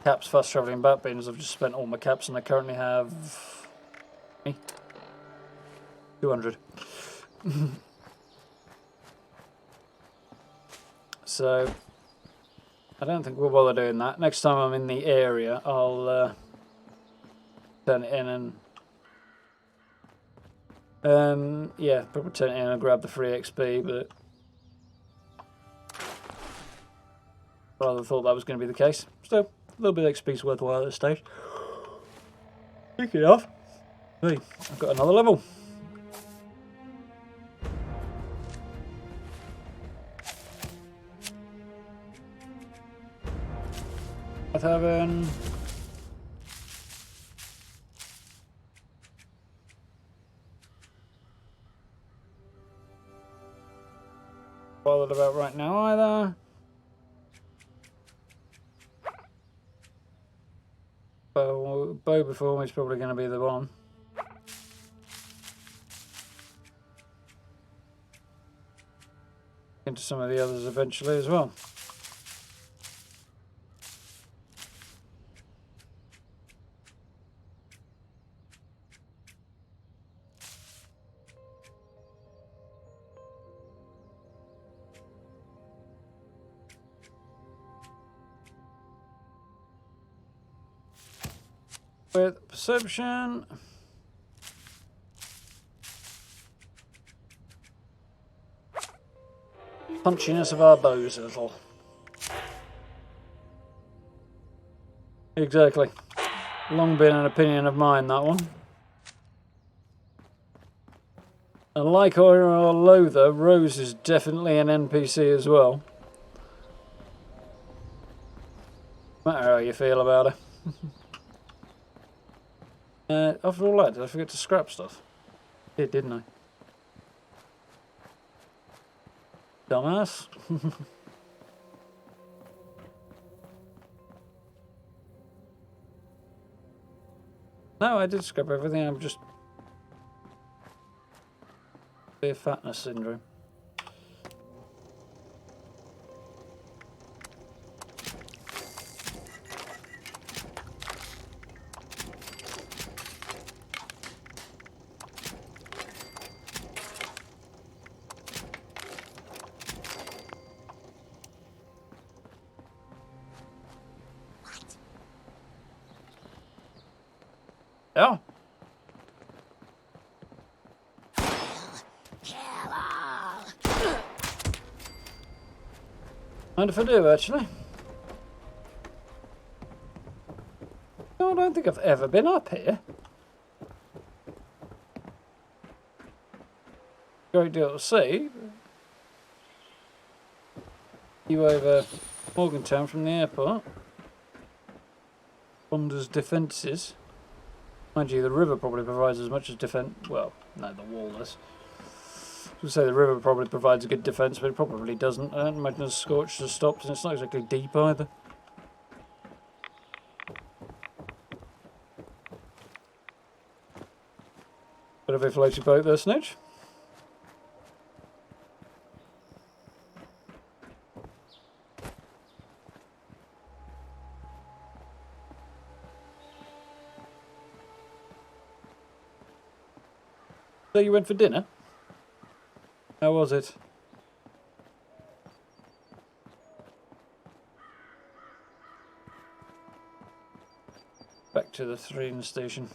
caps fast travelling back, being as I've just spent all my caps and I currently have 200. So I don't think we'll bother doing that. Next time I'm in the area, I'll turn it in and yeah, probably turn it in and grab the free XP, but I rather thought that was going to be the case. So a little bit of XP is worthwhile at this stage. Speaking of, hey, I've got another level. I've having bothered about right now either. Bow before me is probably going to be the one. Into some of the others eventually as well. With perception, punchiness of our bows a little. Exactly. Long been an opinion of mine, that one. And like or loather, Rose is definitely an NPC as well. No matter how you feel about her. After all that, did I forget to scrap stuff? I did, didn't I? Dumbass. No, I did scrap everything. I'm just... Beer fatness syndrome. Yeah. Mind if I do, actually? No, I don't think I've ever been up here. Great deal to see. You over Morgantown from the airport. Wander's defences. Mind you, the river probably provides as much as defence. Well, no, the wall does. I would say the river probably provides a good defence, but it probably doesn't. I don't imagine the scorch just stops, and it's not exactly deep either. Bit of a floaty boat there, Snitch. So you went for dinner? How was it? Back to the train station.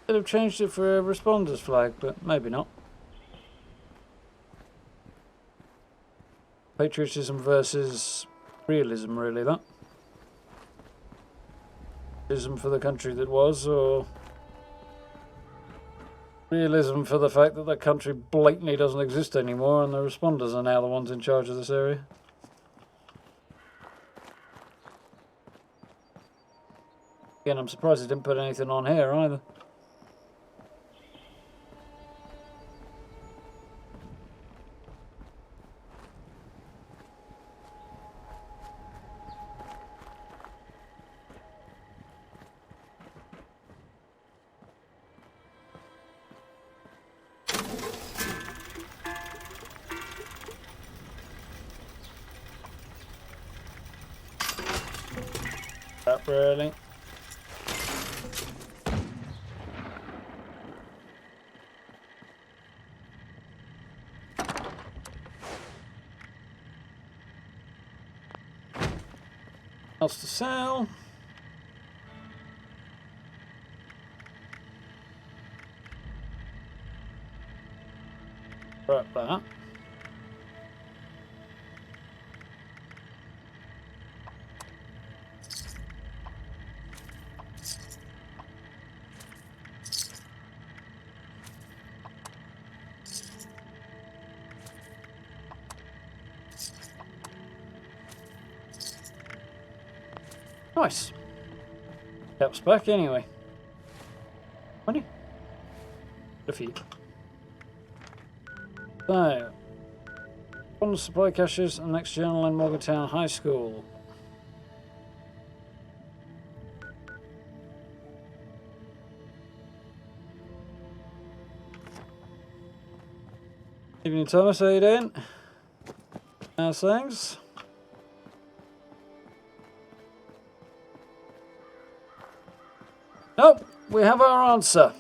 Could have changed it for a responder's flag, but maybe not. Patriotism versus realism, really, that. Realism for the country that was, or realism for the fact that the country blatantly doesn't exist anymore and the responders are now the ones in charge of this area. Again, I'm surprised they didn't put anything on here either. Really? Else to sell? Right, that. Nice. Caps back anyway. 20. Defeat. So, on the supply caches and next journal in Morgantown High School. Evening, Thomas. How you doing? How's things? Nope, we have our answer.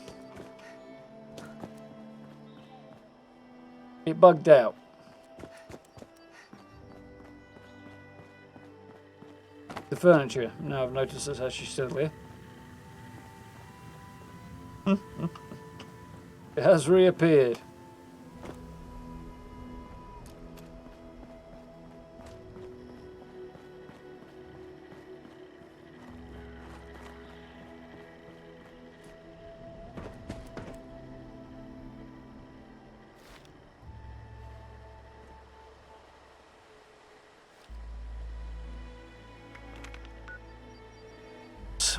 It bugged out. The furniture. Now I've noticed it's actually still there. It has reappeared.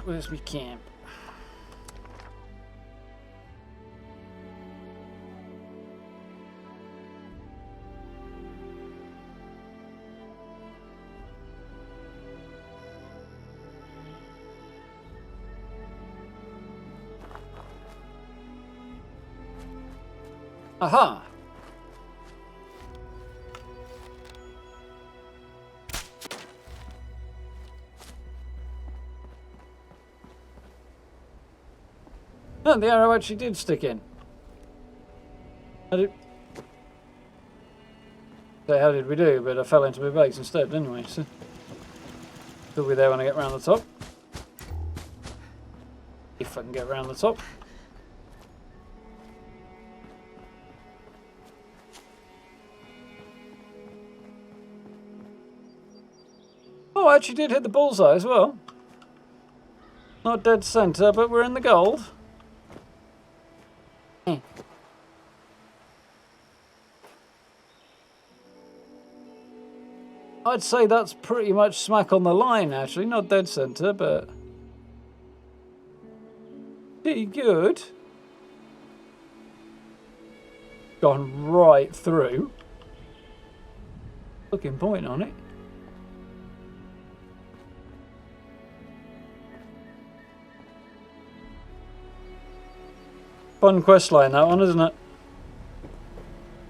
Where's my camp? Aha! Oh, the arrow actually did stick in. How did we do? But I fell into my base instead anyway, so it'll be there when I get round the top. If I can get round the top. Oh, I actually did hit the bullseye as well. Not dead centre, but we're in the gold. I'd say that's pretty much smack on the line, actually. Not dead centre, but pretty good. Gone right through. Looking point on it. Fun quest line, that one, isn't it?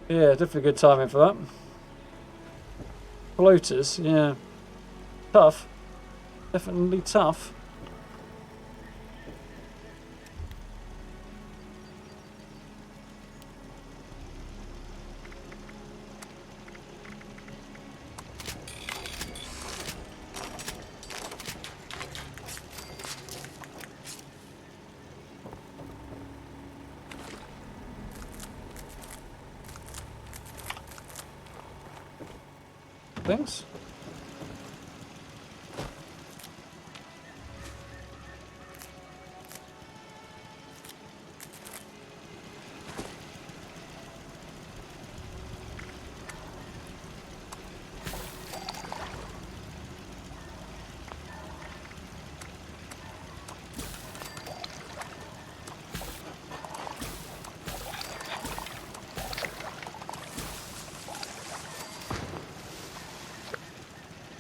Yeah, definitely good timing for that. Floaters, yeah. Tough. Definitely tough. Things.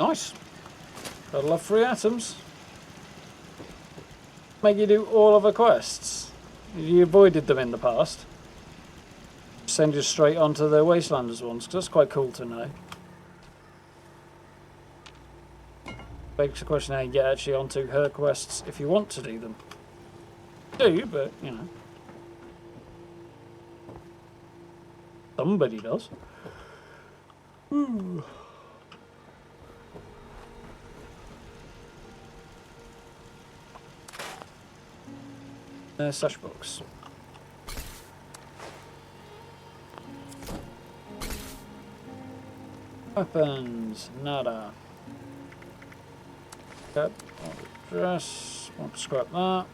Nice. Gotta love free atoms. Make you do all of the quests. You avoided them in the past. Send you straight onto the Wastelanders ones, because that's quite cool to know. Begs the question how you get actually onto her quests if you want to do them. Do, but, you know. Somebody does. Ooh. Stash box. Weapons, nada. Yep, dress, want to scrap that.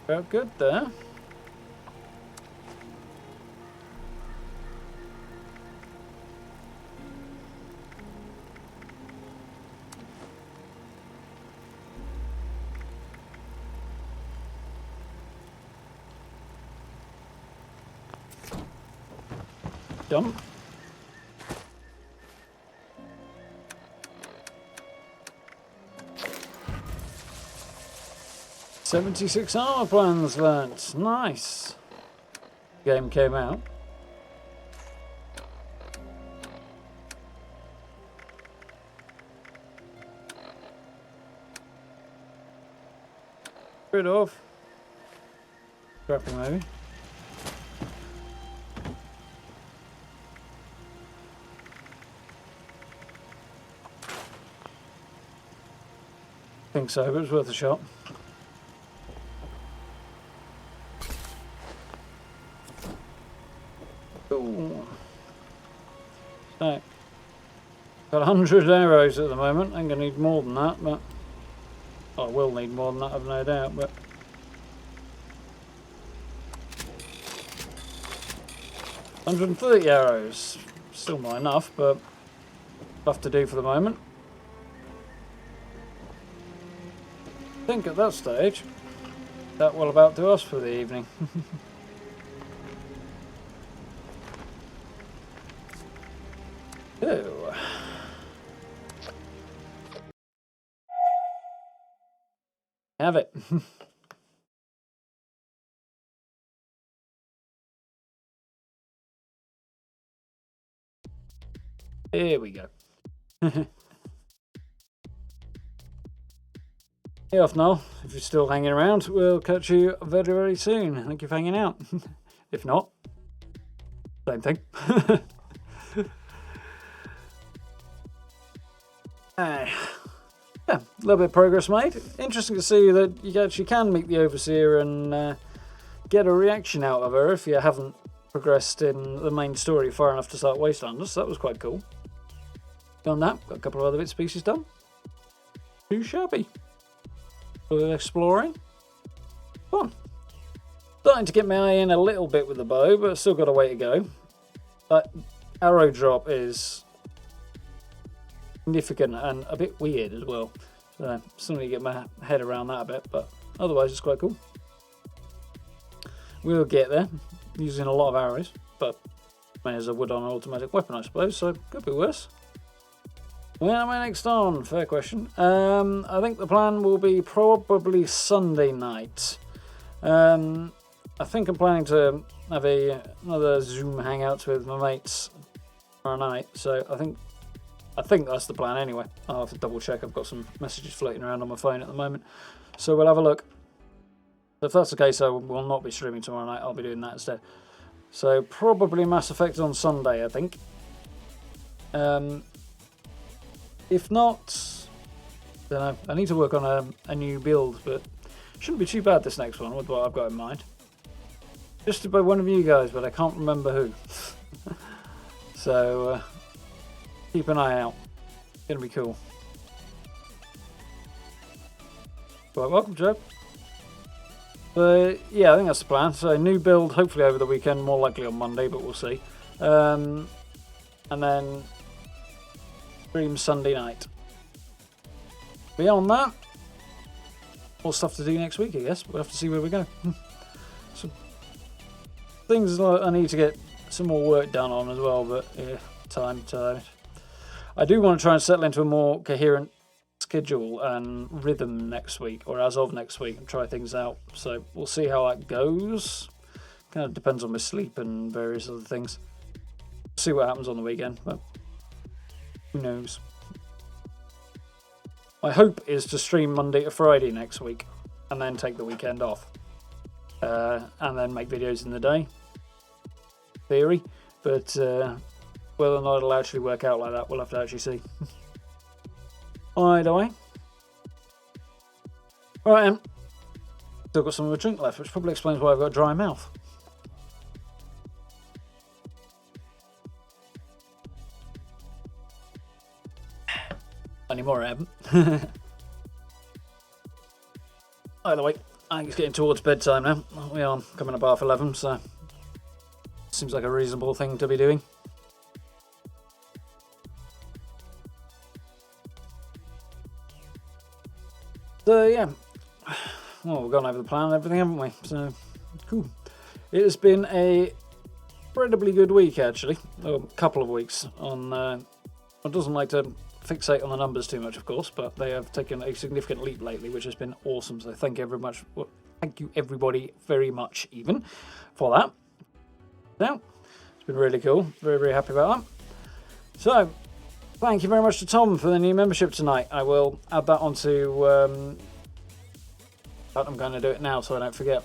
Felt good there. Jump. "76 armor plans learnt." Nice. Game came out. Rid of. Scrapping maybe. Think so, but it's worth a shot. Ooh. So, got 100 arrows at the moment. I'm going to need more than that, but I will need more than that, I've no doubt. But 130 arrows, still not enough, but enough to do for the moment. I think at that stage, that will about do us for the evening. Ew. Have it. Here we go. Hey off now. If you're still hanging around, we'll catch you very, very soon. Thank you for hanging out. If not, same thing. Yeah, a little bit of progress made. Interesting to see that you actually can meet the Overseer and get a reaction out of her if you haven't progressed in the main story far enough to start Wastelanders. So that was quite cool. Done that, got a couple of other bits and pieces done. Too shabby. A little exploring. Fun. Starting to get my eye in a little bit with the bow, but still got a way to go. But arrow drop is significant and a bit weird as well. So still need to get my head around that a bit, but otherwise it's quite cool. We'll get there, using a lot of arrows, but may as a wood on an automatic weapon, I suppose, so could be worse. When am I next on? Fair question. I think the plan will be probably Sunday night. I think I'm planning to have another Zoom hangouts with my mates tomorrow night, so I think that's the plan anyway. I'll have to double check. I've got some messages floating around on my phone at the moment, so we'll have a look. If that's the case, I will not be streaming tomorrow night. I'll be doing that instead. So probably Mass Effect on Sunday, I think. If not, don't know. I need to work on a new build, but shouldn't be too bad this next one with what I've got in mind. Suggested by one of you guys, but I can't remember who. So keep an eye out. It's gonna be cool. Right, welcome, Joe. But yeah, I think that's the plan. So new build, hopefully over the weekend, more likely on Monday, but we'll see. And then stream Sunday night. Beyond that, more stuff to do next week, I guess. We'll have to see where we go. Some things I need to get some more work done on as well, but yeah, time. I do want to try and settle into a more coherent schedule and rhythm next week, or as of next week, and try things out. So we'll see how that goes. Kind of depends on my sleep and various other things. See what happens on the weekend, but who knows. My hope is to stream Monday to Friday next week, and then take the weekend off, and then make videos in the day. Theory, but whether or not it'll actually work out like that, we'll have to actually see. Either way. Alright, still got some of a drink left, which probably explains why I've got a dry mouth. Anymore, I haven't. Either way, I think it's getting towards bedtime now. We are coming up half 11, so seems like a reasonable thing to be doing. So yeah, well, we've gone over the plan and everything, haven't we? So cool. It has been a incredibly good week, actually. Oh, a couple of weeks. On it doesn't like to fixate on the numbers too much, of course, but they have taken a significant leap lately, which has been awesome. So thank you everybody very much, even for that. Now, it's been really cool. Very, very happy about that. So, thank you very much to Tom for the new membership tonight. I will add that onto... I'm going to do it now so I don't forget.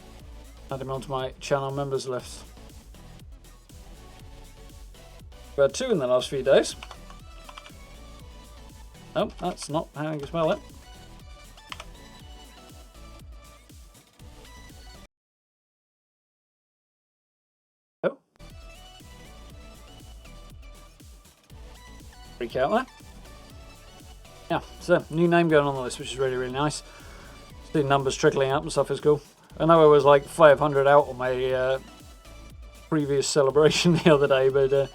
Add him onto my channel members list. We had 2 in the last few days. Oh, that's not how you spell it. Oh. Freak out there. Yeah, so new name going on the list, which is really, really nice. See numbers trickling up and stuff is cool. I know I was like 500 out on my previous celebration the other day, but at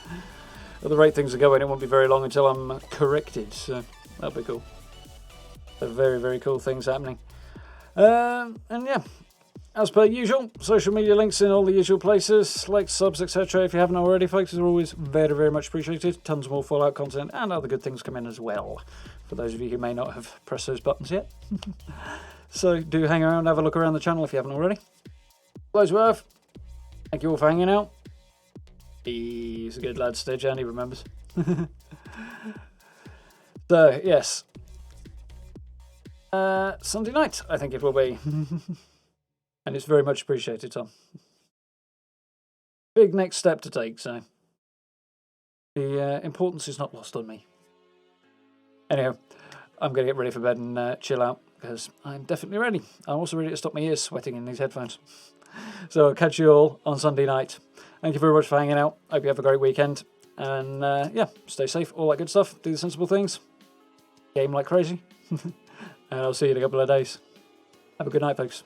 the rate things are going, it won't be very long until I'm corrected, so that'll be cool. So very, very cool things happening. And yeah, as per usual, social media links in all the usual places, like subs, etc. If you haven't already, folks, are always very, very much appreciated. Tons more Fallout content and other good things come in as well, for those of you who may not have pressed those buttons yet. So do hang around, have a look around the channel if you haven't already. Close worth. Thank you all for hanging out. He's a good lad, Stitch, and he remembers. So, yes. Sunday night, I think it will be. And it's very much appreciated, Tom. Big next step to take, so the importance is not lost on me. Anyhow, I'm going to get ready for bed and chill out, because I'm definitely ready. I'm also ready to stop my ears sweating in these headphones. So I'll catch you all on Sunday night. Thank you very much for hanging out. Hope you have a great weekend. And yeah, stay safe, all that good stuff. Do the sensible things. Game like crazy. And I'll see you in a couple of days. Have a good night, folks.